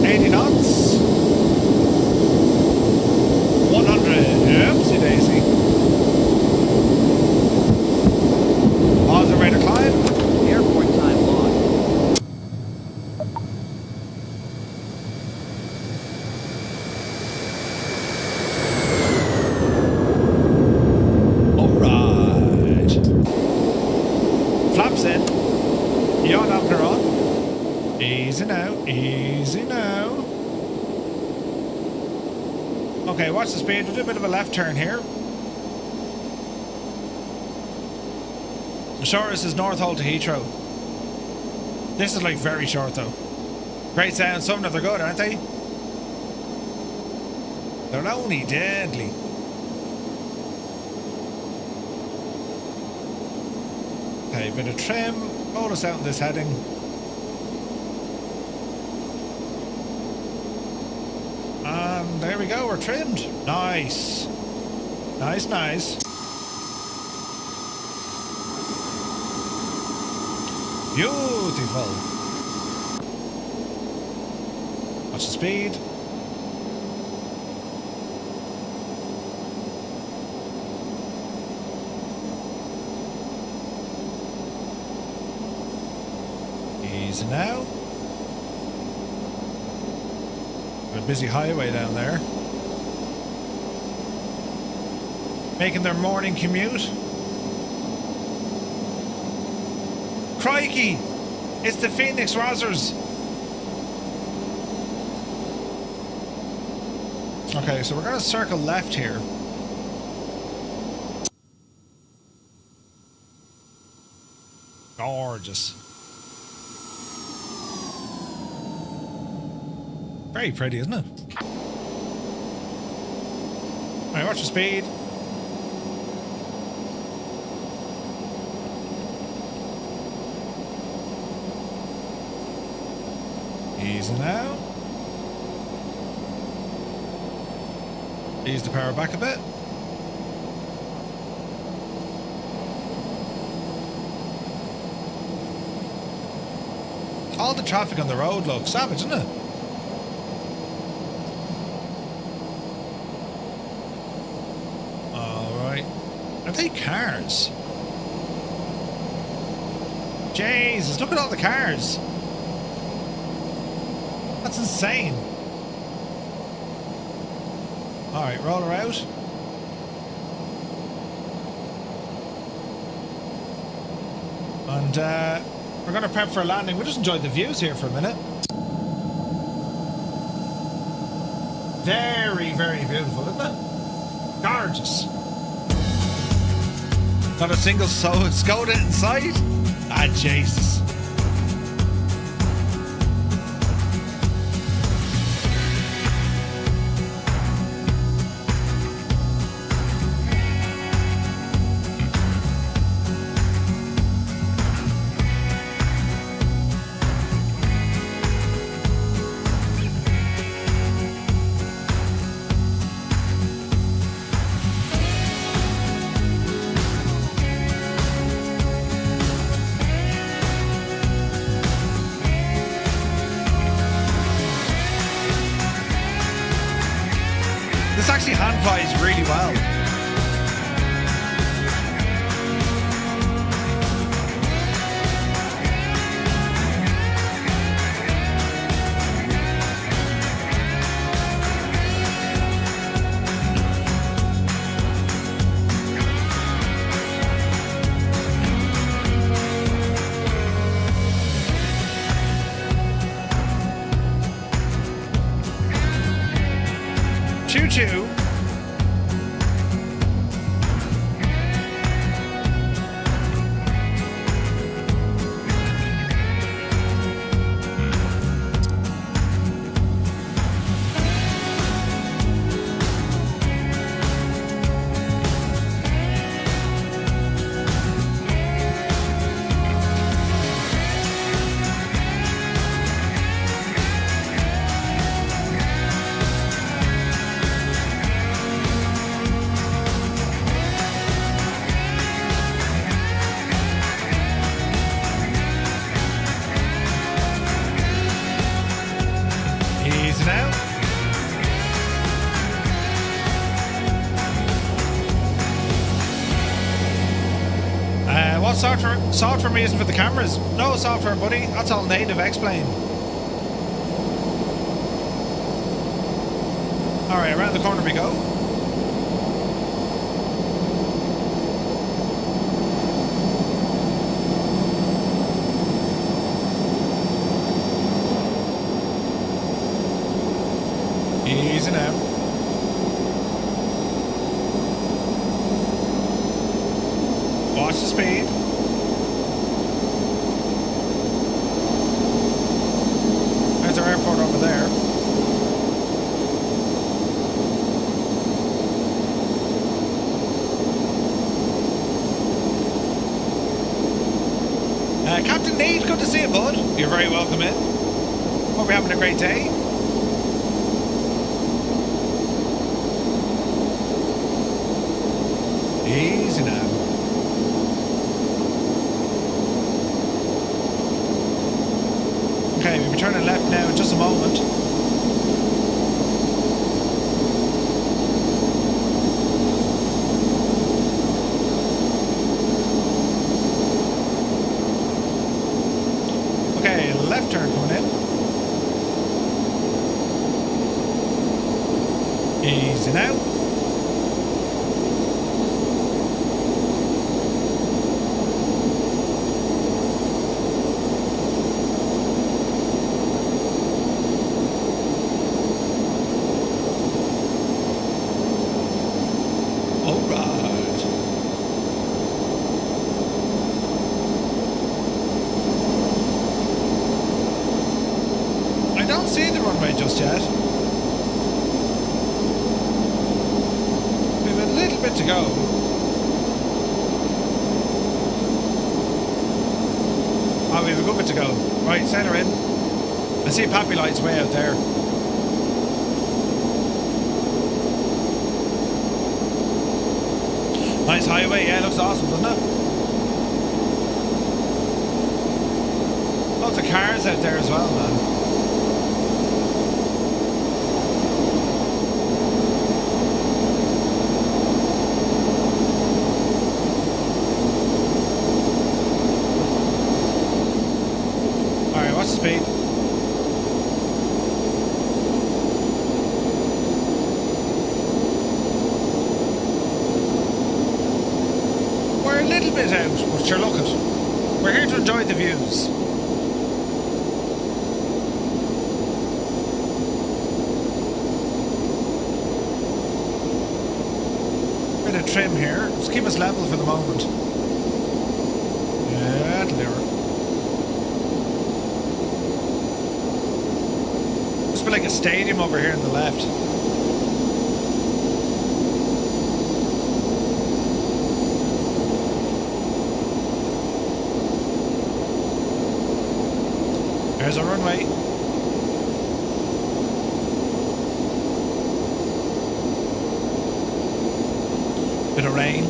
80 knots. 100. Oopsie daisy. Positive rate of climb. Airport time logged. Alright. Flaps in. Yacht opener on. Easy now. Easy now. Okay, watch the speed. We'll do a bit of a left turn here. The shortest is North Hull to Heathrow. This is like very short though. Great sound. Some of them are good, aren't they? They're only deadly. Okay, bit of trim. Hold us out in this heading. And there we go, we're trimmed. Nice. Nice, nice. Beautiful. Watch the speed. Easy now. A busy highway down there. Making their morning commute. Crikey! It's the Phoenix Rozzers. Okay, so we're going to circle left here. Gorgeous. Very pretty, isn't it? Alright, watch the speed. Easy now. Ease the power back a bit. All the traffic on the road looks savage, isn't it? Alright. Are they cars? Jesus, look at all the cars. That's insane. All right, roll her out. And we're going to prep for a landing. We'll just enjoy the views here for a minute. Very, very beautiful, isn't it? Gorgeous. Not a single Skoda in sight. Ah, Jesus. This actually hand flies really well. Choo-choo. Easy now. What software I'm using for the cameras? No software, buddy. That's all native X-Plane. All right, around the corner we go. Easy now. Watch the speed. There's our airport over there. Captain Nate, good to see you, bud. You're very welcome in. Hope you're having a great day. Easy now. Okay, we'll be turning left now in just a moment. Okay, left turn coming in. Easy now. See the runway just yet. We have a little bit to go. Oh, we have a good bit to go. Right, sail her in. I see Pappy Light's way out there. Nice highway, yeah, looks awesome, doesn't it? Lots of cars out there as well, man. Speed. bit out, but sure, look it. We're here to enjoy the views. Bit of trim here. Let's keep us level for the moment. Yeah, that'll do it. Must be like a stadium over here on the left. There's our runway. Bit of rain.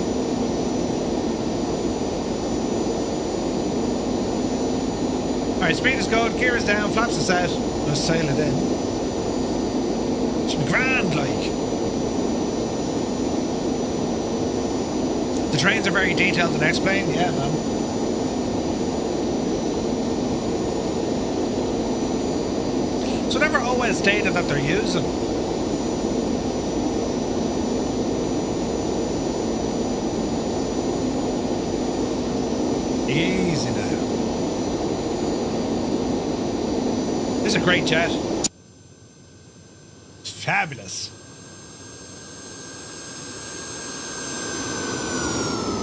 Alright, speed is good, gear is down, flaps are set. Let's sail it in. Should be grand, like. The trains are very detailed and explained, yeah, man. It's whatever OS data that they're using. Easy now. This is a great jet. It's fabulous.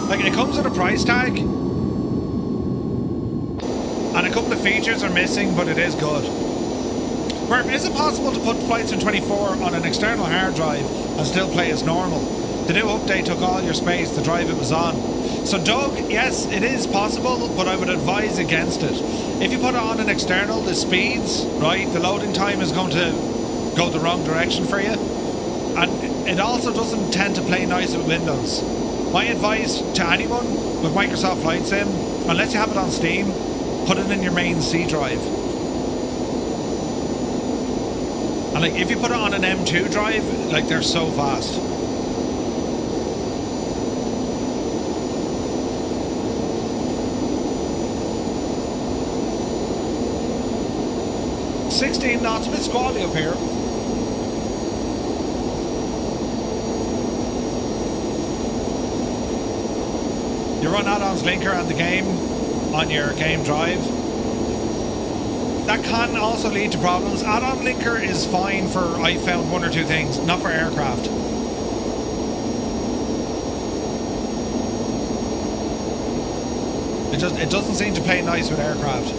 Like, it comes with a price tag. And a couple of features are missing, but it is good. Murph, is it possible to put Flight Sim 24 on an external hard drive and still play as normal? The new update took all your space, the drive it was on. So Doug, yes, it is possible, but I would advise against it. If you put it on an external, the speeds, right, the loading time is going to go the wrong direction for you. And it also doesn't tend to play nice with Windows. My advice to anyone with Microsoft Flight Sim, unless you have it on Steam, put it in your main C drive. And like, if you put it on an M2 drive, like, they're so fast. $16 knots, a bit squally up here. You run add-ons linker and the game on your game drive. That can also lead to problems. Add-on linker is fine for, I found, one or two things, not for aircraft. It doesn't seem to play nice with aircraft.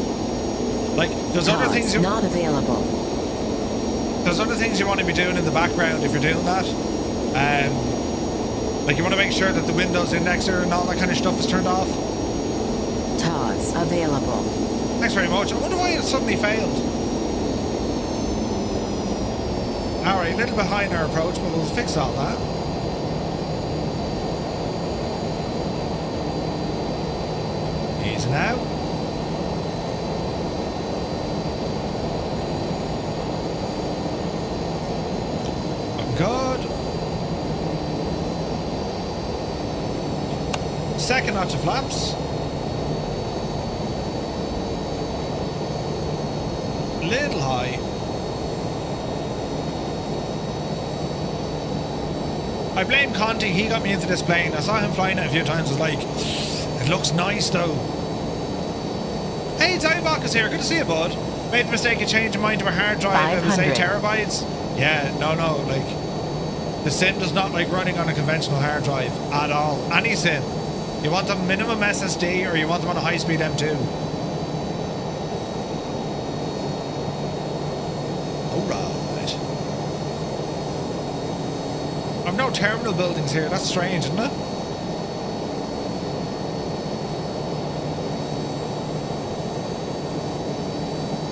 Like, there's other things you... not available. There's other things you want to be doing in the background if you're doing that. Like, you want to make sure that the Windows indexer and all that kind of stuff is turned off. TOS available. Thanks very much. I wonder why it suddenly failed. Alright, a little behind our approach, but we'll fix all that. Easy now. Good. Second notch of flaps. Little high. I blame Conti, he got me into this plane. I saw him flying it a few times. I was like, it looks nice though. Hey, Tybok is here. Good to see you, bud. Made the mistake of changing mine to a hard drive. It was 8 terabytes. Yeah, no, like, the sim does not like running on a conventional hard drive at all. Any sim. You want a minimum SSD or you want them on a high-speed M2. Alright. I've no terminal buildings here. That's strange, isn't it?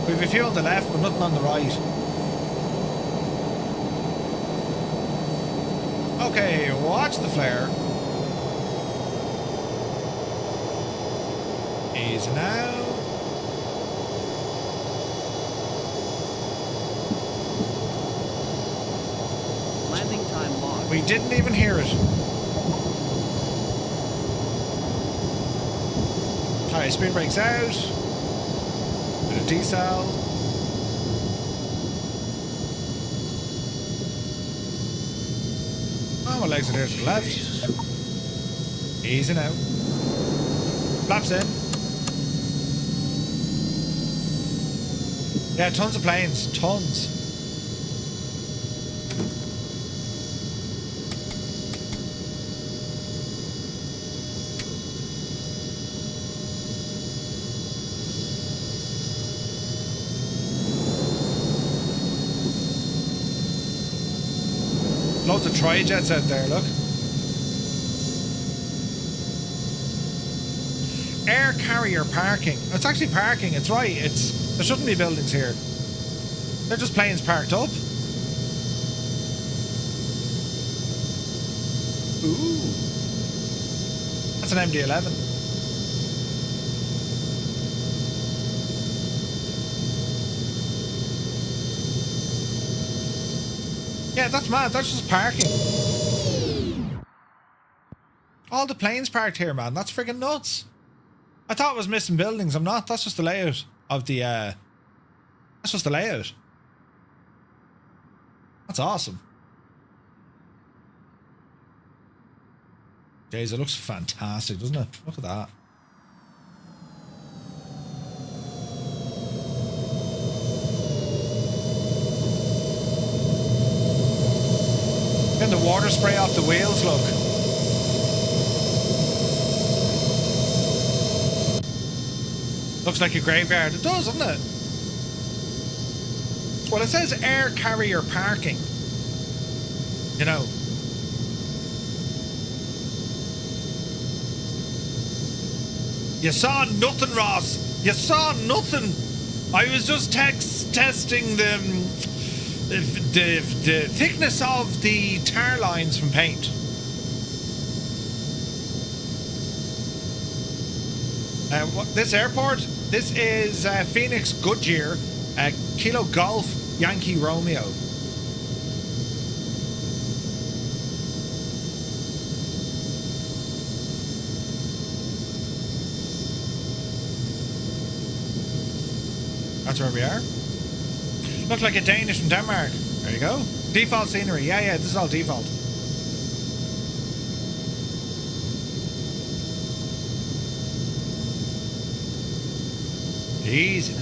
We've a few on the left, but nothing on the right. Okay, watch the flare. Easy now. Landing time lost. We didn't even hear it. Alright, speed brakes out. Bit of decel. Oh, my legs are there to the left. Easy now. Flaps in. Yeah, tons of planes. Tons. Loads of tri-jets out there, look. Air carrier parking. It's actually parking, it's right. There shouldn't be buildings here. They're just planes parked up. Ooh. That's an MD-11. Yeah, that's mad. That's just parking. All the planes parked here, man. That's friggin' nuts. I thought it was missing buildings. I'm not. That's just the layout of the... That's just the layout. That's awesome. Jeez, it looks fantastic, doesn't it? Look at that. Getting the water spray off the wheels, look. Looks like a graveyard. It does, doesn't it? Well, it says air carrier parking. You know. You saw nothing, Ross. You saw nothing. I was just testing the thickness of the tar lines from paint. This airport, this is Phoenix Goodyear, Kilo Golf Yankee Romeo. That's where we are. Looks like a Danish from Denmark. There you go. Default scenery. Yeah, this is all default. Easy now.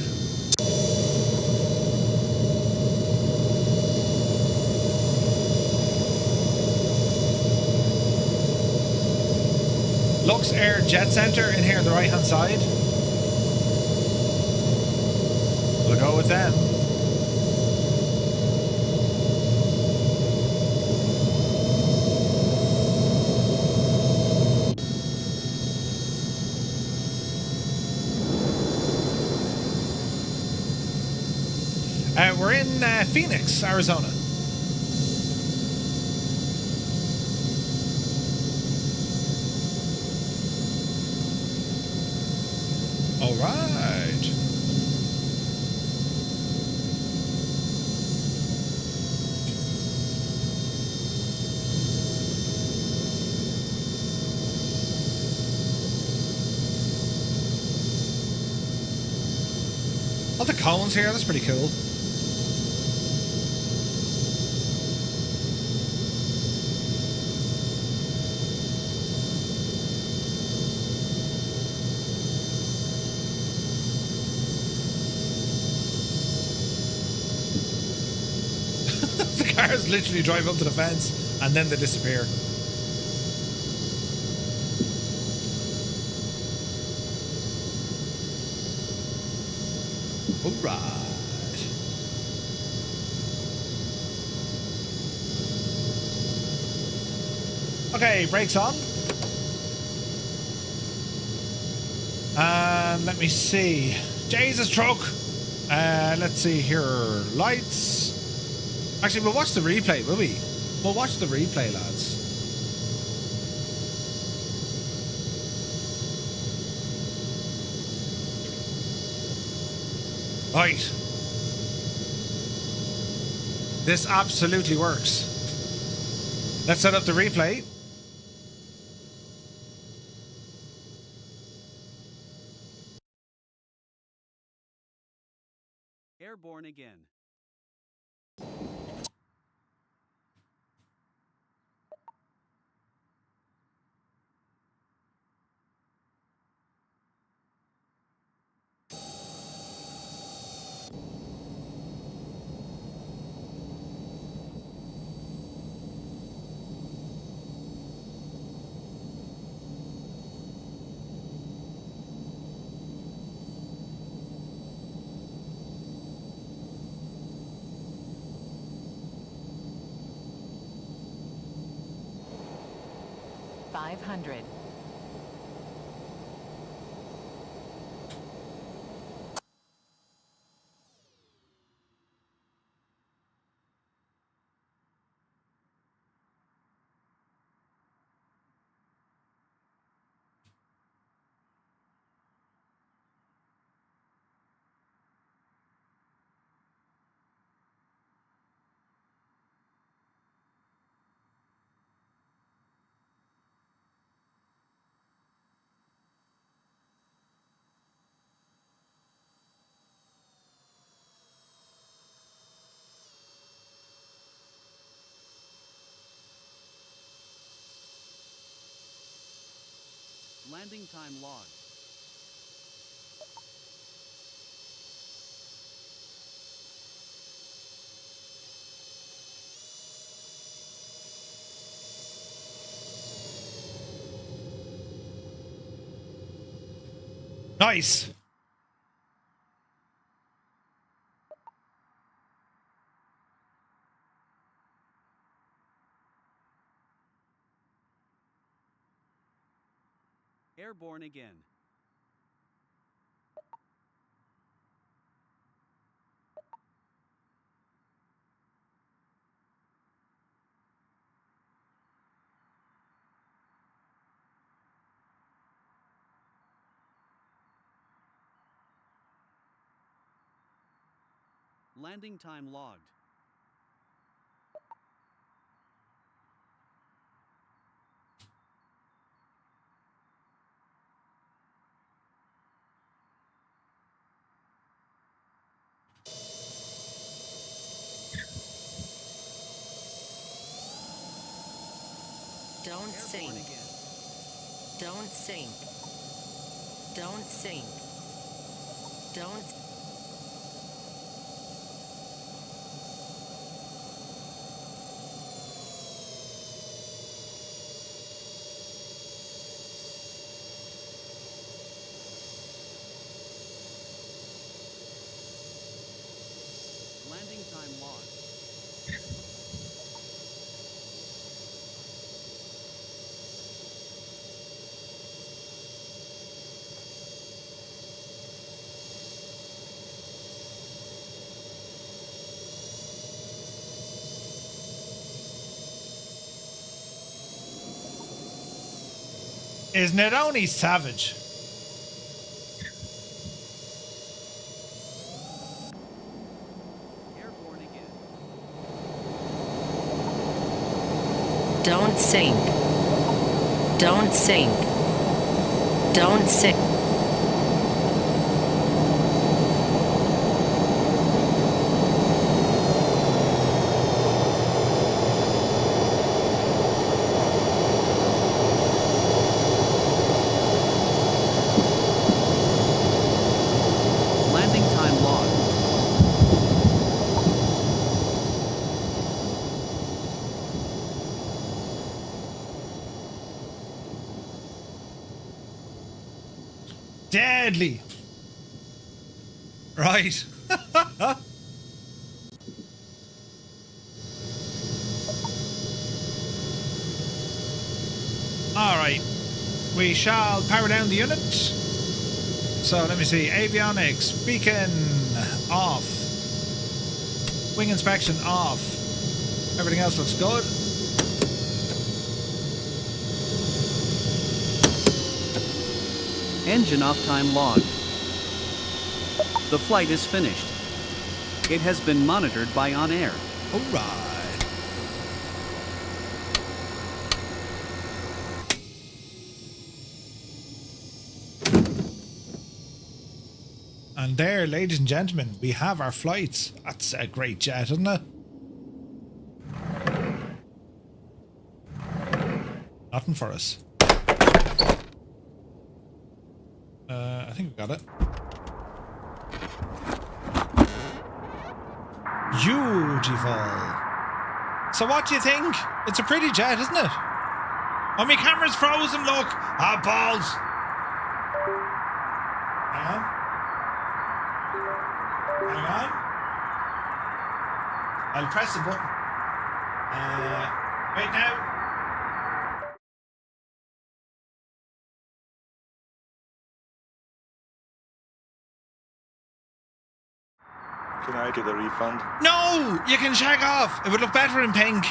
Lux Air Jet Center in here on the right hand side. We'll go with them. We're in Phoenix, Arizona. All right. All the cones here, that's pretty cool. Cars literally drive up to the fence and then they disappear. Alright. Okay, brakes on. And let me see. Jesus truck. Let's see here. Lights. Actually, we'll watch the replay, will we? We'll watch the replay, lads. Right. This absolutely works. Let's set up the replay. Airborne again. 500. Landing time logged. Nice. Airborne again. Landing time logged. Don't sink. Don't sink. Don't sink. Don't. Landing time logged. Isn't it only savage? Airborne again. Don't sink. Don't sink. Don't sink. Landing time logged. Deadly. Right. All right. We shall power down the unit. So let me see. Avionics, beacon off. Wing inspection off. Everything else looks good. Engine off time logged. The flight is finished. It has been monitored by OnAir. All right. And there, ladies and gentlemen, we have our flights. That's a great jet, isn't it? Nothing for us. I think we got it. Beautiful. So what do you think? It's a pretty jet, isn't it? Oh, my camera's frozen, look. Ah, balls. Hang on. Hang on. I'll press the button. Wait now. Can I get a refund? No, you can check off. It would look better in pink.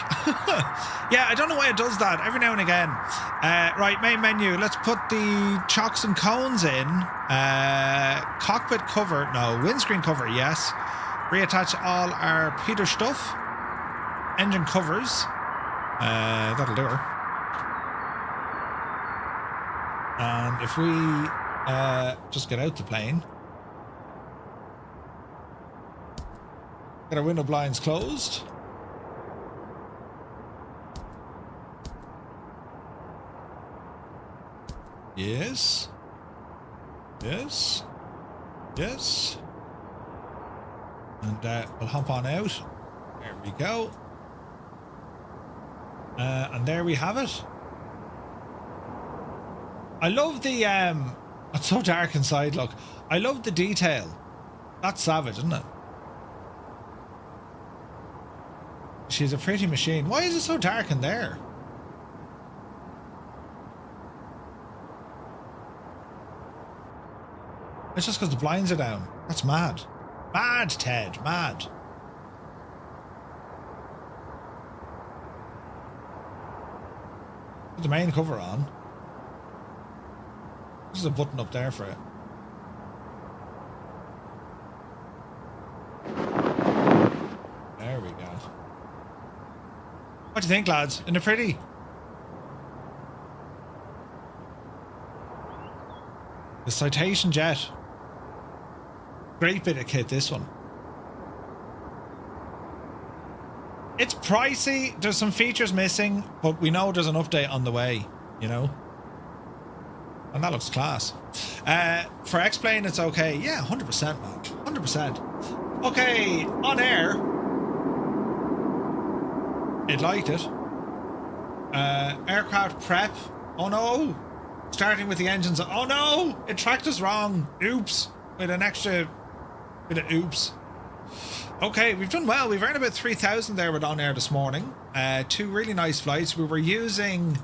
Yeah, I don't know why it does that every now and again. Right, main menu. Let's put the chocks and cones in. Cockpit cover. No, windscreen cover. Yes. Reattach all our Peter stuff. Engine covers. That'll do her. And if we just get out the plane. Get our window blinds closed. Yes. Yes. Yes. And we'll hop on out. There we go. And there we have it. I love the it's so dark inside, look. I love the detail. That's savage, isn't it? She's a pretty machine. Why is it so dark in there? It's just because the blinds are down. That's mad. Mad, Ted. Mad. Put the main cover on. There's a button up there for it. There we go. What do you think, lads? Isn't it pretty? The Citation Jet. Great bit of kit, this one. It's pricey. There's some features missing, but we know there's an update on the way, you know? And that looks class. For X-Plane, it's okay. Yeah, 100%, man. 100%. Okay, on air. It liked it. Aircraft prep. Oh no. Starting with the engines. Oh no. It tracked us wrong. Oops. With an extra bit of oops. Okay, we've done well. We've earned about 3,000 there with OnAir this morning. 2 really nice flights. We were using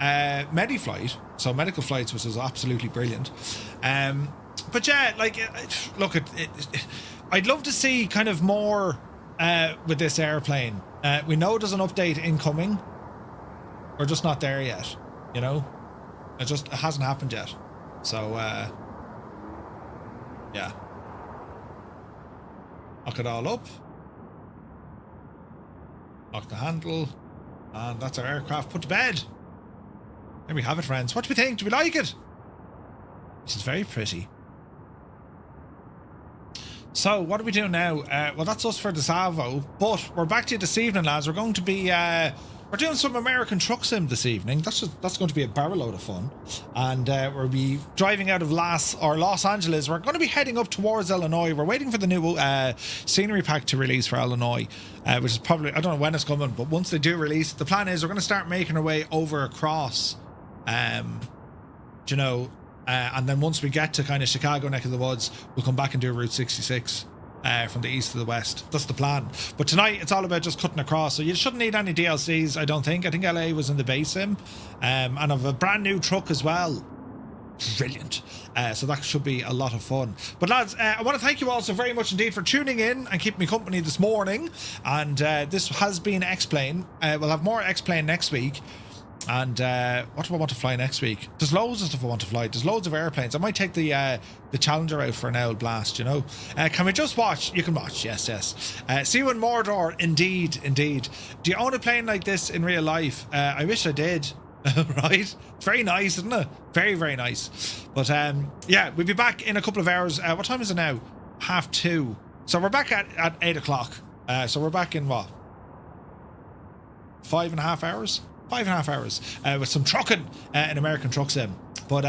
MediFlight, so medical flights, which was absolutely brilliant. But yeah, like, look, I'd love to see kind of more with this airplane. We know there's an update incoming. We're just not there yet, you know? It hasn't happened yet. So, yeah. Lock it all up. Lock the handle. And that's our aircraft put to bed. There we have it, friends. What do we think? Do we like it? This is very pretty. So, what are we doing now? Well, that's us for the Salvo, but we're back to you this evening, lads. We're going to be, we're doing some American truck sim this evening. That's going to be a barrel load of fun. And we'll be driving out of Los Angeles. We're going to be heading up towards Illinois. We're waiting for the new scenery pack to release for Illinois, which is probably, I don't know when it's coming, but once they do release, the plan is we're going to start making our way over across, you know, and then once we get to kind of Chicago neck of the woods, we'll come back and do Route 66 from the east to the west. That's the plan. But tonight, it's all about just cutting across. So you shouldn't need any DLCs, I don't think. I think LA was in the base sim. And I've a brand new truck as well. Brilliant. So that should be a lot of fun. But lads, I want to thank you all so very much indeed for tuning in and keeping me company this morning. And this has been X-Plane. We'll have more X-Plane next week. And what do I want to fly next week? There's loads of stuff I want to fly. There's loads of airplanes. I might take the Challenger out for an owl blast, you know. Can we just watch? You can watch, yes. See you in Mordor, indeed. Do you own a plane like this in real life? I wish I did. Right? It's very nice, isn't it? Very, very nice. But yeah, we'll be back in a couple of hours. What time is it now? 2:30. So we're back at 8 o'clock. So we're back in what? 5.5 hours? 5.5 hours with some trucking in American Truck Sim. But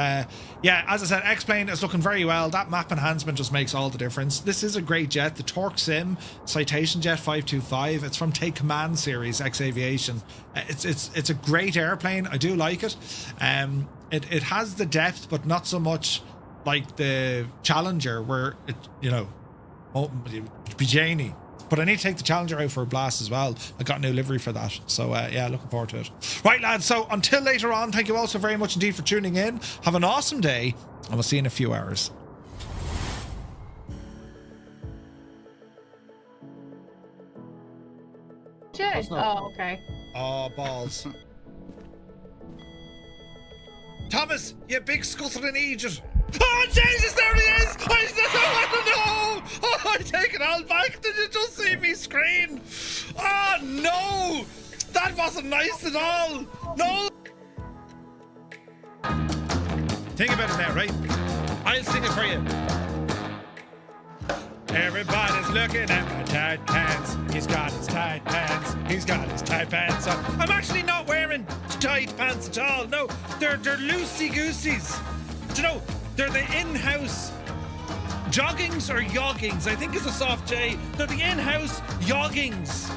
yeah, as I said, X-Plane is looking very well. That map enhancement just makes all the difference. This is a great jet, the TorqueSim Citation Jet 525. It's from Take Command series, X Aviation. It's a great airplane. I do like it. It has the depth, but not so much like the Challenger, where it, you know, be Janie. But I need to take the Challenger out for a blast as well. I got a new livery for that. So, yeah, looking forward to it. Right, lads. So, until later on, thank you all so very much indeed for tuning in. Have an awesome day, and we'll see you in a few hours. it? Oh, okay. Oh, balls. Thomas, you big scuttling Egypt. Oh, Jesus, there he is! I don't Oh, I take it all back. Did you just see me scream? Oh, no! That wasn't nice at all. No! Think about it now, right? I'll sing it for you. Everybody's looking at my tight pants. He's got his tight pants. He's got his tight pants on. I'm actually not wearing tight pants at all. No, they're loosey-gooseys. Do you know, they're the in-house joggings or yoggings. I think it's a soft J. They're the in-house yoggings.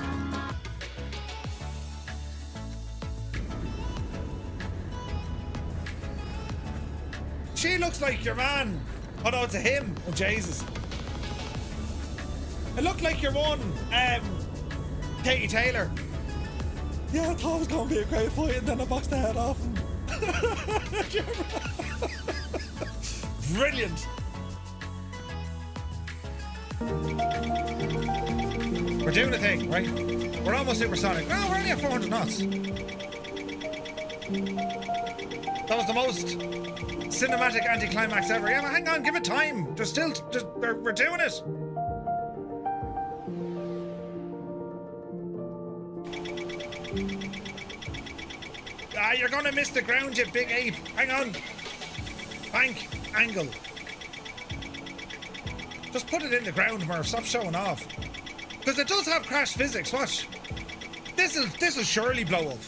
She looks like your man. Oh no, it's a him. Oh Jesus. It looked like your one, Katie Taylor. Yeah, I thought it was going to be a great fight, and then I boxed the head off. Brilliant. We're doing a thing, right? We're almost supersonic. No, we're only at 400 knots. That was the most cinematic anticlimax ever. Yeah, but hang on, give it time. There's still, we're doing it. Ah, you're gonna miss the ground, you big ape. Hang on. Bank angle. Just put it in the ground, Murph. Stop showing off. Because it does have crash physics. Watch. This'll surely blow up.